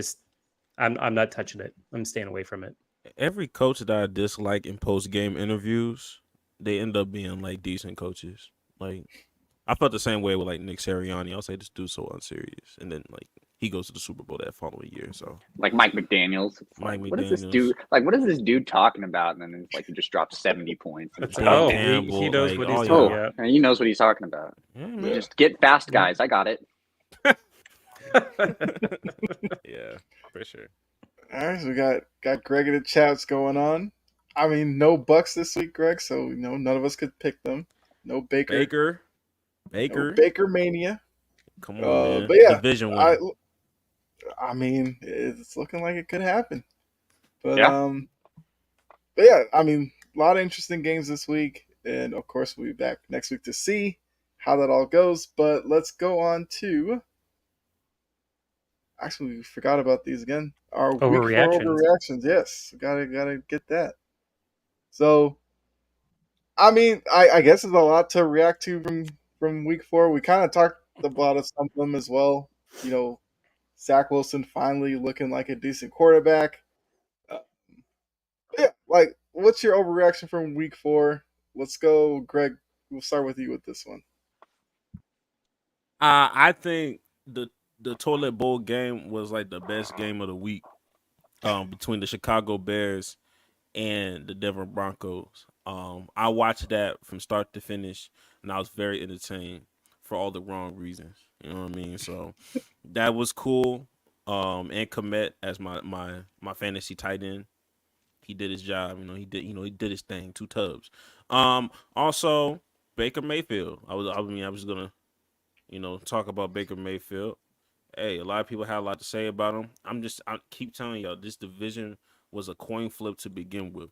not touching it. I'm staying away from it. Every coach that I dislike in post-game interviews, they end up being like decent coaches. Like I felt the same way with like Nick Sirianni. I was like, this dude's so unserious, and then like he goes to the Super Bowl that following year. So like Mike McDaniels. What is this dude? Like what is this dude talking about? And then it's like he just dropped 70 points. He knows what he's talking about. And he knows what he's talking about. Just get fast, guys. I got it. Yeah, for sure. All right, so we got Greg in the chat. What's going on? I mean, no Bucks this week, Greg. So none of us could pick them. No Baker. No Baker. Baker mania. Come on, man. But yeah, Division winner. I mean, it's looking like it could happen. But Yeah. but yeah, I mean, a lot of interesting games this week, and of course we'll be back next week to see how that all goes. But let's go on to. Actually, we forgot about these again. Our week 4 Overreactions. overreactions. Yes, gotta get that. So, I mean, I guess there's a lot to react to from week 4. We kind of talked about some of them as well. Zach Wilson finally looking like a decent quarterback. Yeah, like, what's your overreaction from week 4? Let's go, Greg. We'll start with you with this one. I think the toilet bowl game was like the best game of the week. Between the Chicago Bears and the Denver Broncos. I watched that from start to finish, and I was very entertained for all the wrong reasons. You know what I mean? So that was cool. And Komet as my fantasy tight end, he did his job. He did his thing. 2 tubs. Also Baker Mayfield. I was gonna talk about Baker Mayfield. Hey, a lot of people had a lot to say about him. I keep telling y'all, this division was a coin flip to begin with.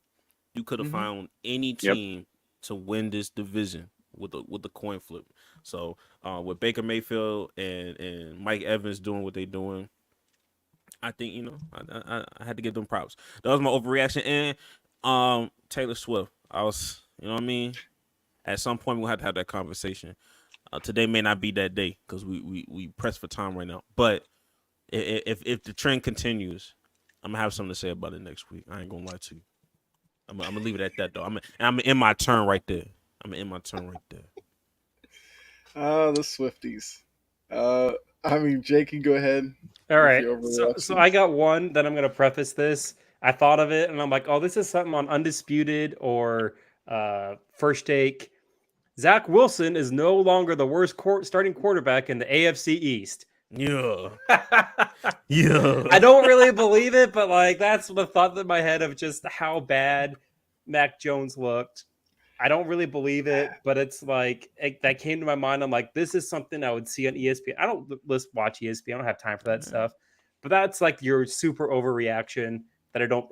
You could have found any team to win this division with a coin flip. So with Baker Mayfield and Mike Evans doing what they're doing, I think I had to give them props. That was my overreaction. And Taylor Swift, I was what I mean. At some point we'll have to have that conversation. Today may not be that day because we press for time right now. But if the trend continues, I'm gonna have something to say about it next week. I ain't gonna lie to you. I'm gonna leave it at that though. I'm in my turn right there. The Swifties. I mean, Jake, can go ahead. All right. So I got one that I'm going to preface this. I thought of it and I'm like, oh, this is something on Undisputed or First Take. Zach Wilson is no longer the worst starting quarterback in the AFC East. Yeah. Yeah. I don't really believe it, but like that's the thought in my head of just how bad Mac Jones looked. I don't really believe it, but it's like that came to my mind. I'm like, this is something I would see on ESPN. I don't watch ESPN. I don't have time for that stuff. But that's like your super overreaction that I don't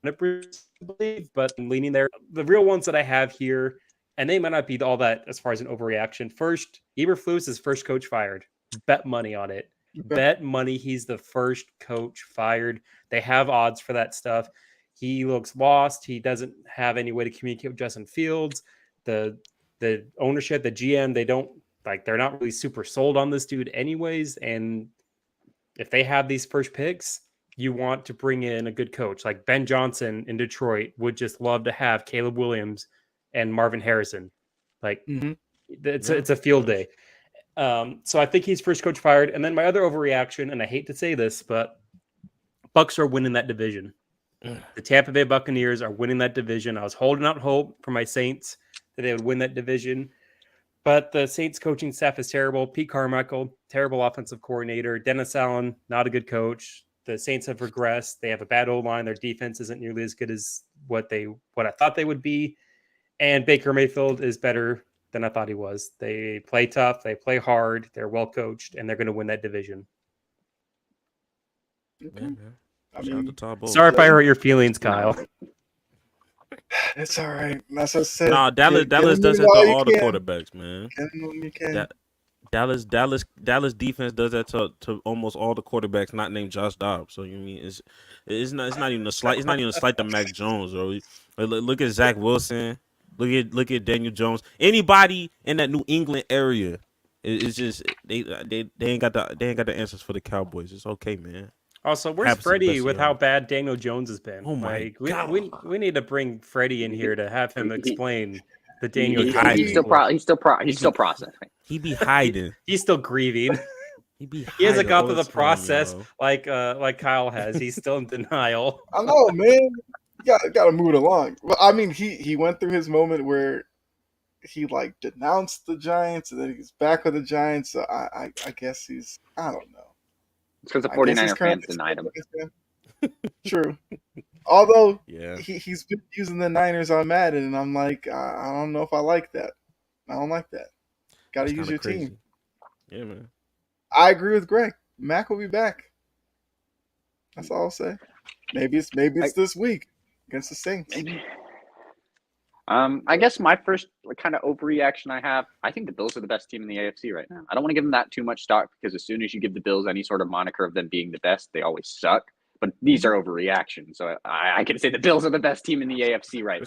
100% believe, but I'm leaning there. The real ones that I have here, and they might not be all that as far as an overreaction. First, Eberflus is first coach fired. Bet money on it. Bet money he's the first coach fired. They have odds for that stuff. He looks lost. He doesn't have any way to communicate with Justin Fields. The ownership, the GM, they're not really super sold on this dude anyways. And if they have these first picks, you want to bring in a good coach. Like Ben Johnson in Detroit would just love to have Caleb Williams and Marvin Harrison. Like it's a field day. So I think he's first coach fired. And then my other overreaction, and I hate to say this, but Bucks are winning that division. The Tampa Bay Buccaneers are winning that division. I was holding out hope for my Saints that they would win that division. But the Saints coaching staff is terrible. Pete Carmichael, terrible offensive coordinator. Dennis Allen, not a good coach. The Saints have regressed. They have a bad O-line. Their defense isn't nearly as good as what I thought they would be. And Baker Mayfield is better than I thought he was. They play tough. They play hard. They're well coached, and they're going to win that division. Okay. Sorry if I hurt your feelings, Kyle. It's all right. That's what I said. No, Dallas does that to all the quarterbacks, man. Dallas defense does that to almost all the quarterbacks not named Josh Dobbs. So you mean it's not even a slight. It's not even a slight to Mac Jones, bro. Look at Zach Wilson. Look at Daniel Jones. Anybody in that New England area, it's just they ain't got the answers for the Cowboys. It's okay, man. Also, where's Freddie with how bad Daniel Jones has been? Oh my God. We need to bring Freddie in here to have him explain the Daniel Jones. He's still processing. He be hiding. He's still grieving. He hasn't got to the process like Kyle has. He's still in denial. I know, man. You gotta move it along. Well, I mean, he went through his moment where he denounced the Giants, and then he's back with the Giants. So I guess I don't know. It's because the I guess he's 49er currently fans denied him. True. Although Yeah. he's been using the Niners on Madden, and I'm like, I don't know if I like that. I don't like that. Got to That's use kinda your crazy. team. Yeah, man. I agree with Greg. Mac will be back. That's all I'll say. Maybe it's this week against the Saints. Maybe. I guess my first kind of overreaction I think the Bills are the best team in the AFC right now. I don't want to give them that too much stock because as soon as you give the Bills any sort of moniker of them being the best, they always suck. But these are overreactions. So I can say the Bills are the best team in the AFC right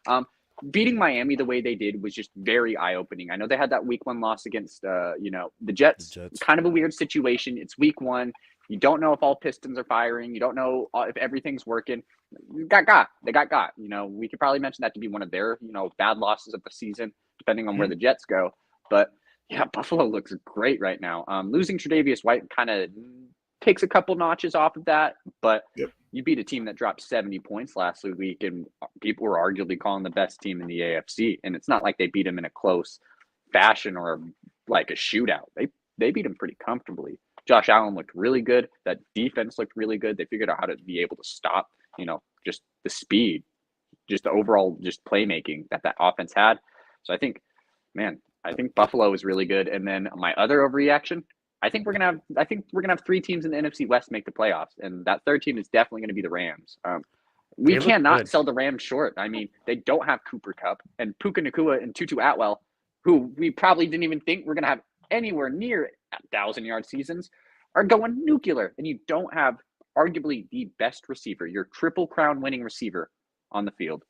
now. Beating Miami the way they did was just very eye-opening. I know they had that week 1 loss against the Jets. The Jets. Kind of a weird situation. It's week 1. You don't know if all pistons are firing. You don't know if everything's working. They got got. We could probably mention that to be one of their, bad losses of the season, depending on where the Jets go. But yeah, Buffalo looks great right now. Losing Tre'Davious White kind of takes a couple notches off of that, but you beat a team that dropped 70 points last week, and people were arguably calling the best team in the AFC. And it's not like they beat them in a close fashion or like a shootout. They beat them pretty comfortably. Josh Allen looked really good. That defense looked really good. They figured out how to be able to stop, just the speed, just the overall just playmaking that offense had. So I think Buffalo is really good. And then my other overreaction, I think we're gonna have 3 teams in the NFC West make the playoffs, and that third team is definitely gonna be the Rams. We cannot sell the Rams short. I mean, they don't have Cooper Kupp and Puka Nacua and Tutu Atwell, who we probably didn't even think we're gonna have anywhere near 1,000-yard seasons, are going nuclear. And you don't have arguably the best receiver, your Triple Crown winning receiver on the field.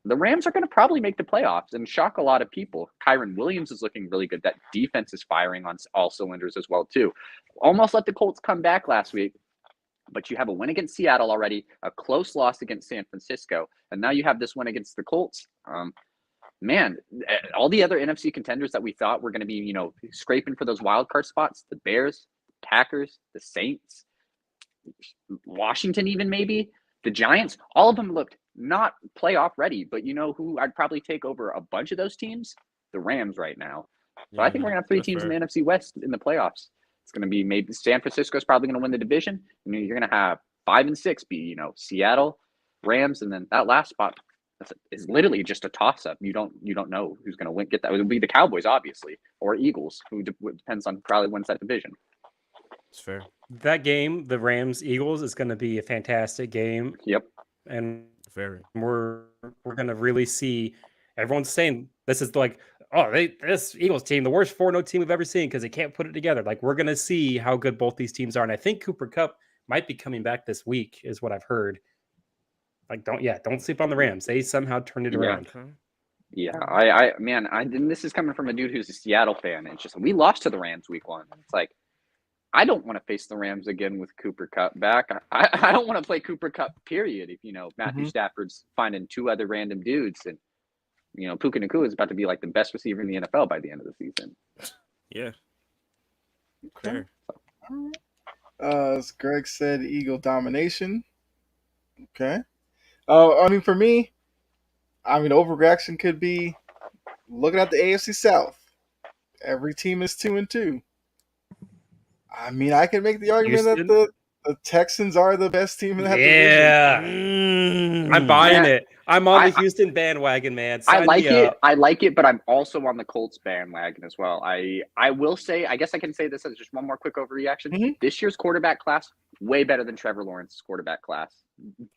The Rams are going to probably make the playoffs and shock a lot of people. Kyron Williams is looking really good. That defense is firing on all cylinders as well, too. Almost let the Colts come back last week, but you have a win against Seattle already, a close loss against San Francisco, and now you have this win against the Colts. Man, all the other NFC contenders that we thought were going to be, scraping for those wild card spots, the Bears, the Packers, the Saints, Washington even maybe, the Giants, all of them looked not playoff ready, but you know who I'd probably take over a bunch of those teams? The Rams right now. So I think we're going to have 3 teams in the NFC West in the playoffs. It's going to be maybe San Francisco's probably going to win the division. You're going to have 5 and 6 be, Seattle, Rams, and then that last spot is literally just a toss-up. You don't know who's going to get that. It would be the Cowboys, obviously, or Eagles, who depends on probably wins that division. It's fair. That game, the Rams-Eagles, is going to be a fantastic game. Yep. And Very. we're going to really see everyone's saying this is like, this Eagles team, the worst 4-0 team we've ever seen because they can't put it together. Like, we're going to see how good both these teams are. And I think Cooper Kupp might be coming back this week is what I've heard. Like, don't sleep on the Rams. They somehow turned it around. Yeah, and this is coming from a dude who's a Seattle fan. It's just, we lost to the Rams week 1. It's like, I don't want to face the Rams again with Cooper Kupp back. I don't want to play Cooper Kupp, period. If, Matthew Stafford's finding 2 other random dudes and, Puka Nacua is about to be like the best receiver in the NFL by the end of the season. Yeah. Fair. As Greg said, Eagle domination. Okay. For me, overreaction could be looking at the AFC South. Every team is 2-2. I can make the argument Houston? that the Texans are the best team in that division. Yeah. I'm buying it. I'm on the Houston bandwagon, man. I like it, but I'm also on the Colts bandwagon as well. I will say, I guess I can say this as just one more quick overreaction. Mm-hmm. This year's quarterback class, way better than Trevor Lawrence's quarterback class.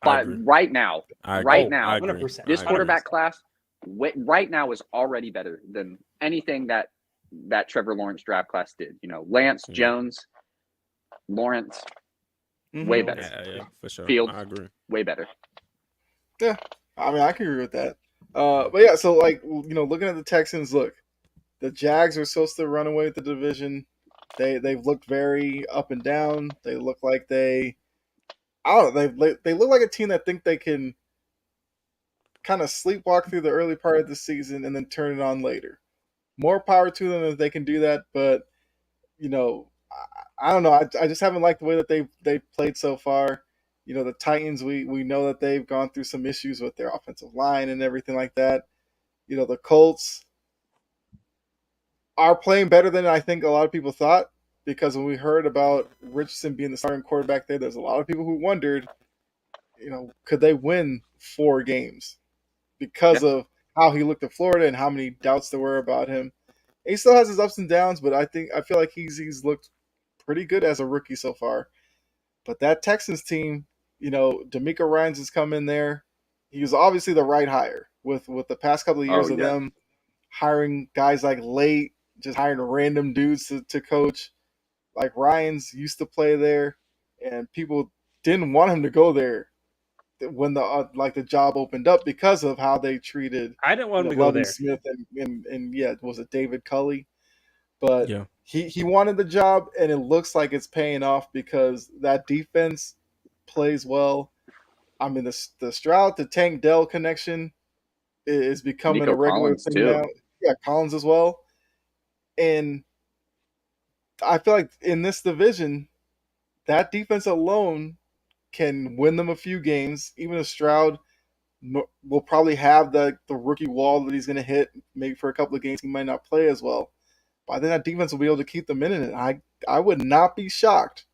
But right now, 100%. this quarterback class right now is already better than anything that Trevor Lawrence draft class did. Lance, Jones, Lawrence, way better. Yeah, for sure. Fields, I agree. way better. Yeah, I can agree with that. But yeah, so looking at the Texans, look, the Jags are supposed to run away with the division. They've looked very up and down. They look like they look like a team that think they can kind of sleepwalk through the early part of the season and then turn it on later. More power to them if they can do that, but I don't know. I just haven't liked the way that they played so far. The Titans, we know that they've gone through some issues with their offensive line and everything like that. The Colts are playing better than I think a lot of people thought. because when we heard about Richardson being the starting quarterback there's a lot of people who wondered, could they win 4 games because of how he looked at Florida and how many doubts there were about him. And he still has his ups and downs, but I feel like he's looked pretty good as a rookie so far. But that Texans team, D'Amico Ryans has come in there. He was obviously the right hire with the past couple of years of them hiring guys like Late, just hiring random dudes to coach. Like Ryans used to play there, and people didn't want him to go there when the job opened up because of how they treated. I didn't want him to go there. Smith and was it David Culley? But Yeah. he wanted the job, and it looks like it's paying off because that defense plays well. I mean, the Stroud to Tank Dell connection is becoming Nico a regular Collins, thing too. now. Yeah, Collins as well. And I feel like in this division, that defense alone can win them a few games. Even if Stroud will probably have the rookie wall that he's going to hit, maybe for a couple of games he might not play as well. But I think that defense will be able to keep them in it. I would not be shocked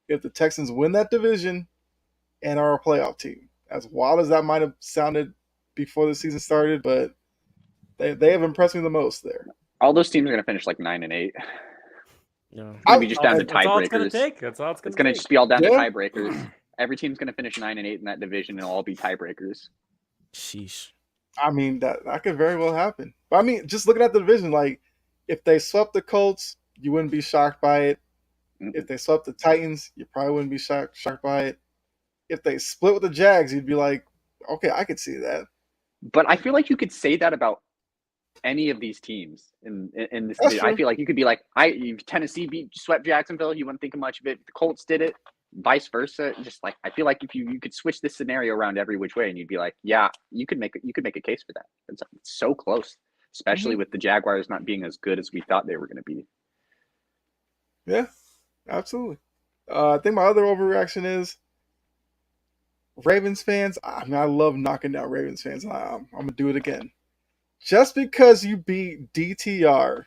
if the Texans win that division and are a playoff team. As wild as that might have sounded before the season started, but they have impressed me the most there. All those teams are going to finish like 9-8. Yeah. Maybe just down to That's all it's going to tiebreakers. take. That's all it's going It's to going to take. just be all down to Yeah. tiebreakers. Every team's going to finish 9-8 in that division, and it'll all be tiebreakers. Sheesh. I mean, that could very well happen. But I mean, just looking at the division, like, if they swept the Colts, you wouldn't be shocked by it. Mhm. If they swept the Titans, you probably wouldn't be shocked by it. If they split with the Jags, you'd be like, okay, I could see that. But I feel like you could say that about any of these teams in this. That's I true. feel like you could be like, Tennessee swept Jacksonville. You wouldn't think much of it. The Colts did it. Vice versa. Just like I feel like if you could switch this scenario around every which way, and you'd be like, yeah, you could make a case for that. It's so close, especially with the Jaguars not being as good as we thought they were going to be. Yeah, absolutely. I think my other overreaction is Ravens fans. I mean, I love knocking down Ravens fans. I'm going to do it again. Just because you beat DTR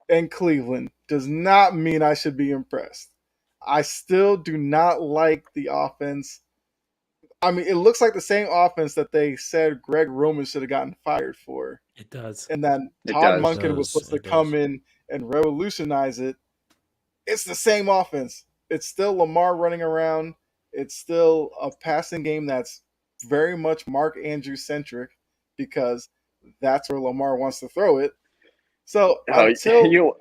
and Cleveland does not mean I should be impressed. I still do not like the offense. I mean, it looks like the same offense that they said Greg Roman should have gotten fired for. It does. And then It Todd does. Monken was supposed to It does. come in and revolutionize it. It's the same offense. It's still Lamar running around. It's still a passing game that's very much Mark Andrews centric because that's where Lamar wants to throw it. So until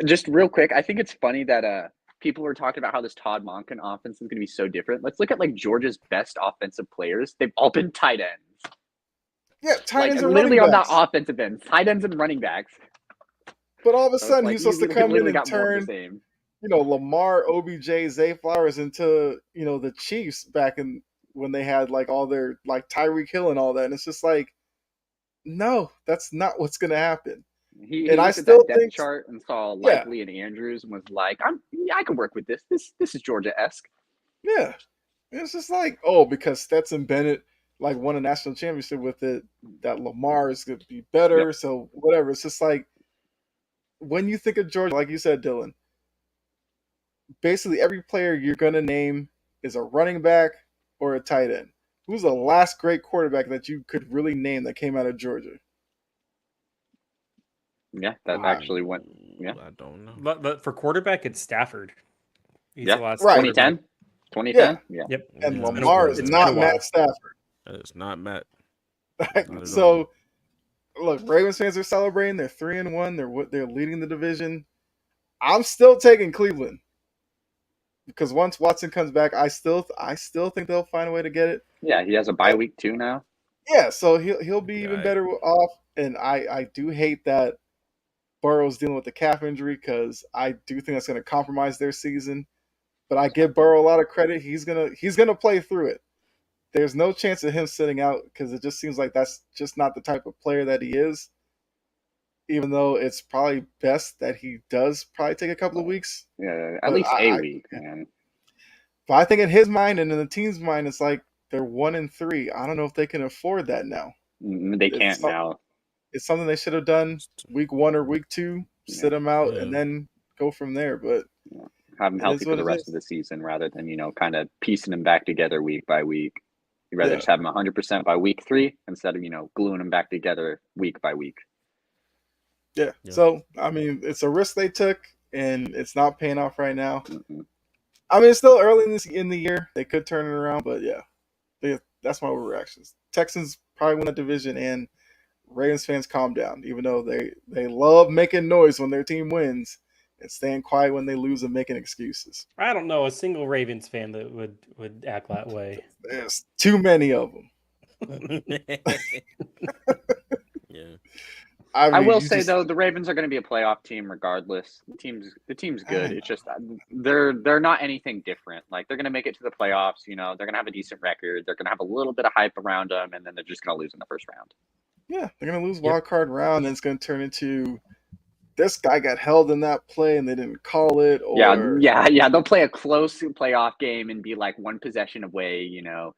Just real quick, I think it's funny that people were talking about how this Todd Monken offense is going to be so different. Let's look at like Georgia's best offensive players. They've all been tight ends. tight Like ends and literally running on that backs. offensive end, tight ends and running backs. But all of a So it's sudden like he's supposed to we come in literally and got more of turn the same. Lamar, OBJ, Zay Flowers into the Chiefs back in when they had like all their like Tyreek Hill and all that. And it's just like, no, that's not what's going to happen. He And I looked at still that depth think- chart and saw Likely and Andrews and was like, I can work with this. This is Georgia-esque. Yeah. It's just like, because Stetson Bennett like won a national championship with it, that Lamar is going to be better. Yep. So whatever. It's just like, when you think of Georgia, like you said, Dylan, basically every player you're going to name is a running back or a tight end. Who's the last great quarterback that you could really name that came out of Georgia? Yeah, that actually went. Yeah. I don't know. But for quarterback, it's Stafford. He's Yeah. the last Right. quarterback. 2010? Yeah. Yep. And Yeah. Lamar is It's not been a while. Matt Stafford. It's not Matt. Not at So, look, Ravens fans are celebrating. They're 3-1. They're leading the division. I'm still taking Cleveland because once Watson comes back, I still think they'll find a way to get it. Yeah, he has a bye week too now. Yeah, so he'll be even Right. better off. And I do hate that Burrow's dealing with the calf injury because I do think that's going to compromise their season. But I give Burrow a lot of credit. He's gonna play through it. There's no chance of him sitting out because it just seems like that's just not the type of player that he is. Even though it's probably best that he does probably take a couple of weeks. Yeah, at But least a week, man. But I think in his mind and in the team's mind, it's like they're 1-3. I don't know if they can afford that now. They can't something- now. It's something they should have done week 1 or week 2. Sit him out Yeah. and then go from there. But Have them it healthy is for what the it rest is. of the season rather than, kind of piecing them back together week by week. You'd rather Yeah. just have them 100% by week 3 instead of, gluing them back together week by week. Yeah. Yeah. So I mean, it's a risk they took, and it's not paying off right now. Mhm. I mean, it's still early in the year. They could turn it around, but yeah, that's my overreactions. Texans probably win the division, and Ravens fans calm down. Even though they love making noise when their team wins, and staying quiet when they lose and making excuses. I don't know a single Ravens fan that would act that way. There's too many of them. Yeah. I mean, will you say just- though, the Ravens are going to be a playoff team regardless. The team's good. I It's just they're not anything different. Like they're going to make it to the playoffs. They're going to have a decent record. They're going to have a little bit of hype around them, and then they're just going to lose in the first round. yeah, they're gonna lose Yep. wild card round, and it's gonna turn into this guy got held in that play and they didn't call it. Or Yeah. They'll play a close playoff game and be like one possession away.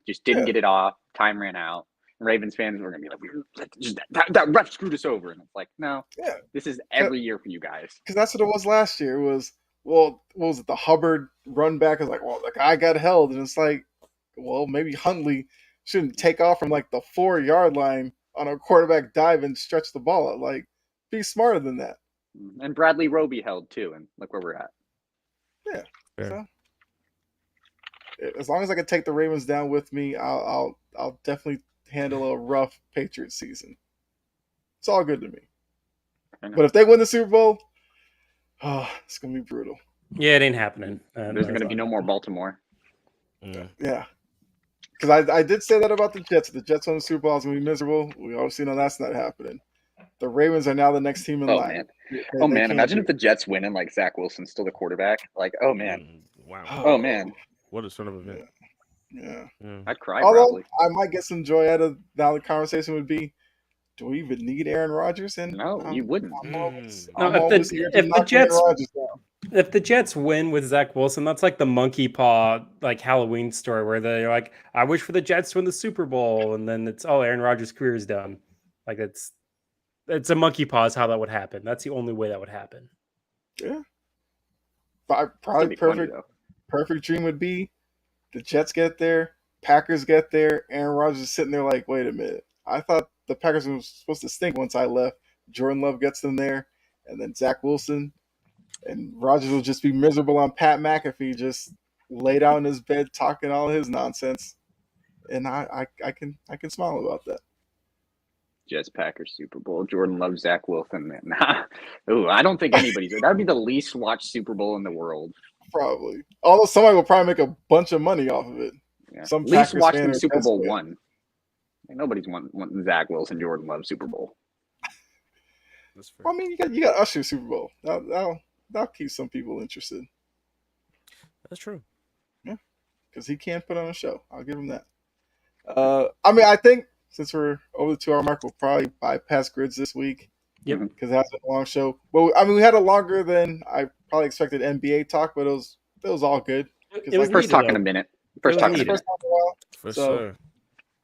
Just didn't Yeah. get it off. Time ran out. Ravens fans were going to be like, that ref screwed us over, and it's like, no, Yeah. this is every year for you guys. because that's what it was last year. It was, well, what was it? The Hubbard run back is like, well, the guy got held, and it's like, well, maybe Huntley shouldn't take off from like the 4-yard line on a quarterback dive and stretch the ball out. Like, be smarter than that. And Bradley Roby held too, and look where we're at. Yeah. Fair. So, as long as I can take the Ravens down with me, I'll definitely handle a rough Patriots season. It's all good to me. But if they win the Super Bowl, it's gonna be brutal. Yeah, it ain't happening. There's going to be no more Baltimore. Yeah. Because I did say that about the Jets. If the Jets won the Super Bowl, it's going to be miserable. We obviously know that's not happening. The Ravens are now the next team in Oh, line. man. They Man, can't imagine do if the Jets win and like Zach Wilson's still the quarterback. Like, oh man, Wow. oh man, What a sort of event. Yeah. Yeah. I'd cry Although probably. I might get some joy out of now. The conversation would be, do we even need Aaron Rodgers? And No, you wouldn't. I'm always, No, I'm if always the- here to if the knock Jets- Aaron Rodgers down. If the Jets win with Zach Wilson, that's like the monkey paw like Halloween story where they're like, I wish for the Jets to win the Super Bowl, and then it's Aaron Rodgers' career is done. Like it's a monkey paw is how that would happen. That's the only way that would happen. Yeah. It'd Probably be funny, perfect. though. Perfect dream would be the Jets get there, Packers get there, Aaron Rodgers is sitting there like, wait a minute. I thought the Packers were supposed to stink once I left. Jordan Love gets them there, and then Zach Wilson, and Rodgers will just be miserable on Pat McAfee, just laid out in his bed talking all his nonsense. And I can smile about that. Jets Packers Super Bowl. Jordan loves Zach Wilson. Man. Ooh, I don't think anybody's. That would be the least watched Super Bowl in the world. Probably. Although somebody will probably make a bunch of money off of it. Yeah. Some least Packers watched fan in or Super Jets Bowl fan. one. Nobody's wanting Zach Wilson, Jordan Love Super Bowl. That's fair. Well, I mean, you got Usher Super Bowl. That'll keep some people interested That's true. because he can put on a show. I'll give him that. I mean, I think since we're over the 2-hour mark, we'll probably bypass grids this week. Yep. Because that's a long show. Well, I mean, we had a longer than I probably expected NBA talk, but it was all good. It was First needed, talk in though. a minute. It First was talk in a needed. minute. First time in a while. For So- sure.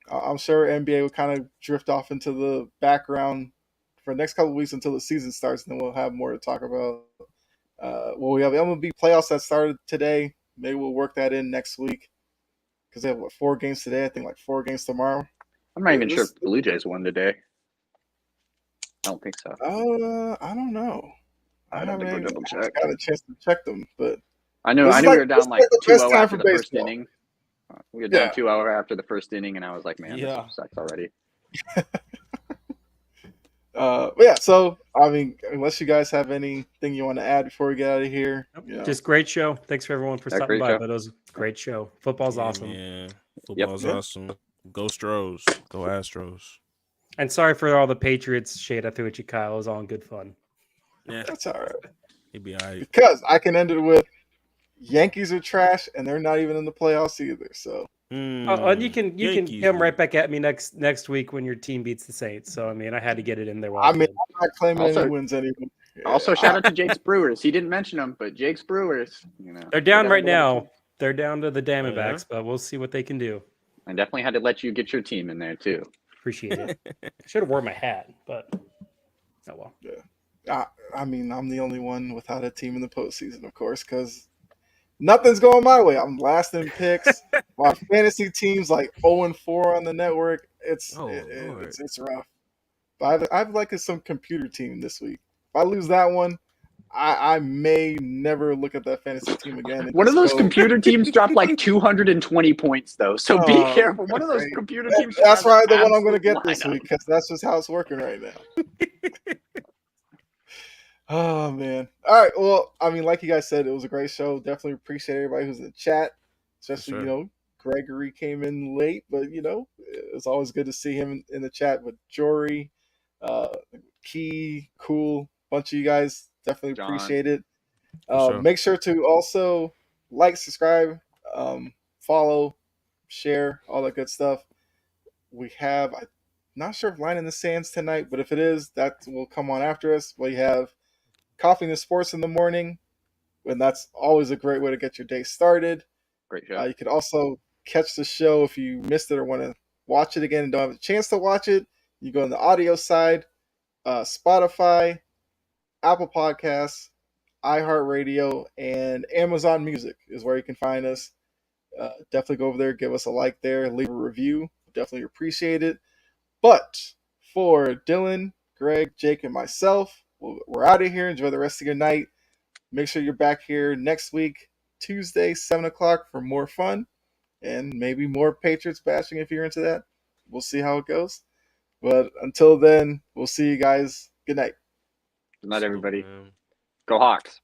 I'm sure NBA will kind of drift off into the background for the next couple of weeks until the season starts, and then we'll have more to talk about. We have MLB playoffs that started today. Maybe we'll work that in next week because they have 4 games today. I think 4 games tomorrow. I'm not even This- sure if the Blue Jays won today. I don't think so. I don't know. I'd have to go haven't double check. got a chance to check them, but I knew This is we like- were this down is like like the 2-0 best time after for the first baseball. inning. We were down Yeah. 2-0 after the first inning, and I was like, man, Yeah. this sucks already. but yeah. So I mean, unless you guys have anything you want to add before we get out of here, you know. Just great show. Thanks for everyone for Yeah, stopping great by. show. But it was a great show. Football's awesome. Yeah. Football's Yep. awesome. Go Stros. Go Astros. And sorry for all the Patriots shade I threw at you, Kyle. It was all in good fun. Yeah. That's all right. He'd be all right. Because I can end it with Yankees are trash and they're not even in the playoffs either. So And you can Yankees, come man. right back at me next week when your team beats the Saints. So I mean, I had to get it in there. While I I mean, did. I'm not claiming Also- any wins anymore. Also, shout out to Jake's Brewers. He didn't mention them, but Jake's Brewers, They're down got right a little- now. They're down to the yeah? Diamondbacks, but we'll see what they can do. I definitely had to let you get your team in there too. Appreciate it. I should have worn my hat, but oh well. I mean, I'm the only one without a team in the postseason, of course, because nothing's going my way. I'm last in picks. My fantasy team's like 0-4 on the network. It's Oh Lord. it's rough. But I've like some computer team this week. If I lose that one, I may never look at that fantasy team again. One of those computer teams dropped like 220 points, though. So be Oh, careful. One of those great. computer teams. That's has probably an the one I'm going to absolute get this lineup. week because that's just how it's working right now. Oh, man. All right. Well, I mean, like you guys said, it was a great show. Definitely appreciate everybody who's in the chat, especially, sure. Gregory came in late, but, it's always good to see him in the chat with Jory, Key, Cool, bunch of you guys. Definitely John. appreciate it. Sure. Make sure to also like, subscribe, follow, share, all that good stuff. We have, I'm not sure if Line in the Sands tonight, but if it is, that will come on after us. We have Coffee and Sports in the morning, and that's always a great way to get your day started. Great show. You could also catch the show if you missed it or want to watch it again and don't have a chance to watch it. You go on the audio side, Spotify, Apple Podcasts, iHeartRadio, and Amazon Music is where you can find us. Definitely go over there, give us a like there, leave a review. Definitely appreciate it. But for Dylan, Greg, Jake, and myself, we're out of here. Enjoy the rest of your night. Make sure you're back here next week, Tuesday, 7 o'clock, for more fun and maybe more Patriots bashing if you're into that. We'll see how it goes. But until then, we'll see you guys. Good night. Good night, everybody. Man. Go Hawks.